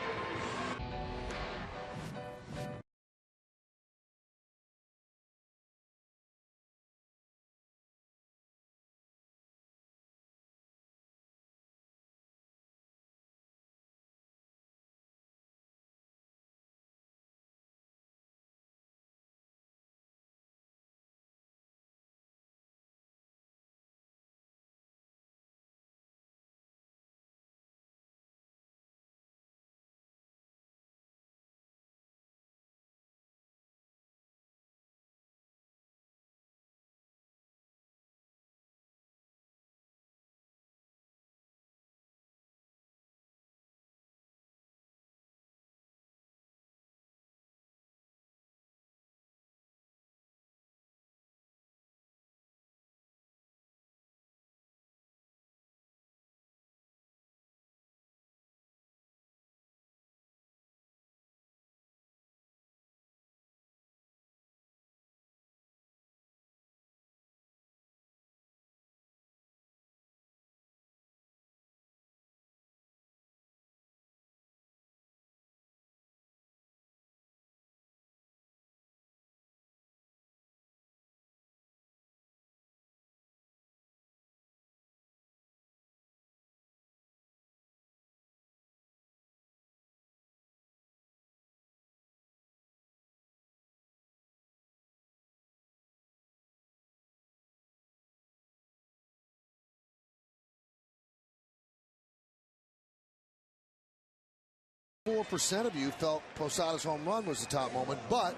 % of you felt Posada's home run was the top moment, but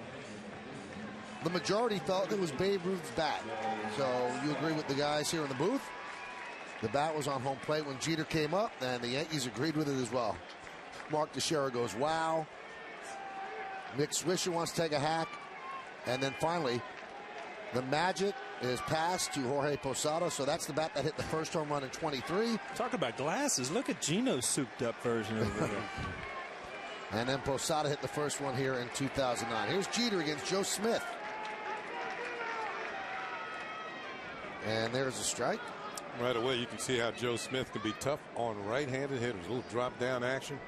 the majority felt it was Babe Ruth's bat. So you agree with the guys here in the booth? The bat was on home plate when Jeter came up, and the Yankees agreed with it as well. Mark Teixeira goes, wow. Mick Swisher wants to take a hack. And then finally, the magic is passed to Jorge Posada. So that's the bat that hit the first home run in 23. Talk about glasses. Look at Gino's souped-up version over there. And then Posada hit the first one here in 2009. Here's Jeter against Joe Smith. And there's a strike. Right away, you can see how Joe Smith can be tough on right-handed hitters. A little drop-down action.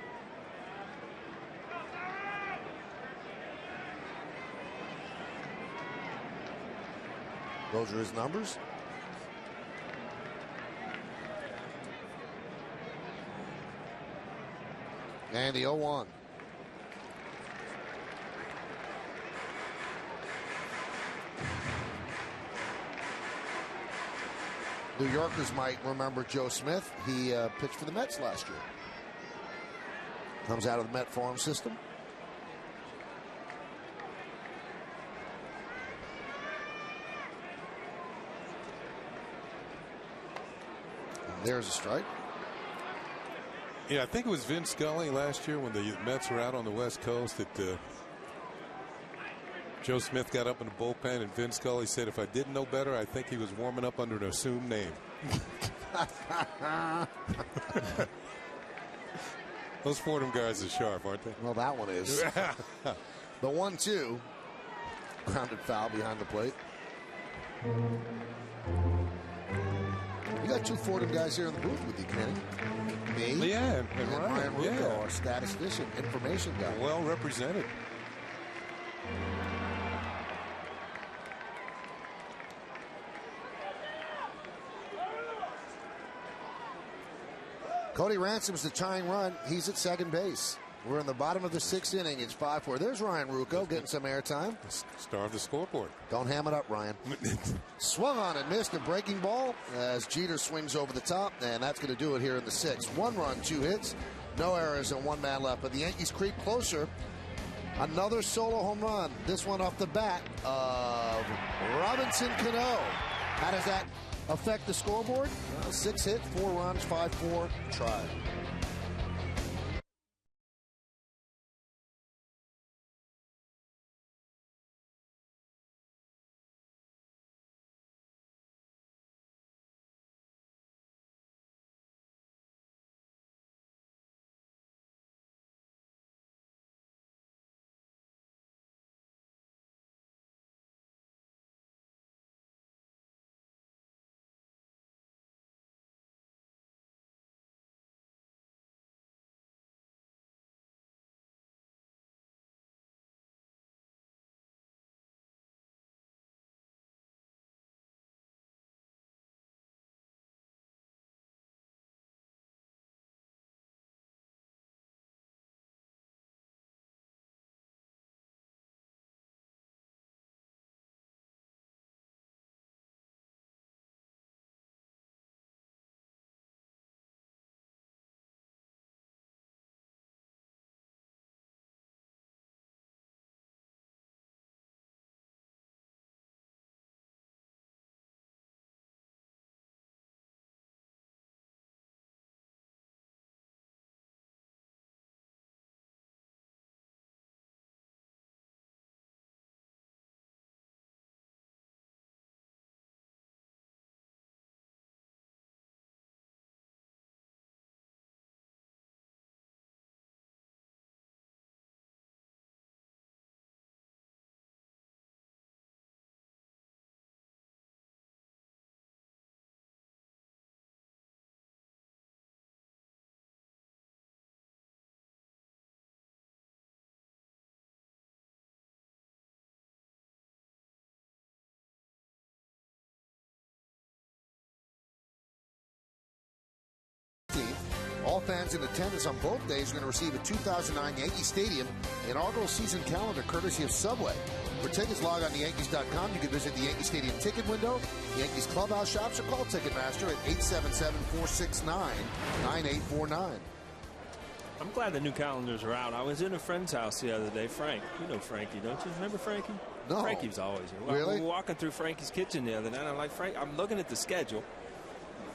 Those are his numbers. And the 0-1. New Yorkers might remember Joe Smith. He pitched for the Mets last year. Comes out of the Met farm system. And there's a strike. Yeah, I think it was Vin Scully last year when the Mets were out on the West Coast that Joe Smith got up in the bullpen, and Vin Scully said, if I didn't know better, I think he was warming up under an assumed name. Those Fordham guys are sharp, aren't they? Well, that one is. The 1-2. Grounded foul behind the plate. You got two Fordham guys here in the booth with you, Kenny. Me and Ryan Rucco, our statistician, information guy. Well represented. Cody Ransom's the tying run. He's at second base. We're in the bottom of the 6th inning. It's 5-4. There's Ryan Rucco getting some airtime. Star of the scoreboard. Don't ham it up, Ryan. Swung on and missed a breaking ball as Jeter swings over the top, and that's going to do it here in the 6th. 1 run, 2 hits, no errors, and 1 man left. But the Yankees creep closer. Another solo home run. This one off the bat of Robinson Canó. How does that affect the scoreboard? 6 hits, 4 runs, 5-4. Try. All fans in attendance on both days are going to receive a 2009 Yankee Stadium inaugural season calendar courtesy of Subway. For tickets, log on to Yankees.com. You can visit the Yankee Stadium ticket window, Yankees clubhouse shops, or call Ticketmaster at 877-469-9849. I'm glad the new calendars are out. I was in a friend's house the other day, Frank. You know Frankie, don't you? Remember Frankie? No. Frankie's always here. Really? We were walking through Frankie's kitchen the other night, and I'm like, Frank, I'm looking at the schedule.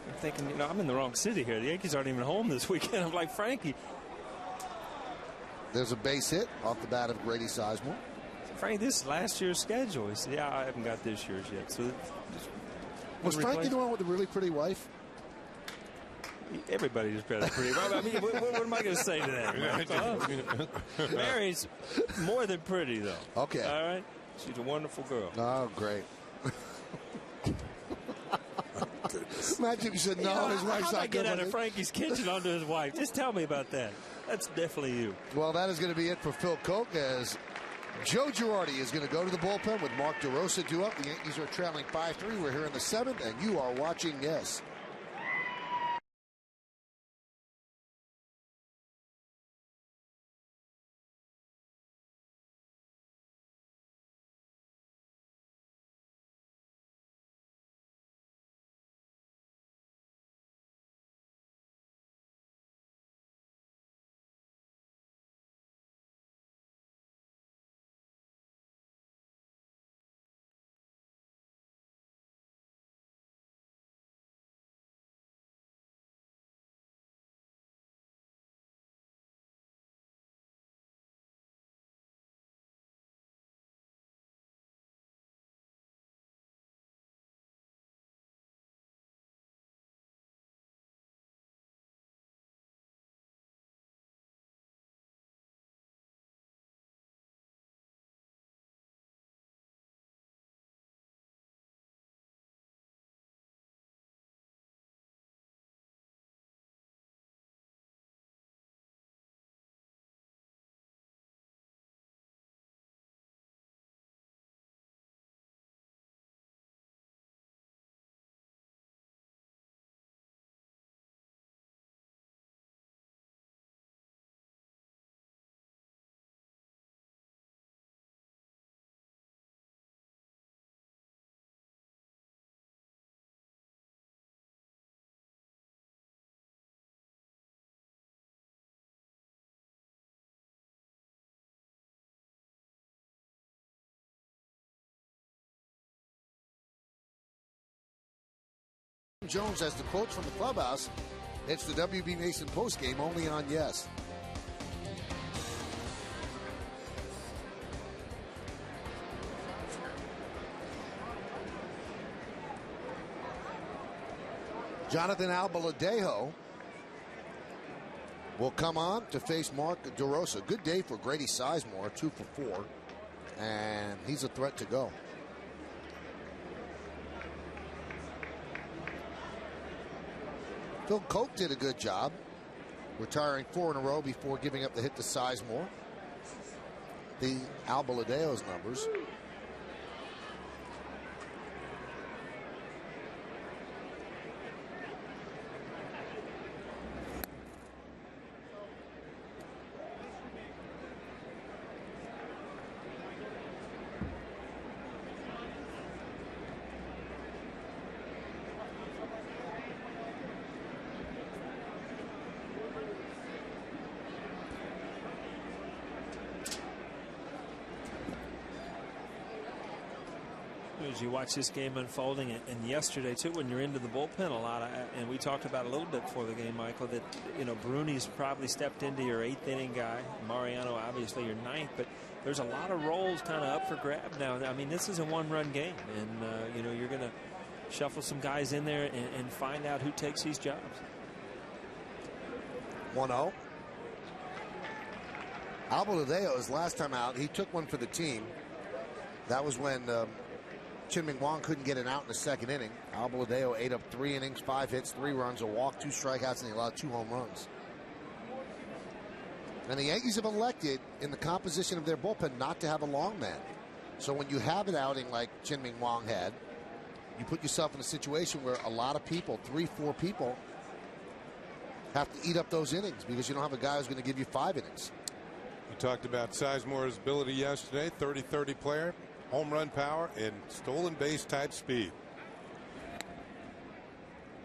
I'm thinking, I'm in the wrong city here. The Yankees aren't even home this weekend. I'm like, Frankie. There's a base hit off the bat of Grady Sizemore. Frank, this is last year's schedule. He said, yeah, I haven't got this year's yet. So was Frankie the one with the really pretty wife? Everybody is pretty. I mean, what am I going to say to that? Mary's more than pretty, though. Okay. All right? She's a wonderful girl. Oh, great. Imagine you said, no, his wife's not good. Get out of Frankie's kitchen onto his wife. Just tell me about that. That's definitely you. Well, that is going to be it for Phil Koch as Joe Girardi is going to go to the bullpen with Mark DeRosa due up. The Yankees are trailing 5-3. We're here in the 7th, and you are watching Yes. Jones has the quotes from the clubhouse. It's the WB Mason postgame only on Yes. Jonathan Albaladejo will come on to face Mark DeRosa. Good day for Grady Sizemore, 2 for 4, and he's a threat to go. Phil Coke did a good job, retiring 4 in a row before giving up the hit to Sizemore. The Albaladejo's numbers. As you watch this game unfolding, and yesterday too, when you're into the bullpen a lot, and we talked about a little bit before the game, Michael, that Bruni's probably stepped into your 8th inning guy, Mariano obviously your 9th, but there's a lot of roles kind of up for grab now. I mean, this is a one-run game, and you're going to shuffle some guys in there and find out who takes these jobs. 1-0. Albaladejo, his last time out, he took one for the team. That was when Chin-Ming Wong couldn't get an out in the 2nd inning. Albaladejo ate up 3 innings, 5 hits, 3 runs, a walk, 2 strikeouts, and he allowed 2 home runs. And the Yankees have elected in the composition of their bullpen not to have a long man. So when you have an outing like Chin-Ming Wong had, you put yourself in a situation where a lot of people, 3-4 people, have to eat up those innings because you don't have a guy who's going to give you 5 innings. You talked about Sizemore's ability yesterday, 30-30 player, home run power, and stolen base type speed.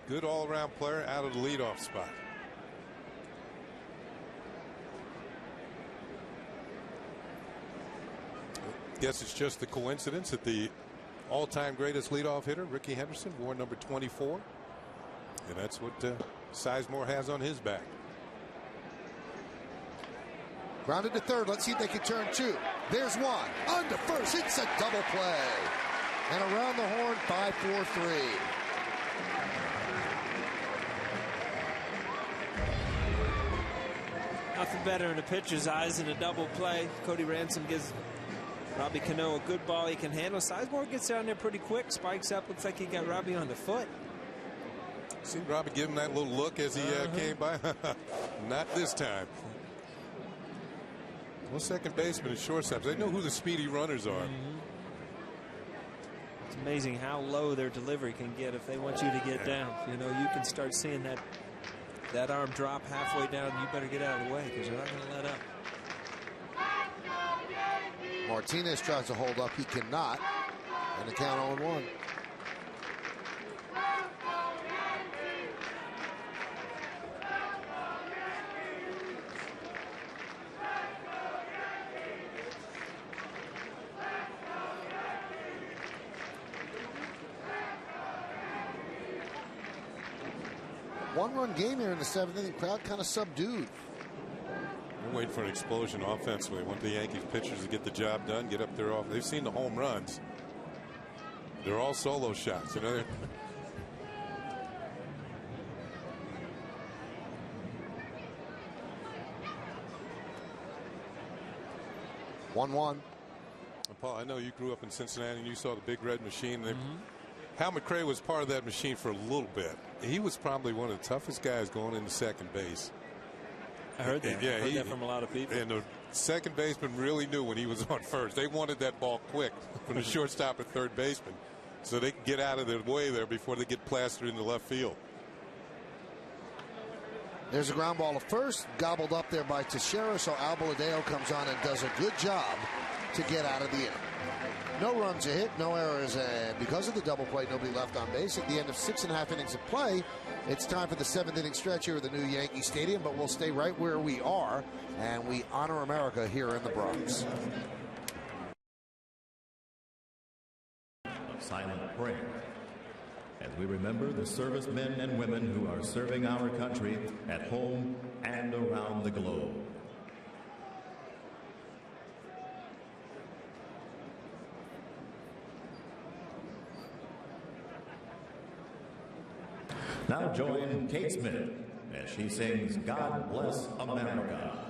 Good all-around player out of the leadoff spot. Guess it's just the coincidence that the all-time greatest leadoff hitter, Ricky Henderson, wore number 24. And that's what Sizemore has on his back. Grounded to third. Let's see if they can turn 2. There's 1. Under first. It's a double play. And around the horn, 5-4-3. Nothing better in a pitcher's eyes than a double play. Cody Ransom gives Robbie Canó a good ball he can handle. Sizemore gets down there pretty quick. Spikes up. Looks like he got Robbie on the foot. See Robbie give him that little look as he came by. Not this time. Well, second baseman and shortstops, they know who the speedy runners are. It's amazing how low their delivery can get if they want you to get down. You know, you can start seeing that arm drop halfway down. You better get out of the way because they're not going to let up. Martinez tries to hold up. He cannot. And the count 0-1. One-run game here in the seventh inning. Crowd kind of subdued. We're waiting for an explosion offensively. They want the Yankees pitchers to get the job done, get up there off. They've seen the home runs. They're all solo shots. You know. 1-1. Paul, I know you grew up in Cincinnati and you saw the big red machine. Hal McRae was part of that machine for a little bit. He was probably one of the toughest guys going into second base. I heard that. Yeah, I heard that from a lot of people. And the second baseman really knew when he was on first. They wanted that ball quick from the shortstop and third baseman, so they could get out of their way there before they get plastered in the left field. There's a ground ball to first, gobbled up there by Teixeira, so Albaladeo comes on and does a good job to get out of the inning. No runs a hit, no errors, and because of the double play, nobody left on base. At the end of 6.5 innings of play, it's time for the seventh inning stretch here at the new Yankee Stadium, but we'll stay right where we are, and we honor America here in the Bronx. Of silent prayer, as we remember the servicemen and women who are serving our country at home and around the globe. Now join Kate Smith as she sings God Bless America.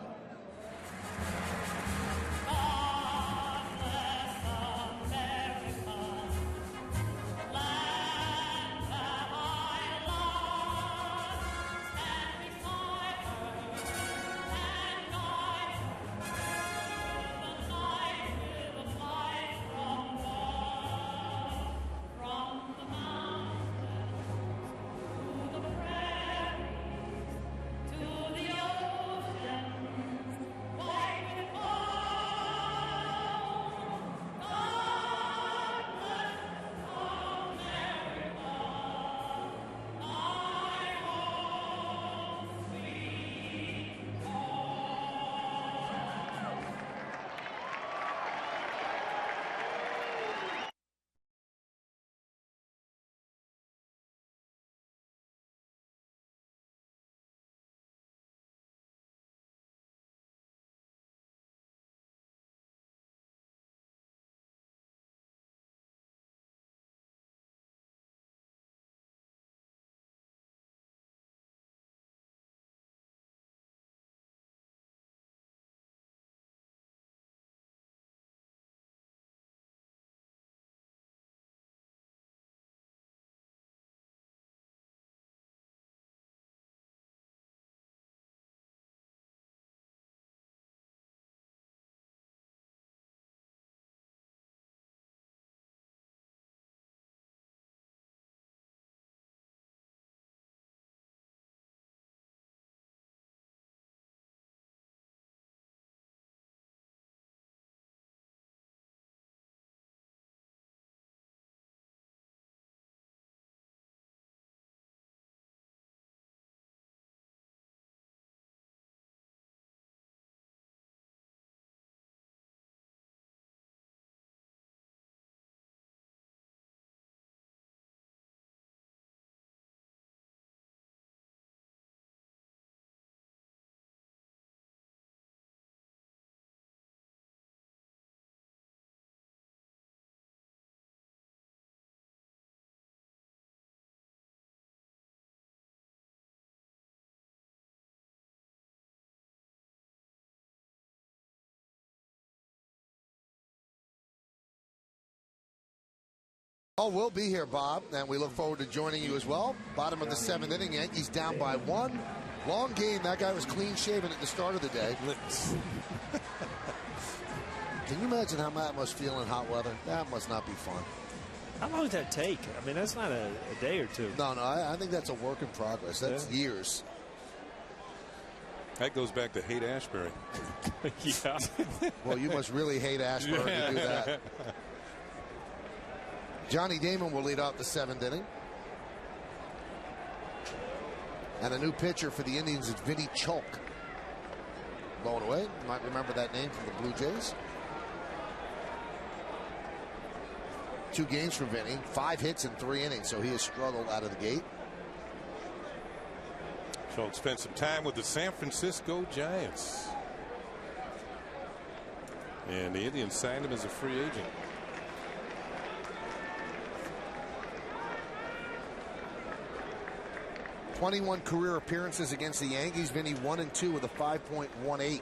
Oh, we'll be here, Bob, and we look forward to joining you as well. Bottom of the seventh inning, Yankees down by 1. Long game. That guy was clean shaven at the start of the day. Can you imagine how that must feel in hot weather? That must not be fun. How long does that take? I mean, that's not a day or two. No, I think that's a work in progress. That's years. That goes back to Haight-Ashbury. Yeah. Well, you must really hate Ashburn to do that. Johnny Damon will lead off the 7th inning. And a new pitcher for the Indians is Vinny Chalk. Blowing away. You might remember that name from the Blue Jays. 2 games for Vinny. 5 hits in 3 innings, so he has struggled out of the gate. Chalk spent some time with the San Francisco Giants. And the Indians signed him as a free agent. '21 career appearances against the Yankees. Vinny 1-2 with a 5.18.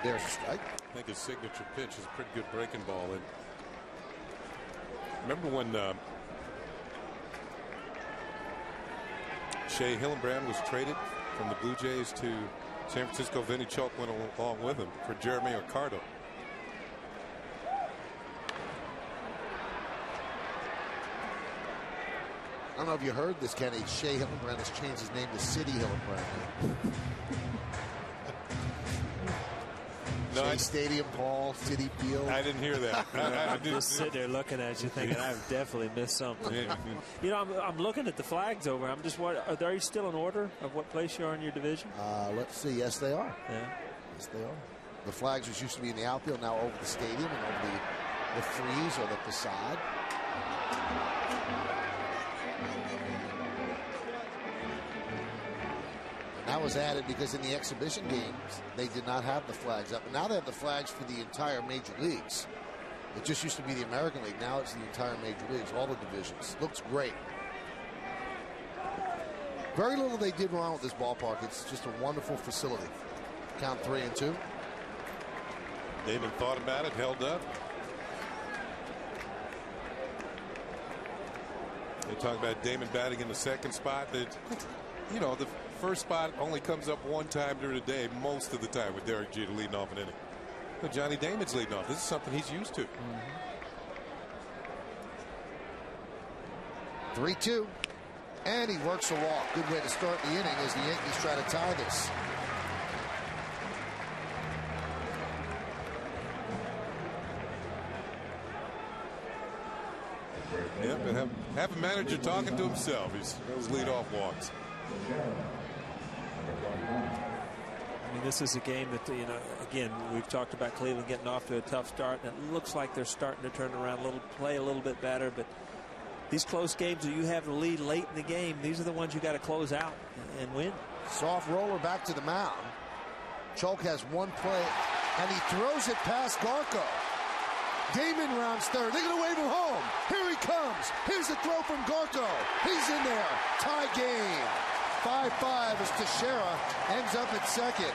There's a strike. I think his signature pitch is a pretty good breaking ball. And remember when Shea Hillenbrand was traded from the Blue Jays to San Francisco? Vinny Chalk went along with him for Jeremy Ricardo. I don't know if you heard this, Kenny. Shea Hillenbrand has changed his name to City Hillenbrand. Shea Stadium, Paul, City Field. I didn't hear that. I'm just sitting there looking at you thinking I've definitely missed something. You know, I'm looking at the flags over. I'm just wondering, are they still in order of what place you are in your division? Let's see. Yes, they are. Yeah. Yes, they are. The flags which used to be in the outfield now over the stadium and over the frieze or the facade. That was added because in the exhibition games, they did not have the flags up. And now they have the flags for the entire major leagues. It just used to be the American League. Now it's the entire major leagues, all the divisions. Looks great. Very little they did wrong with this ballpark. It's just a wonderful facility. Count 3-2. Damon thought about it, held up. They talk about Damon batting in the second spot. You know, the first spot only comes up one time during the day, most of the time, with Derek Jeter leading off an inning. But Johnny Damon's leading off. This is something he's used to. 3-2. And he works a walk. Good way to start the inning as the Yankees try to tie this. Yep, and have a manager talking to himself. Those leadoff walks. I mean, this is a game that, you know, again, we've talked about Cleveland getting off to a tough start, and it looks like they're starting to turn around a little, play a little bit better. But these close games where you have the lead late in the game, these are the ones you got to close out and win. Soft roller back to the mound. Chalk has one play, and he throws it past Garco. Damon rounds third. They're going to wave him home. Here he comes. Here's the throw from Garco. He's in there. Tie game. 5-5 as Teixeira ends up at second.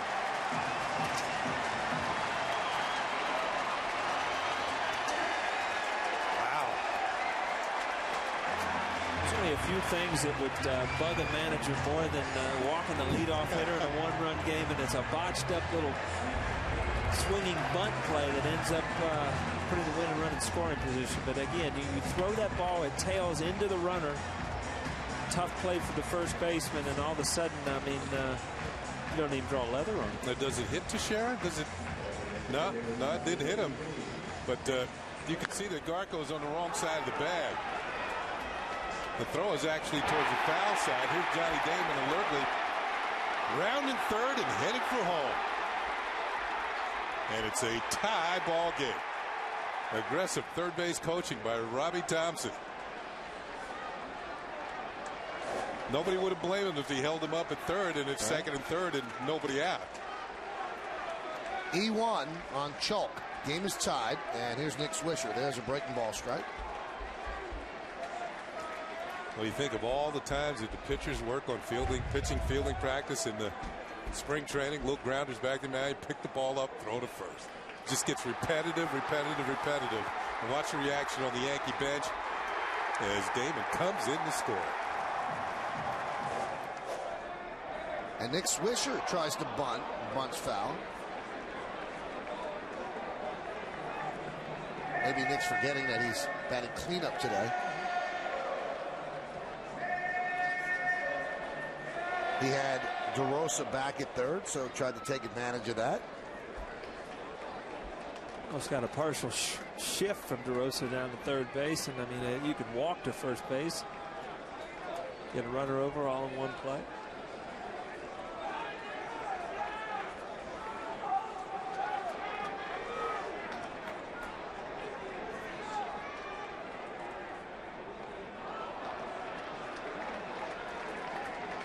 Wow. There's only a few things that would bug a manager more than walking the leadoff hitter in a one-run game, and it's a botched-up little swinging bunt play that ends up putting the winning run in scoring position. But again, you throw that ball, it tails into the runner. Tough play for the first baseman, and all of a sudden, I mean, you don't even draw leather on it. Now, does it hit Teixeira? Does it? No, it didn't hit him. But you can see that Garco's on the wrong side of the bag. The throw is actually towards the foul side. Here's Johnny Damon alertly rounding third and headed for home. And it's a tie ball game. Aggressive third base coaching by Robbie Thompson. Nobody would have blamed him if he held him up at third, and it's second and third and nobody out. E1 on Chalk. Game is tied, and here's Nick Swisher. There's a breaking ball strike. Well, you think of all the times that the pitchers work on pitching fielding practice in the spring training, little grounders back to the mound, pick the ball up, throw to first. Just gets repetitive. And watch the reaction on the Yankee bench as Damon comes in to score. And Nick Swisher tries to bunt. Bunt's foul. Maybe Nick's forgetting that he's batting cleanup today. He had DeRosa back at third, so tried to take advantage of that. Almost got a partial shift from DeRosa down to third base, and I mean, you could walk to first base, get a runner over all in one play.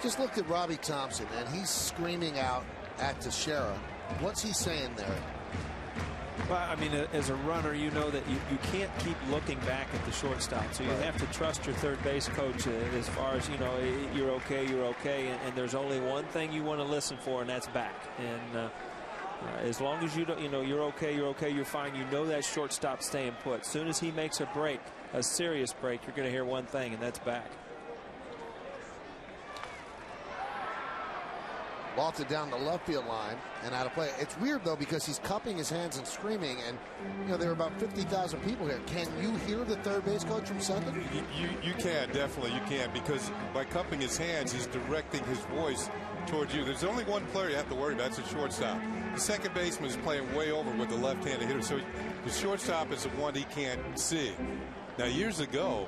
Just looked at Robbie Thompson, and he's screaming out at Teixeira. What's he saying there? Well, I mean, as a runner, you know that you can't keep looking back at the shortstop. So you have to trust your third base coach as far as, you know, you're okay. And there's only one thing you want to listen for, and that's back. And as long as you don't, you know, you're okay, you're fine. You know that shortstop staying put. As soon as he makes a break, a serious break, you're going to hear one thing, and that's back. Vaulted down the left field line and out of play. It's weird, though, because he's cupping his hands and screaming, and, you know, there are about 50,000 people here. Can you hear the third base coach from second? You can, definitely you can, because by cupping his hands, he's directing his voice towards you. There's only one player you have to worry about. That's a shortstop. The second baseman is playing way over with the left-handed hitter, so the shortstop is the one he can't see. Now, years ago,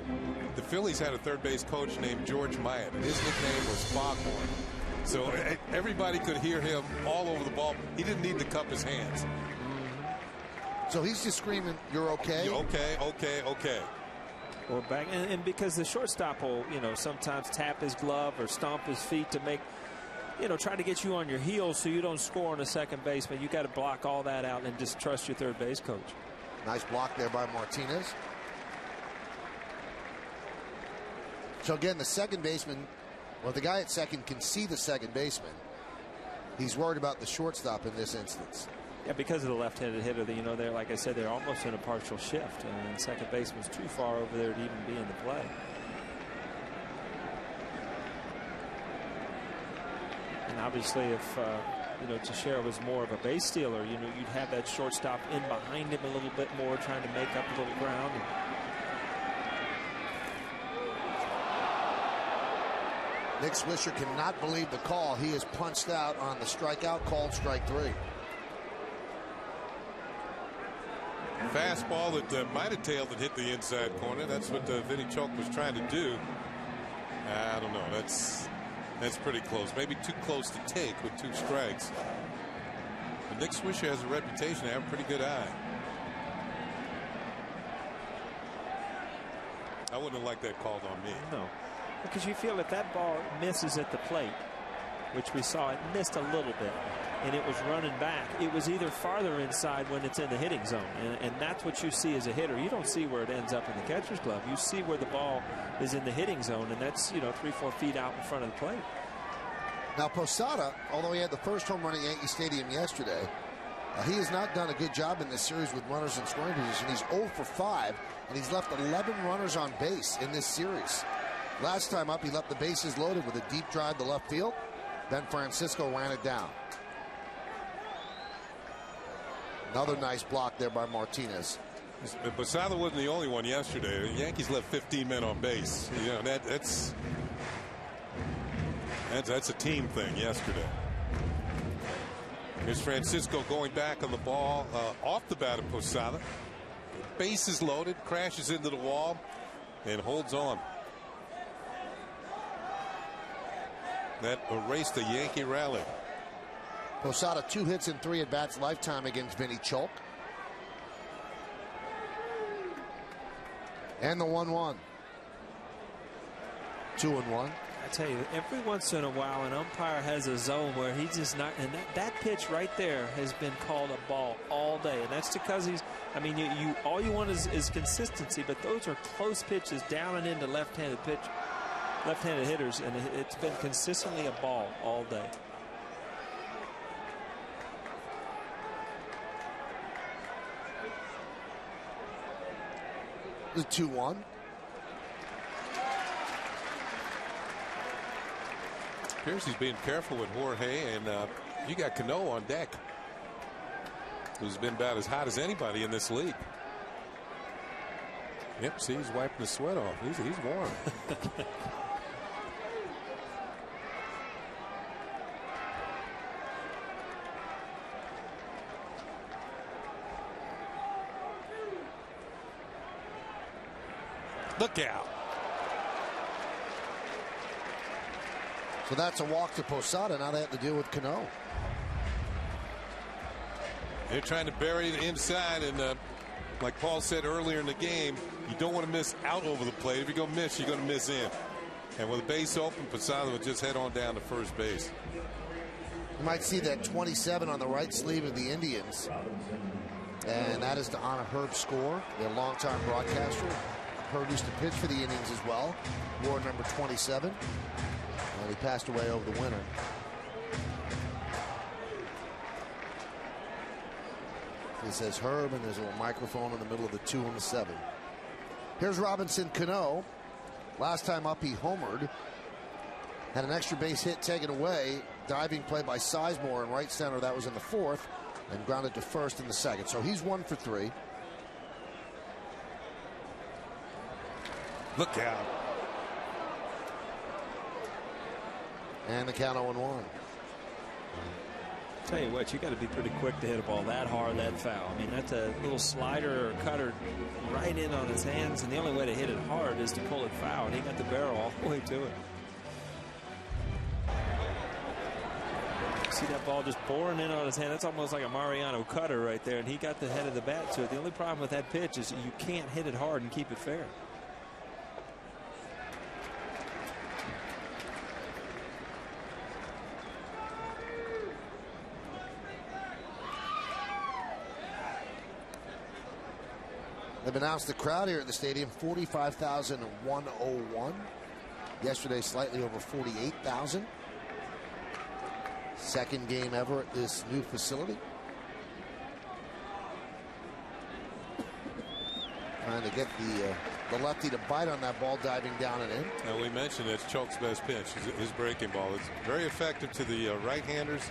the Phillies had a third base coach named George Myatt, and his nickname was Foghorn. So everybody could hear him all over the ball. He didn't need to cup his hands. So he's just screaming, "You're okay." Okay. Or back, and because the shortstop will, you know, sometimes tap his glove or stomp his feet to make, you know, try to get you on your heels so you don't score on a second baseman. You got to block all that out and just trust your third base coach. Nice block there by Martinez. So again, the second baseman. Well, the guy at second can see the second baseman. He's worried about the shortstop in this instance. Yeah, because of the left-handed hitter, you know, they're, like I said, they're almost in a partial shift, and second baseman's too far over there to even be in the play. And obviously, if you know, Teixeira was more of a base stealer, you know, you'd have that shortstop in behind him a little bit more, trying to make up a little ground. Nick Swisher cannot believe the call. He is punched out on the strikeout, called strike 3. Fastball that might have tailed and hit the inside corner. That's what Vinny Chalk was trying to do. I don't know. That's pretty close. Maybe too close to take with 2 strikes. But Nick Swisher has a reputation to have a pretty good eye. I wouldn't have liked that called on me. No. Because you feel if that ball misses at the plate, which we saw it missed a little bit, and it was running back, it was either farther inside when it's in the hitting zone. And that's what you see as a hitter. You don't see where it ends up in the catcher's glove. You see where the ball is in the hitting zone, and that's, you know, 3-4 feet out in front of the plate. Now, Posada, although he had the first home run at Yankee Stadium yesterday, he has not done a good job in this series with runners in scoring position. He's 0 for 5, and he's left 11 runners on base in this series. Last time up, he left the bases loaded with a deep drive to left field. Then Francisco ran it down. Another nice block there by Martinez. Posada wasn't the only one yesterday. The Yankees left 15 men on base. You know, that's a team thing yesterday. Here's Francisco going back on the ball off the bat of Posada. Bases loaded, crashes into the wall, and holds on. That erased the Yankee rally. Posada 2 hits and 3 at bats lifetime against Vinny Chalk. And the 1-1. 2-1. I tell you, every once in a while an umpire has a zone where he's just not, and that pitch right there has been called a ball all day, and that's because he's, I mean, you all you want is consistency, but those are close pitches down and into left-handed hitters, and it's been consistently a ball all day. The 2-1. Appears he's being careful with Jorge, and you got Canó on deck, who's been about as hot as anybody in this league. Yep, see, he's wiping the sweat off. He's warm. Look out. So that's a walk to Posada. Now they have to deal with Canó. They're trying to bury it inside, and like Paul said earlier in the game, you don't want to miss out over the plate. If you're going to miss, you're going to miss in. And with the base open, Posada would just head on down to first base. You might see that 27 on the right sleeve of the Indians. And that is to honor Herb Score, their longtime broadcaster. Herb used to pitch for the Indians as well. Wore number 27. And he passed away over the winter. It says Herb, and there's a little microphone in the middle of the 2 and the 7. Here's Robinson Cano. Last time up, he homered. Had an extra base hit taken away. Diving play by Sizemore in right center. That was in the 4th. And grounded to first in the 2nd. So he's 1 for 3. Look out. And the count 0-1. Tell you what, you got to be pretty quick to hit a ball that hard, that foul. I mean, that's a little slider or cutter right in on his hands, and the only way to hit it hard is to pull it foul. And he got the barrel all the way to it. See that ball just pouring in on his hand? That's almost like a Mariano cutter right there, and he got the head of the bat to it. The only problem with that pitch is you can't hit it hard and keep it fair. They've announced the crowd here at the stadium, 45,101. Yesterday, slightly over 48,000. Second game ever at this new facility. Trying to get the lefty to bite on that ball, diving down and in. Now, we mentioned that's Chalk's best pitch, his breaking ball. It's very effective to the right-handers,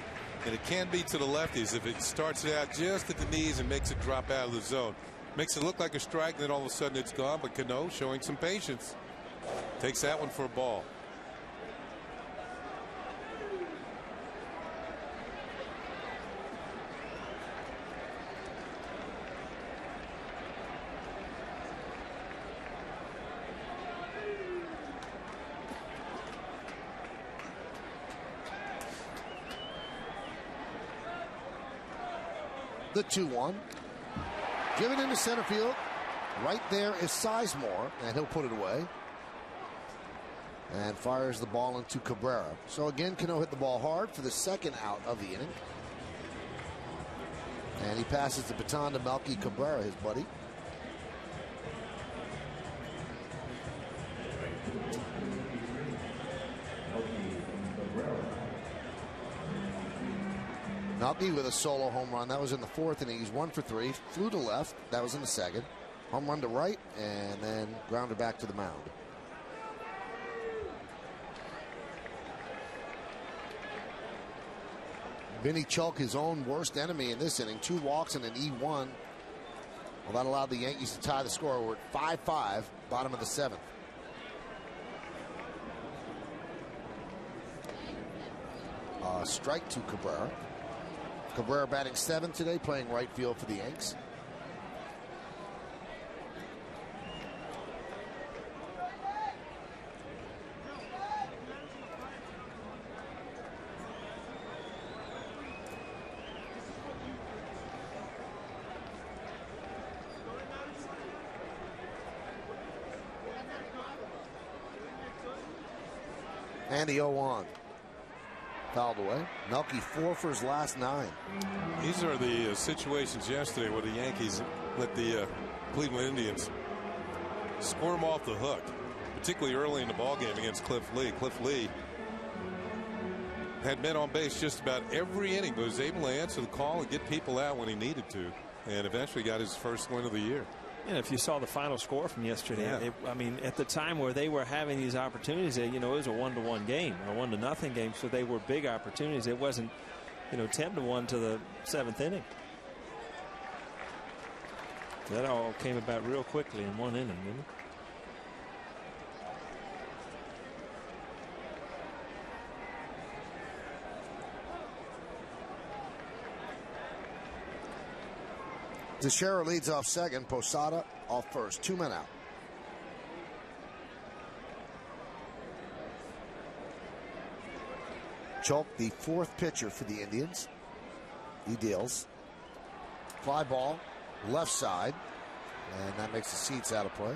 and it can be to the lefties if it starts it out just at the knees and makes it drop out of the zone. Makes it look like a strike, and then all of a sudden it's gone. But Canó showing some patience. Takes that one for a ball. The 2-1. Given into center field. Right there is Sizemore, and he'll put it away. And fires the ball into Cabrera. So again, Canó hit the ball hard for the second out of the inning. And he passes the baton to Melky Cabrera, his buddy. Melky with a solo home run. That was in the 4th inning. He's 1 for 3. Flew to left. That was in the 2nd. Home run to right, and then grounded back to the mound. Vinny Chalk, his own worst enemy in this inning. 2 walks and an E1. Well, that allowed the Yankees to tie the score. We're at 5-5, bottom of the 7th. Strike to Cabrera. Cabrera batting 7th today, playing right field for the Yanks. And the 0-1. Fouled away. Melky 4 for his last 9. These are the situations yesterday where the Yankees let the Cleveland Indians squirm off the hook, particularly early in the ballgame against Cliff Lee. Cliff Lee had men on base just about every inning, but was able to answer the call and get people out when he needed to, and eventually got his first win of the year. And if you saw the final score from yesterday, yeah. I mean, at the time where they were having these opportunities, you know, it was a 1-1 game, a 1-0 game, so they were big opportunities. It wasn't, you know, 10-1 to the 7th inning. That all came about real quickly in one inning, didn't it? Teixeira leads off second. Posada off first. 2 men out. Chalk, the 4th pitcher for the Indians. He deals. Fly ball, left side. And that makes the seats out of play.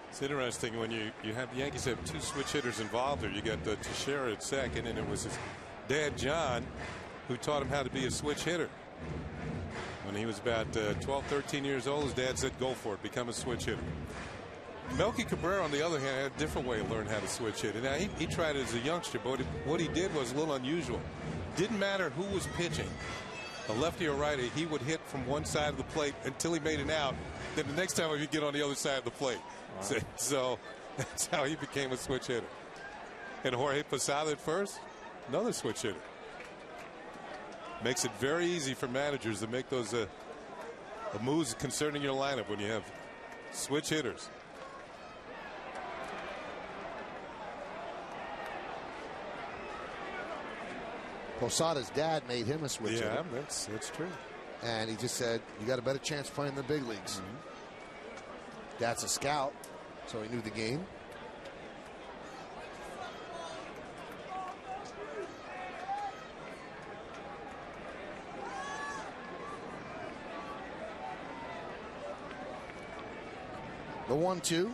It's interesting when you have the Yankees have 2 switch hitters involved there. You got Teixeira at second, and it was his dad, John, who taught him how to be a switch hitter. When he was about 12, 13 years old, his dad said, go for it, become a switch hitter. Melky Cabrera, on the other hand, had a different way of learning how to switch hit. And now he tried it as a youngster, but what he did was a little unusual. Didn't matter who was pitching, a lefty or righty, he would hit from one side of the plate until he made an out. Then the next time he'd get on the other side of the plate. Wow. So that's how he became a switch hitter. And Jorge Posada at first, another switch hitter. Makes it very easy for managers to make those moves concerning your lineup when you have switch hitters. Posada's dad made him a switch hitter. Yeah, that's true. And he just said, you got a better chance playing in the big leagues. Dad's a scout, so he knew the game. The 1-2.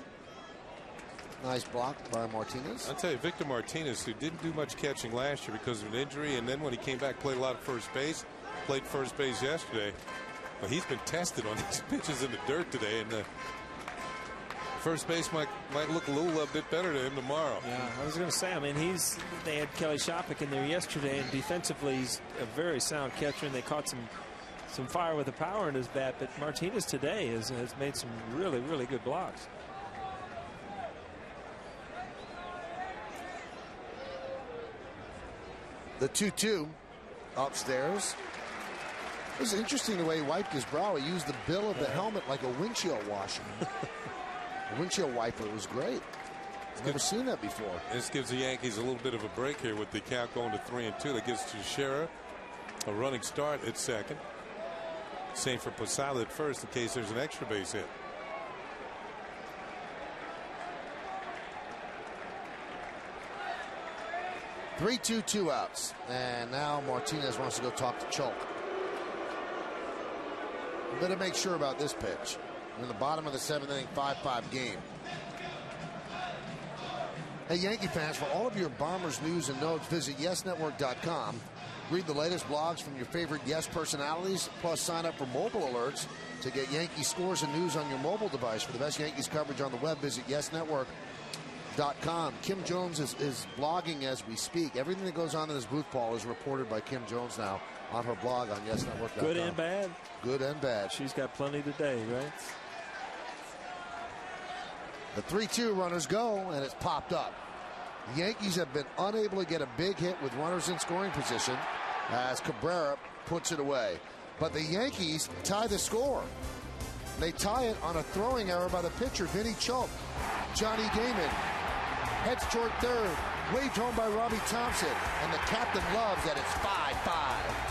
Nice block by Martinez. I'll tell you, Victor Martinez, who didn't do much catching last year because of an injury, and then when he came back, played a lot of first base, played first base yesterday. But he's been tested on these pitches in the dirt today, and the first base might look a little bit better to him tomorrow. Yeah, I was going to say, I mean, they had Kelly Shopik in there yesterday, and defensively he's a very sound catcher, and they caught some fire with the power in his bat, but Martinez today has made some really, really good blocks. The 2-2 upstairs. It was interesting the way he wiped his brow. He used the bill of the helmet like a windshield washer. The windshield wiper was great. I've never seen that before. This gives the Yankees a little bit of a break here with the count going to 3-2. That gives Teixeira a running start at second. Same for Posada at first in case there's an extra base hit. Two outs. And now Martinez wants to go talk to Chalk. We better make sure about this pitch. We're in the bottom of the 7th inning, 5-5 game. Hey, Yankee fans, for all of your Bombers news and notes, visit YesNetwork.com. Read the latest blogs from your favorite Yes personalities, plus sign up for mobile alerts to get Yankee scores and news on your mobile device. For the best Yankees coverage on the web, visit YesNetwork.com. Kim Jones is blogging as we speak. Everything that goes on in this booth, Paul, is reported by Kim Jones now on her blog on YesNetwork.com. Good and bad. Good and bad. She's got plenty today, right? The 3-2 runners go, and it's popped up. The Yankees have been unable to get a big hit with runners in scoring position as Cabrera puts it away. But the Yankees tie the score. They tie it on a throwing error by the pitcher, Vinny Chalk. Johnny Gaiman heads toward third, waved home by Robbie Thompson, and the captain loves that it's 5-5.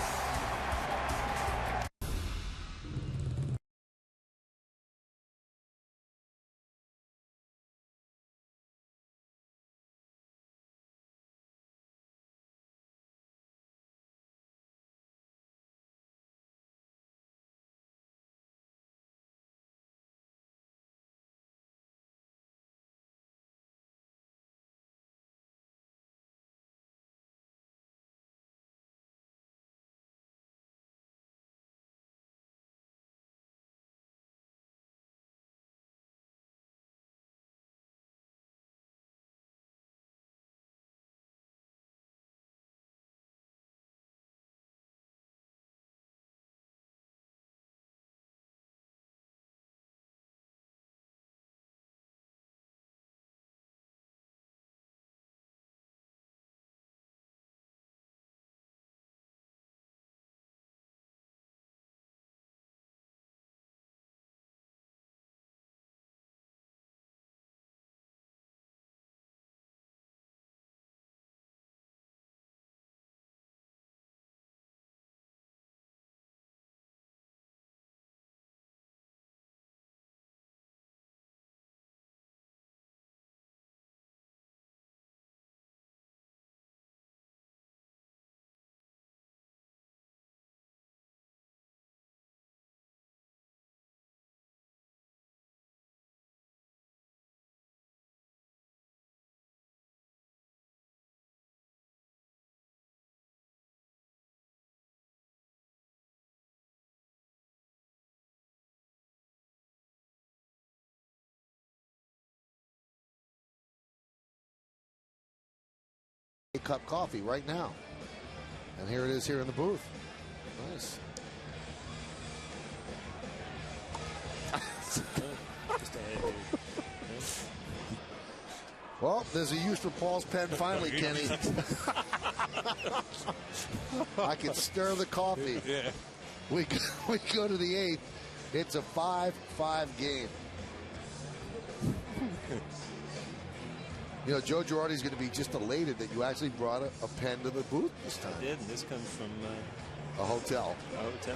cup coffee right now. And here it is here in the booth. Nice. Well, there's a use for Paul's pen finally, Kenny. I can stir the coffee. Yeah. We go to the 8th. It's a 5-5 game. You know, Joe Girardi's going to be just elated that you actually brought a pen to the booth this time. I did, and this comes from a hotel.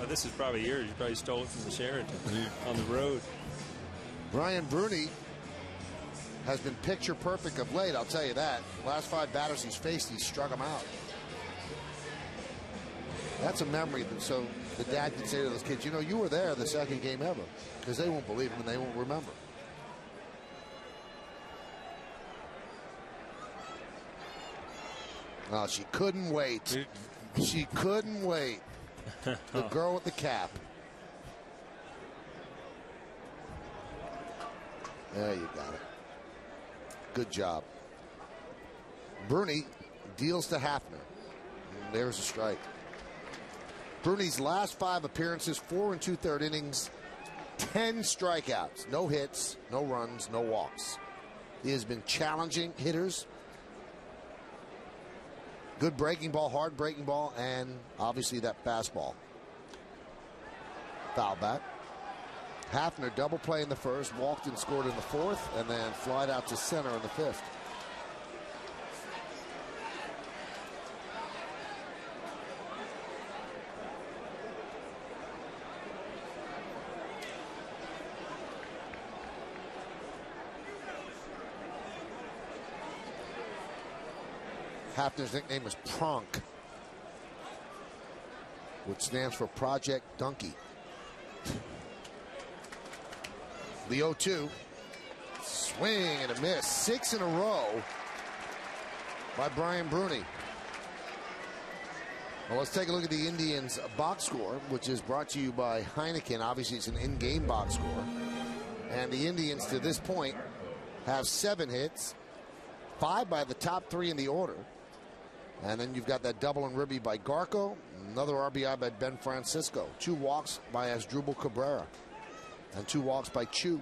This is probably yours. You probably stole it from the Sheraton on the road. Brian Bruni has been picture perfect of late, I'll tell you that. Last 5 batters he's faced, he's struck them out. That's a memory. So the dad can say to those kids, you know, you were there the second game ever. Because they won't believe him and they won't remember. Oh, she couldn't wait. She couldn't wait. The girl with the cap. There you got it. Good job. Bruni deals to Hafner. And there's a strike. Bruni's last 5 appearances, 4 2/3 innings, 10 strikeouts, no hits, no runs, no walks. He has been challenging hitters. Good breaking ball, hard breaking ball, and obviously that fastball. Foul back. Hafner double play in the first, walked and scored in the 4th, and then flied out to center in the 5th. Hafner's nickname is Pronk, which stands for Project Donkey. The 0-2. Swing and a miss. 6 in a row by Brian Bruni. Well, let's take a look at the Indians' box score, which is brought to you by Heineken. Obviously, it's an in-game box score. And the Indians, to this point, have 7 hits, 5 by the top 3 in the order. And then you've got that double and ribby by Garco, another RBI by Ben Francisco, 2 walks by Asdrubal Cabrera, and 2 walks by Chu.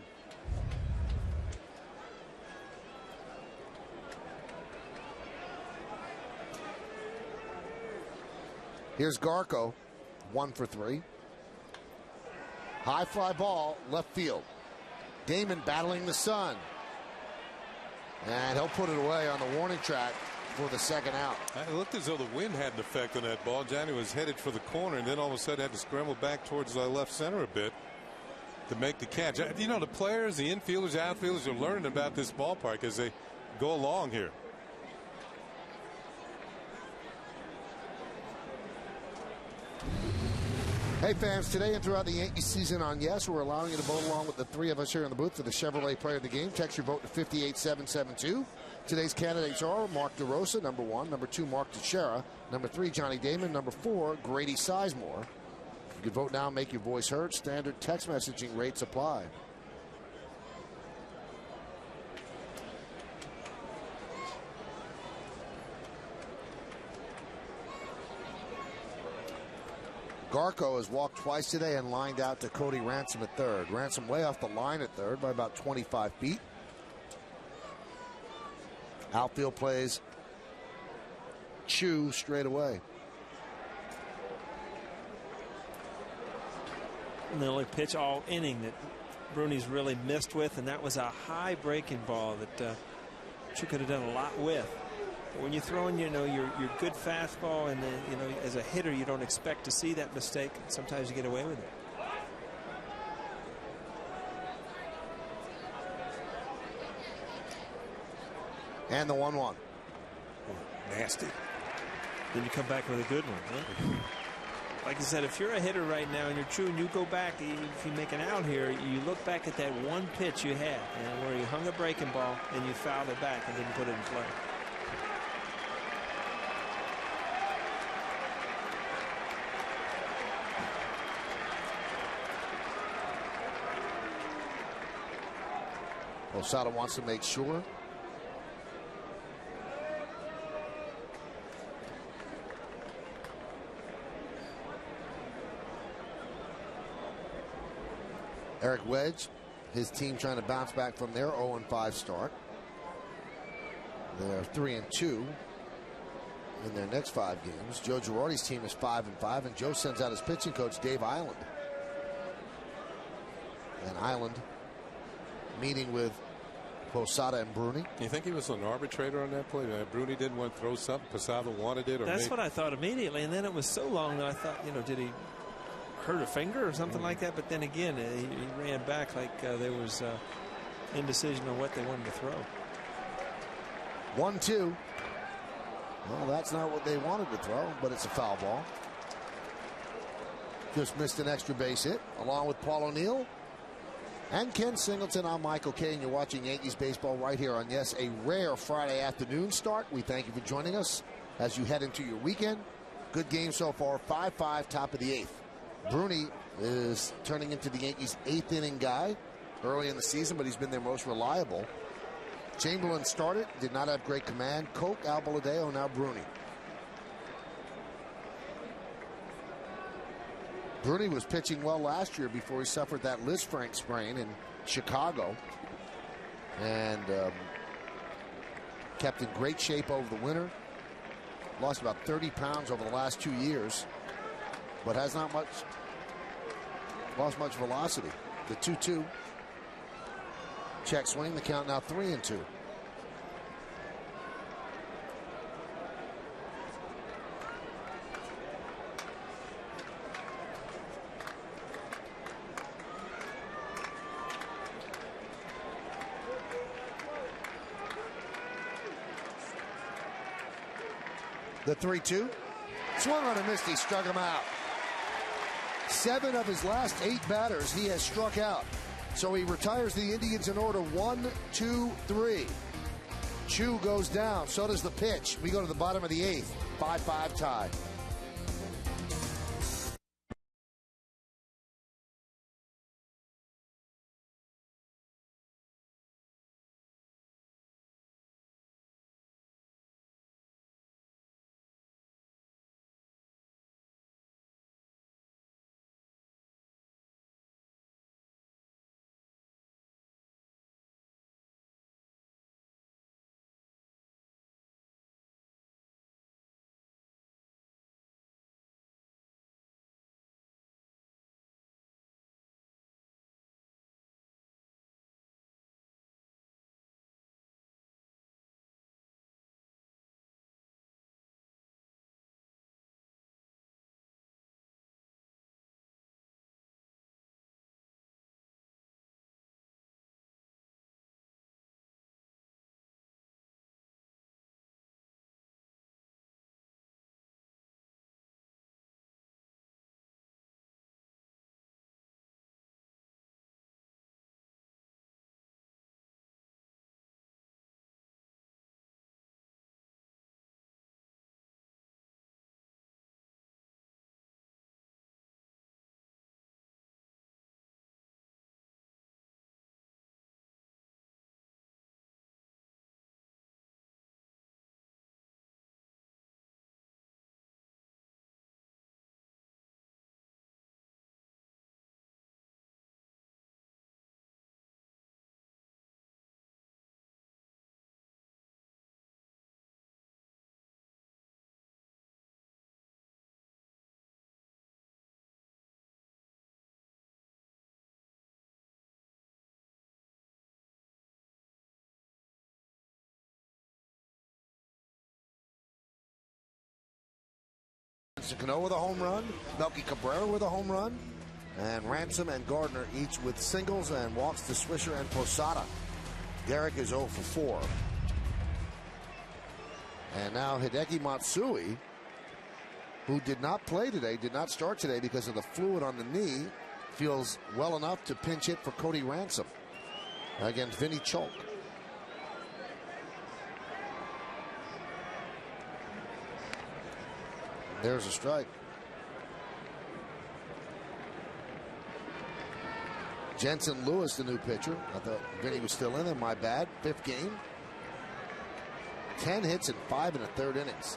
Here's Garco, 1 for 3. High fly ball, left field. Damon battling the sun. And he'll put it away on the warning track for the second out. It looked as though the wind had an effect on that ball. Johnny was headed for the corner and then all of a sudden had to scramble back towards the left center a bit to make the catch. You know, the players, the infielders, outfielders are learning about this ballpark as they go along here. Hey fans, today and throughout the Yankees season on Yes, we're allowing you to vote along with the 3 of us here in the booth for the Chevrolet Player of the Game. Text your vote to 58772. Today's candidates are Mark DeRosa, number 1, number 2, Mark Teixeira, number 3, Johnny Damon, number 4, Grady Sizemore. You can vote now, make your voice heard. Standard text messaging rates apply. Garco has walked twice today and lined out to Cody Ransom at third. Ransom way off the line at third by about 25 feet. Outfield plays Chu straight away. And the only pitch all inning that Bruni's really missed with, and that was a high breaking ball that Chu could have done a lot with. When you throw in, you know, your good fastball, and then, you know, as a hitter, you don't expect to see that mistake. Sometimes you get away with it. And the 1-1. Nasty. Then you come back with a good one, huh? Like I said, if you're a hitter right now and you're true and you go back, if you make an out here, you look back at that one pitch you had, where you hung a breaking ball and you fouled it back and didn't put it in play. Osada wants to make sure. Eric Wedge, his team trying to bounce back from their 0-5 start. They're 3-2 in their next 5 games. Joe Girardi's team is 5-5, and Joe sends out his pitching coach, Dave Island. And Island meeting with Posada and Bruni. You think he was an arbitrator on that play? Bruni didn't want to throw something. Posada wanted it. Or that's what I thought immediately. And then it was so long that I thought, did he hurt a finger or something like that? But then again, he ran back like there was indecision on what they wanted to throw. 1-2. Well, that's not what they wanted to throw, but it's a foul ball. Just missed an extra base hit, along with Paul O'Neill and Ken Singleton. I'm Michael Kay, and you're watching Yankees baseball right here on, yes, a rare Friday afternoon start. We thank you for joining us as you head into your weekend. Good game so far, 5-5, top of the 8th. Bruni is turning into the Yankees' 8th inning guy early in the season, but he's been their most reliable. Chamberlain started, did not have great command. Koch, Albaladeo, now Bruni. Bruni was pitching well last year before he suffered that Lisfranc sprain in Chicago, and kept in great shape over the winter. Lost about 30 pounds over the last 2 years, but has not lost much velocity. The 2-2. Check swing, the count now 3-2. The 3-2. Swung on a miss, he struck him out. 7 of his last 8 batters he has struck out. So he retires the Indians in order 1, 2, 3. Chu goes down. So does the pitch. We go to the bottom of the 8th. 5-5 tie. Canó with a home run, Melky Cabrera with a home run, and Ransom and Gardner each with singles, and walks to Swisher and Posada. Derek is 0 for 4. And now Hideki Matsui, who did not play today, did not start today because of the fluid on the knee, feels well enough to pinch hit for Cody Ransom against Vinny Chalk. There's a strike. Jensen Lewis, the new pitcher. I thought Vinny was still in there. My bad. 5th game. 10 hits in 5 1/3 innings.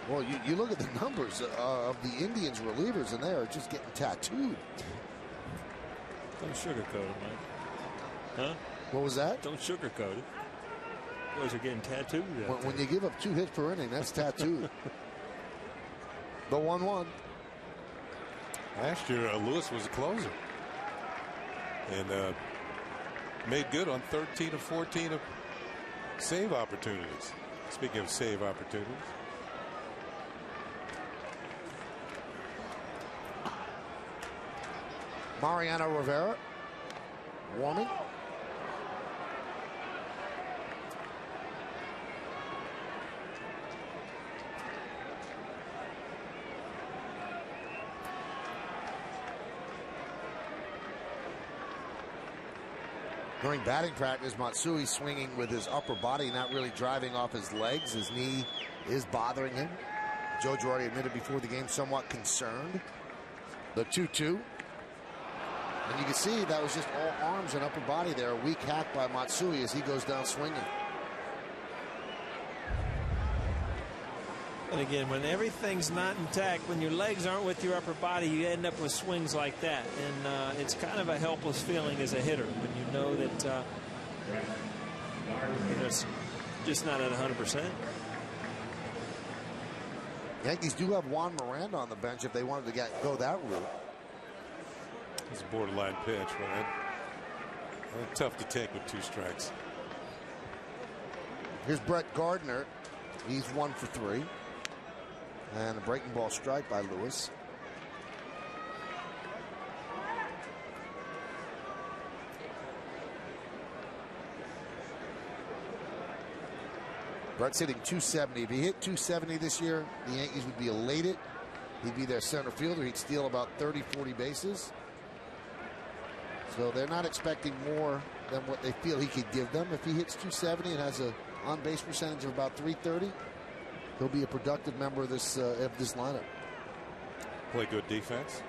Well, you look at the numbers of the Indians relievers, and they are just getting tattooed. Don't sugarcoat it, Mike. Huh? What was that? Don't sugarcoat it. Boys are getting tattooed. When you give up 2 hits per inning, that's tattooed. The 1-1. Last year, Lewis was a closer. And made good on 13 of 14 of save opportunities. Speaking of save opportunities. Mariano Rivera warming. During batting practice, Matsui swinging with his upper body, not really driving off his legs. His knee is bothering him. Joe Girardi admitted before the game somewhat concerned. The 2-2. And you can see that was just all arms and upper body there. A weak hack by Matsui as he goes down swinging. And again, when everything's not intact, when your legs aren't with your upper body, you end up with swings like that. And it's kind of a helpless feeling as a hitter when you know that it's just not at 100%. Yankees do have Juan Miranda on the bench if they wanted to go that route. It's a borderline pitch, right? Tough to take with 2 strikes. Here's Brett Gardner. He's 1 for 3. And a breaking ball strike by Lewis. Brett's hitting 270. If he hit 270 this year, the Yankees would be elated. He'd be their center fielder. He'd steal about 30, 40 bases. So they're not expecting more than what they feel he could give them. If he hits 270 and has a on-base percentage of about 330, he'll be a productive member of this lineup. Play good defense.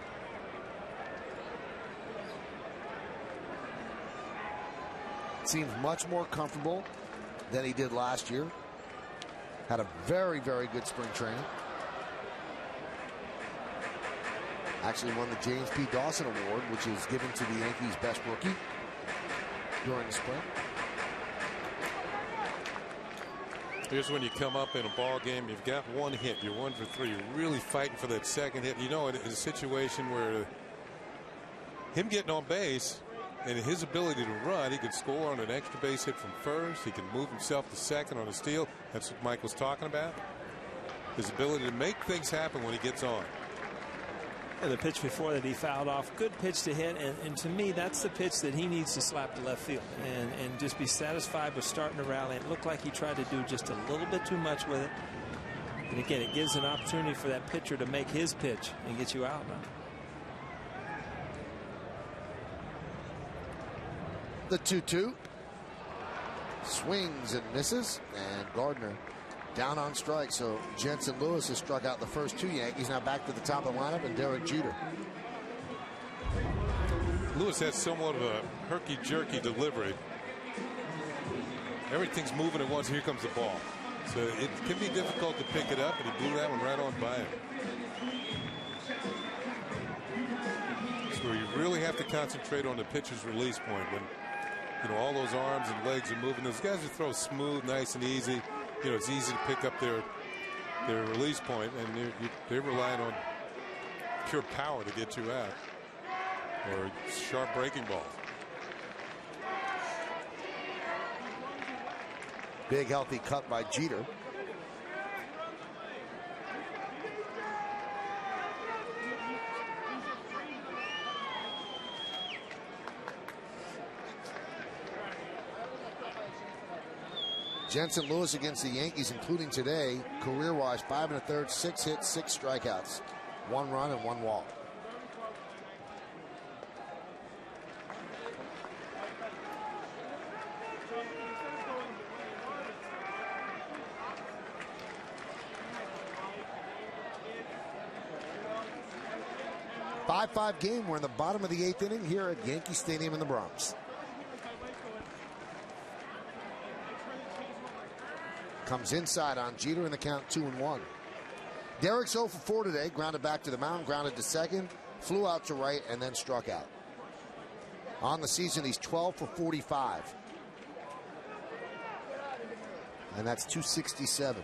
Seems much more comfortable than he did last year. Had a very, very good spring training. Actually won the James P. Dawson Award, which is given to the Yankees' best rookie during the spring. Here's when you come up in a ball game, you've got 1 hit, you're 1 for 3, you're really fighting for that second hit. You know, in a situation where him getting on base and his ability to run, he could score on an extra base hit from first, he can move himself to second on a steal. That's what Mike was talking about. His ability to make things happen when he gets on. And the pitch before that he fouled off, good pitch to hit, and to me that's the pitch that he needs to slap to left field and just be satisfied with starting to rally. It looked like he tried to do just a little bit too much with it, and again it gives an opportunity for that pitcher to make his pitch and get you out now. The 2-2 swings and misses, and Gardner down on strike. So Jensen Lewis has struck out the first 2 Yankees. Now back to the top of the lineup, and Derek Jeter. Lewis has somewhat of a herky-jerky delivery. Everything's moving at once. Here comes the ball. So it can be difficult to pick it up, and he blew that one right on by him. So you really have to concentrate on the pitcher's release point when, you know, all those arms and legs are moving. Those guys who throw smooth, nice and easy, you know, it's easy to pick up their release point, and they're relying on pure power to get you out, or sharp breaking balls. Big healthy cut by Jeter. Jensen Lewis against the Yankees, including today, career-wise, 5 1/3, 6 hits, 6 strikeouts, 1 run and 1 walk. Five game. We're in the bottom of the 8th inning here at Yankee Stadium in the Bronx. Comes inside on Jeter in the count, 2-1. Derek's 0 for 4 today. Grounded back to the mound, grounded to second, flew out to right, and then struck out. On the season, he's 12 for 45. And that's 267.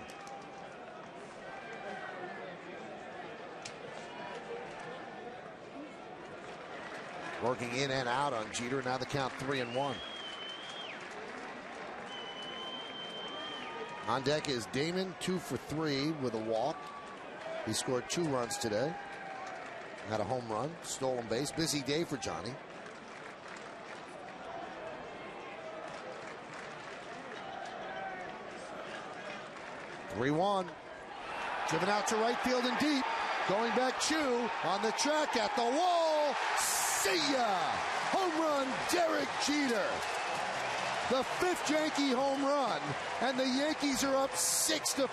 Working in and out on Jeter. Now the count 3-1. On deck is Damon, 2 for 3 with a walk. He scored 2 runs today. Had a home run, stolen base. Busy day for Johnny. (3-1). Driven out to right field and deep. Going back, Chu on the track at the wall. See ya! Home run, Derek Jeter. The 5th Yankee home run, and the Yankees are up 6-5.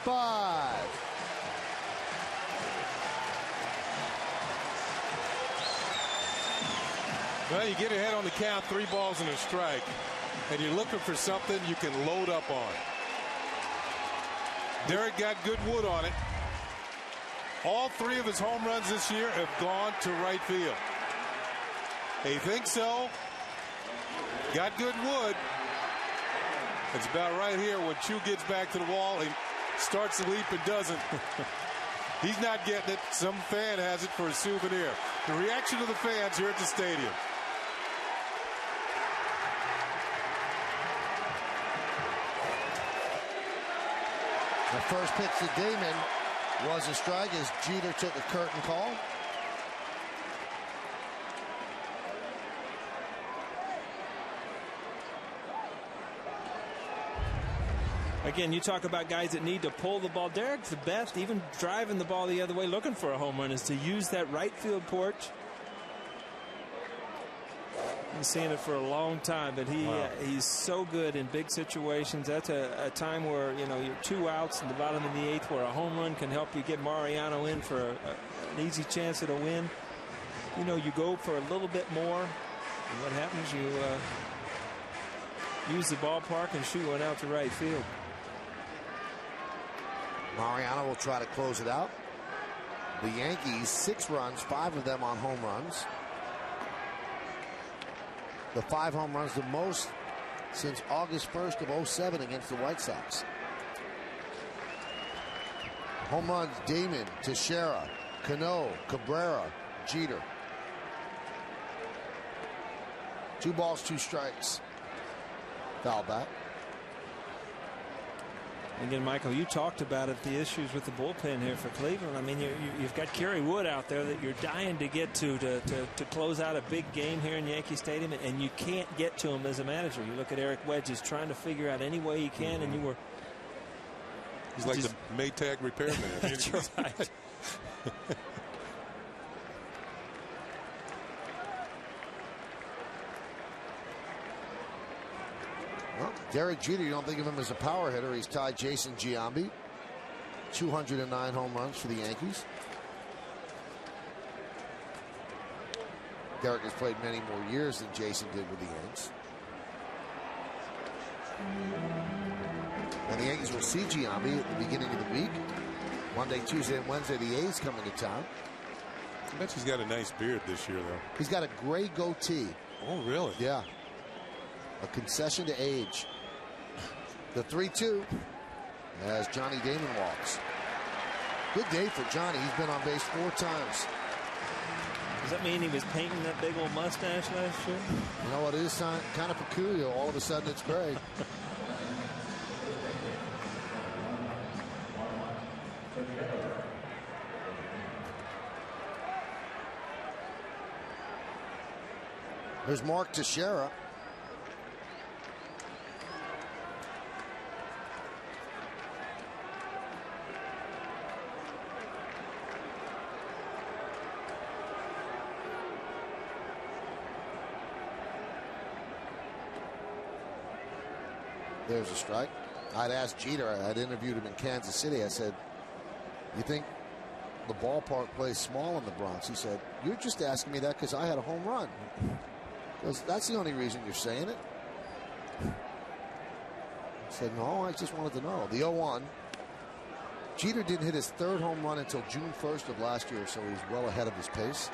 Well, you get ahead on the count, 3 balls and a strike, and you're looking for something you can load up on. Derek got good wood on it. All 3 of his home runs this year have gone to right field. He thinks so. Got good wood. It's about right here when Chu gets back to the wall. He starts the leap and doesn't. He's not getting it. Some fan has it for a souvenir. The reaction of the fans here at the stadium. The first pitch to Damon was a strike as Jeter took a curtain call. Again, you talk about guys that need to pull the ball. Derek's the best, even driving the ball the other way, looking for a home run, is to use that right field porch. Been seeing it for a long time, but he's so good in big situations. That's a time where, you know, you're 2 outs in the bottom of the 8th where a home run can help you get Mariano in for an easy chance at a win. You know, you go for a little bit more, and what happens? You use the ballpark and shoot one out to right field. Mariano will try to close it out. The Yankees, 6 runs, 5 of them on home runs. The 5 home runs, the most since August 1st of 07 against the White Sox. Home runs, Damon, Teixeira, Canó, Cabrera, Jeter. 2 balls, 2 strikes. Foul back. Again, Michael, you talked about it, the issues with the bullpen here for Cleveland. I mean, you've got Kerry Wood out there that you're dying to get to close out a big game here in Yankee Stadium, and you can't get to him as a manager. You look at Eric Wedges trying to figure out any way he can, and you were... He's like the Maytag repairman. That's right. Well, Derek Jeter, you don't think of him as a power hitter. He's tied Jason Giambi. 209 home runs for the Yankees. Derek has played many more years than Jason did with the Yanks. And the Yankees will see Giambi at the beginning of the week. Monday, Tuesday, and Wednesday, the A's coming to town. I bet he's got a nice beard this year, though. He's got a gray goatee. Oh, really? Yeah. A concession to age. The 3-2 as Johnny Damon walks. Good day for Johnny. He's been on base 4 times. Does that mean he was painting that big old mustache last year? You know what, it is kind of peculiar. All of a sudden it's gray. There's Mark Teixeira. There's a strike. I'd asked Jeter, I'd interviewed him in Kansas City. I said, you think the ballpark plays small in the Bronx? He said, you're just asking me that because I had a home run. Because that's the only reason you're saying it. I said, no, I just wanted to know. The 0-1. Jeter didn't hit his 3rd home run until June 1st of last year, so he's well ahead of his pace.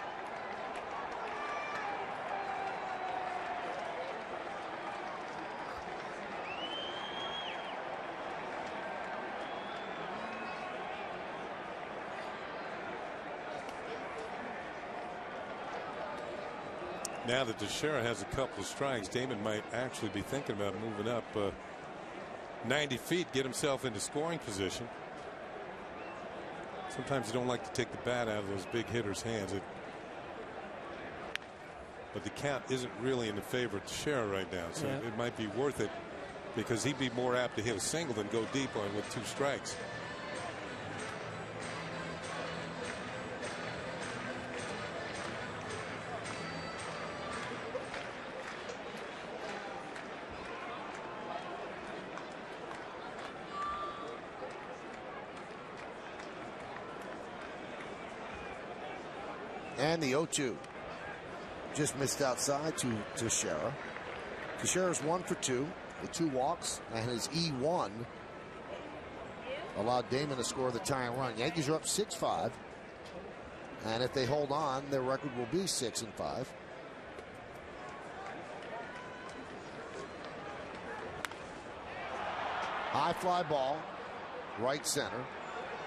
Now that Teixeira has a couple of strikes, Damon might actually be thinking about moving up 90 feet, get himself into scoring position. Sometimes you don't like to take the bat out of those big hitters' hands. But the count isn't really in the favor of Teixeira right now, so it might be worth it because he'd be more apt to hit a single than go deep on with 2 strikes. And the 0-2 just missed outside to Teixeira. Teixeira's 1 for 2 with 2 walks, and his E1 allowed Damon to score the tying run. Yankees are up 6-5, and if they hold on, their record will be 6-5. High fly ball, right center.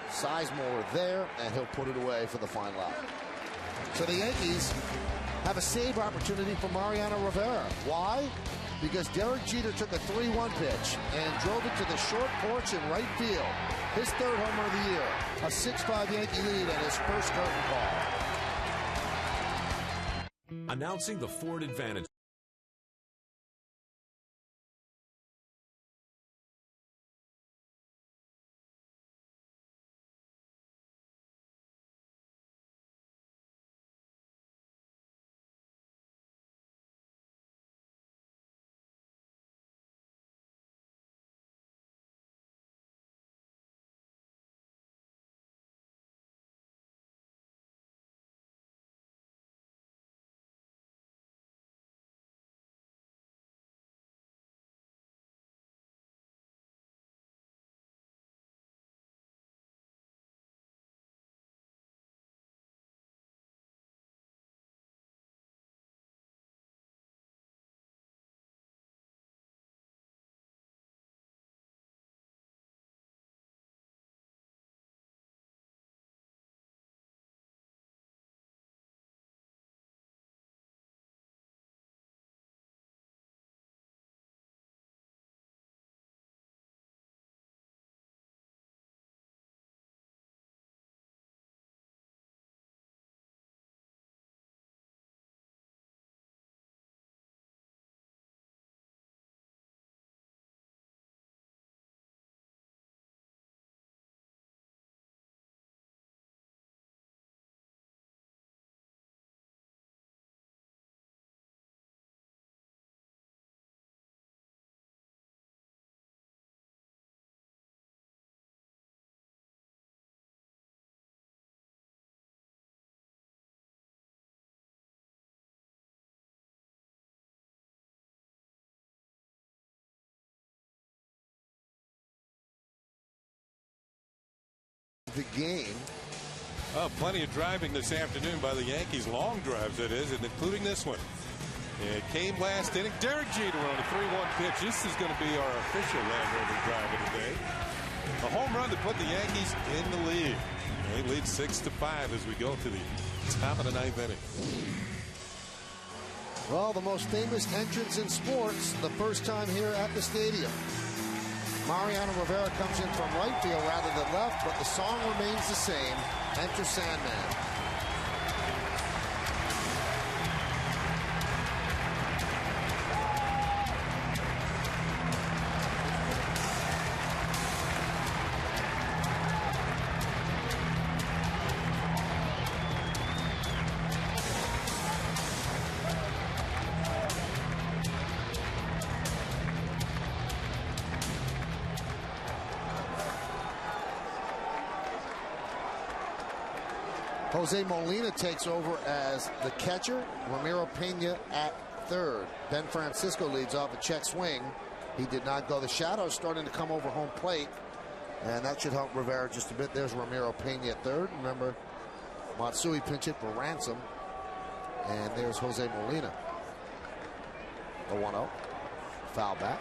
Sizemore there, and he'll put it away for the final out. So the Yankees have a save opportunity for Mariano Rivera. Why? Because Derek Jeter took a 3-1 pitch and drove it to the short porch in right field. His 3rd home run of the year. A 6-5 Yankee lead and his first curtain call. Announcing the Ford Advantage. The game. Oh, plenty of driving this afternoon by the Yankees. Long drives, that is, and including this one. It came last inning. Derek Jeter on a 3-1 pitch. This is going to be our official Land Rover drive of the day. A home run to put the Yankees in the lead. They lead 6-5 as we go to the top of the 9th inning. Well, the most famous entrance in sports, the first time here at the stadium. Mariano Rivera comes in from right field rather than left, but the song remains the same. Enter Sandman. Jose Molina takes over as the catcher. Ramiro Pena at third. Ben Francisco leads off a check swing. He did not go. The shadows starting to come over home plate. And that should help Rivera just a bit. There's Ramiro Pena at third. Remember, Matsui pinch hit for Ransom. And there's Jose Molina. The 1-0. Foul back.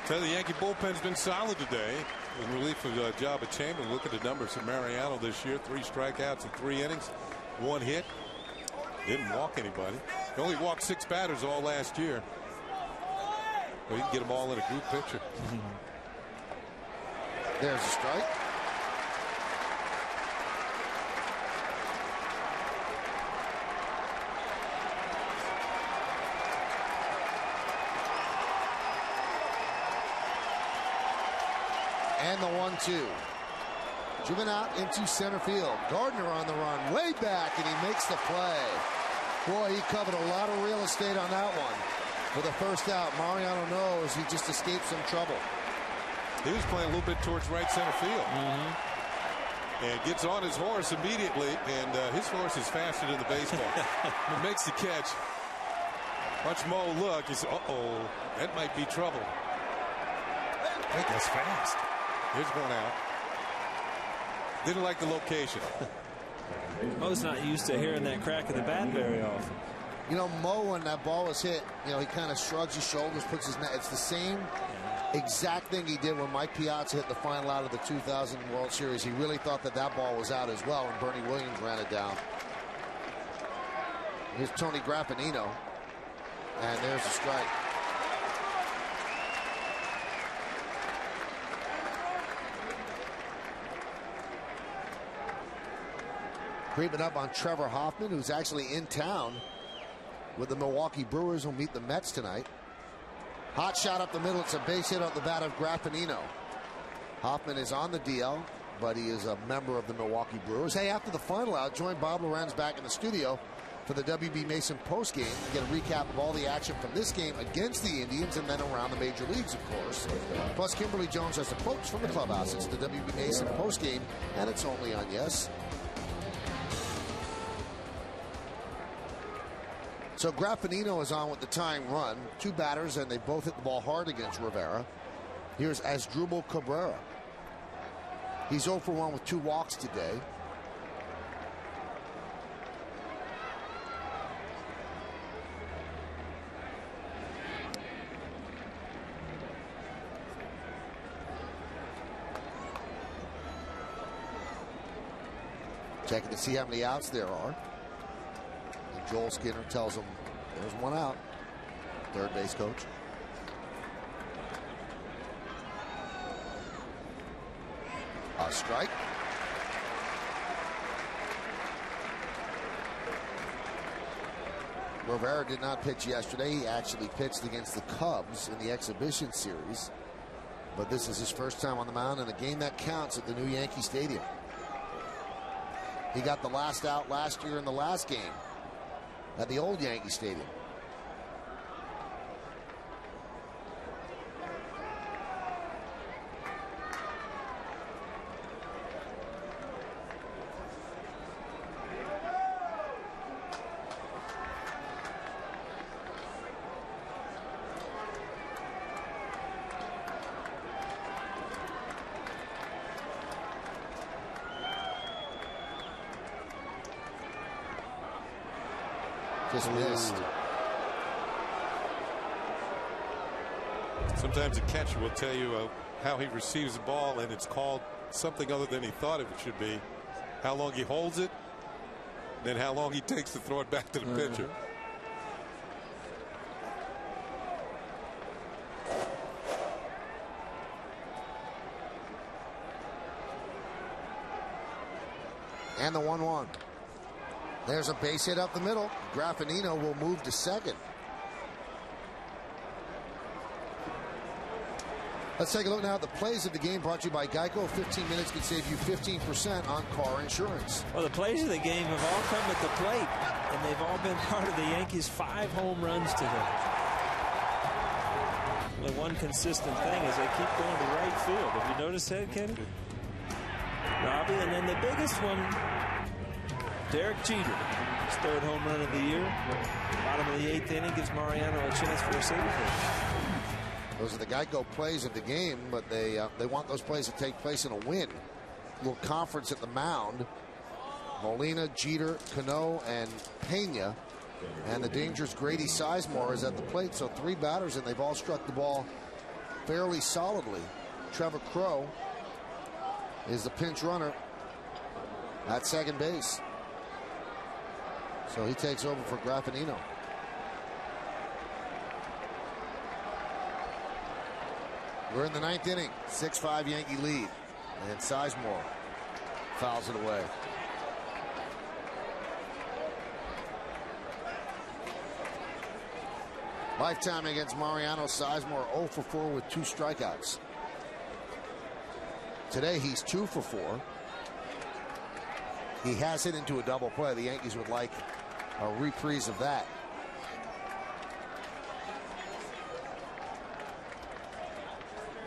Tell the Yankee bullpen's been solid today. In relief of Jabba Chamberlain. Look at the numbers of Mariano this year. 3 strikeouts in 3 innings. 1 hit. Didn't walk anybody. He only walked 6 batters all last year. Well, you can get them all in a group picture. There's a strike. And the 1-2. Driven out into center field. Gardner on the run, way back, and he makes the play. Boy, he covered a lot of real estate on that one. For the first out, Mariano knows he just escaped some trouble. He was playing a little bit towards right center field. And gets on his horse immediately, and his horse is faster than the baseball. He makes the catch. Watch Mo look. He says, uh-oh, that might be trouble. I think that's fast. Here's one out. Didn't like the location. Mo's not used to hearing that crack of the bat very often. You know, Mo, when that ball was hit, you know, he kind of shrugs his shoulders, puts his neck. It's the same exact thing he did when Mike Piazza hit the final out of the 2000 World Series. He really thought that that ball was out as well, and Bernie Williams ran it down. Here's Tony Grappanino, and there's a strike. Creeping up on Trevor Hoffman, who's actually in town with the Milwaukee Brewers, who'll meet the Mets tonight. Hot shot up the middle. It's a base hit on the bat of Grappanino. Hoffman is on the DL, but he is a member of the Milwaukee Brewers. Hey, after the final out, join Bob Lorenz back in the studio for the WB Mason postgame. Get a recap of all the action from this game against the Indians and then around the major leagues, of course. Plus, Kimberly Jones has the quotes from the clubhouse. It's the WB Mason postgame, and it's only on Yes. So Grappanino is on with the tying run. 2 batters, and they both hit the ball hard against Rivera. Here's Asdrubal Cabrera. He's 0 for 1 with 2 walks today. Checking to see how many outs there are. Joel Skinner tells him there's 1 out. Third base coach. A strike. Rivera did not pitch yesterday. He actually pitched against the Cubs in the exhibition series. But this is his first time on the mound in a game that counts at the new Yankee Stadium. He got the last out last year in the last game at the old Yankee Stadium. Just missed. Sometimes a catcher will tell you how he receives the ball, and it's called something other than he thought it should be. How long he holds it, then how long he takes to throw it back to the pitcher. And the 1-1. There's a base hit up the middle. Grappanino will move to second. Let's take a look now at the plays of the game, brought to you by Geico. 15 minutes can save you 15% on car insurance. Well, the plays of the game have all come at the plate, and they've all been part of the Yankees' 5 home runs today. The one consistent thing is they keep going to right field. Have you noticed that, Kenny? Robbie, and then the biggest one, Derek Jeter, his 3rd home run of the year. Bottom of the 8th inning gives Mariano a chance for a save. Those are the Geico plays of the game, but they want those plays to take place in a win. A little conference at the mound. Molina, Jeter, Canó, and Pena. And the dangerous Grady Sizemore is at the plate. So 3 batters, and they've all struck the ball fairly solidly. Trevor Crow is the pinch runner at second base. So he takes over for Graffinino. We're in the 9th inning. 6-5 Yankee lead. And Sizemore fouls it away. Lifetime against Mariano. Sizemore 0 for 4 with 2 strikeouts. Today he's 2 for 4. He has hit into a double play. The Yankees would like a reprise of that.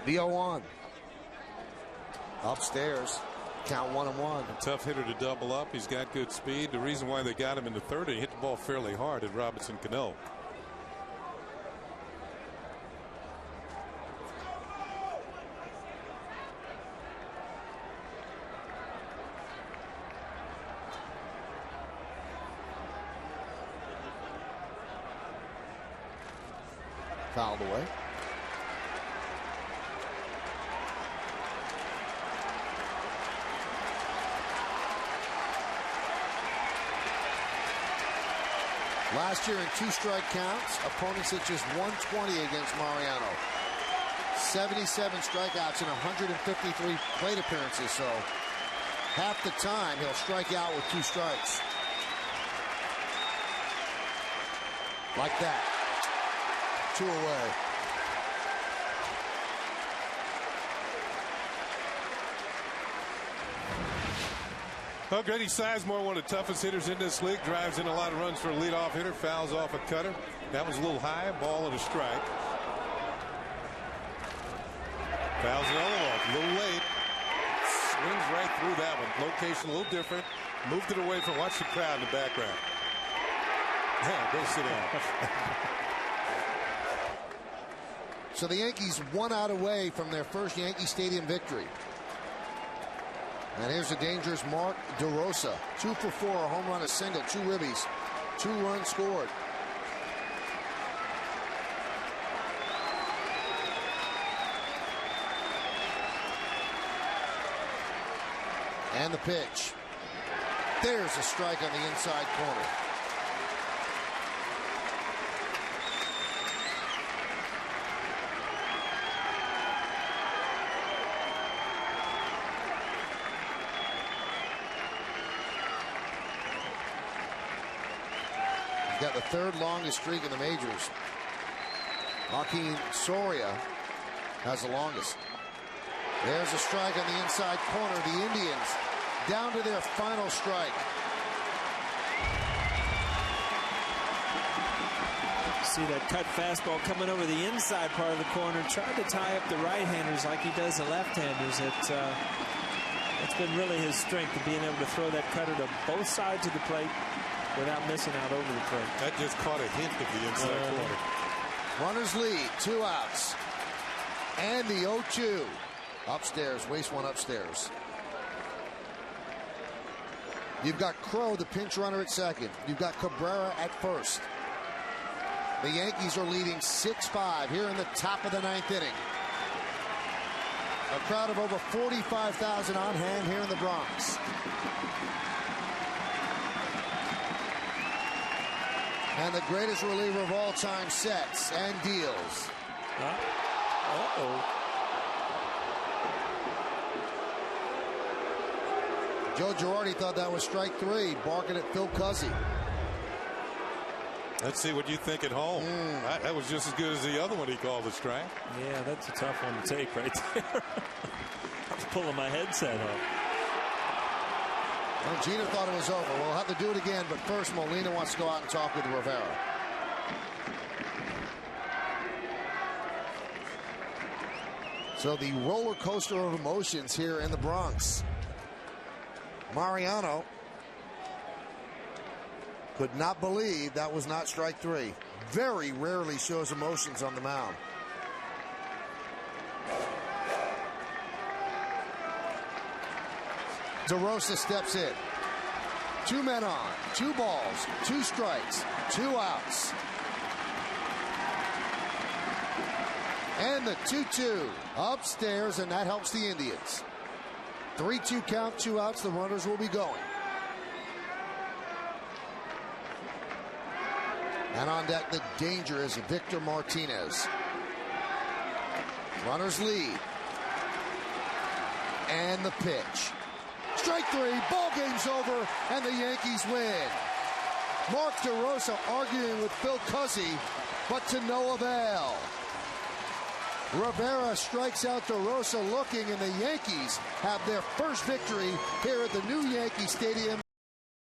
The 0-1. Upstairs. Count 1-1. A tough hitter to double up. He's got good speed. The reason why they got him in the 3rd, he hit the ball fairly hard at Robinson Cano. Fouled away. Last year in 2-strike counts, opponents hit just 120 against Mariano. 77 strikeouts in 153 plate appearances, so half the time he'll strike out with 2 strikes. Like that. 2 away. Well, Grady Sizemore, one of the toughest hitters in this league, drives in a lot of runs for a leadoff hitter, fouls off a cutter. That was a little high, ball and a strike. Fouls another off, a little late. Swings right through that one. Location a little different. Moved it away from, watch the crowd in the background. Yeah, go sit down. So the Yankees 1 out away from their first Yankee Stadium victory. And here's a dangerous Mark DeRosa. 2 for 4, a home run, a single, 2 ribbies, 2 runs scored. And the pitch. There's a strike on the inside corner. Got the 3rd longest streak in the majors. Joaquin Soria has the longest. There's a strike on the inside corner. The Indians down to their final strike. See that cut fastball coming over the inside part of the corner. Tried to tie up the right-handers like he does the left-handers. It's been really his strength of being able to throw that cutter to both sides of the plate without missing out over the plate. That just caught a hint of the inside corner. Runners lead, 2 outs. And the 0-2. Upstairs, waste one upstairs. You've got Crow, the pinch runner, at second. You've got Cabrera at first. The Yankees are leading 6-5 here in the top of the 9th inning. A crowd of over 45,000 on hand here in the Bronx. And the greatest reliever of all time sets and deals. Joe Girardi thought that was strike 3, barking at Phil Cuzzy. Let's see what you think at home. That was just as good as the other one he called a strike. Yeah, that's a tough one to take right there. I was pulling my headset off. Well, Jeter thought it was over. We'll have to do it again, but first Molina wants to go out and talk with Rivera. So the roller coaster of emotions here in the Bronx. Mariano could not believe that was not strike 3. Very rarely shows emotions on the mound. DeRosa steps in. 2 men on, 2 balls, 2 strikes, 2 outs. And the 2-2 upstairs, and that helps the Indians. 3-2 count, 2 outs. The runners will be going. And on deck, the danger is Victor Martinez. Runners lead. And the pitch. Strike 3, ball game's over, and the Yankees win. Mark DeRosa arguing with Phil Cuzzy, but to no avail. Rivera strikes out DeRosa looking, and the Yankees have their first victory here at the new Yankee Stadium.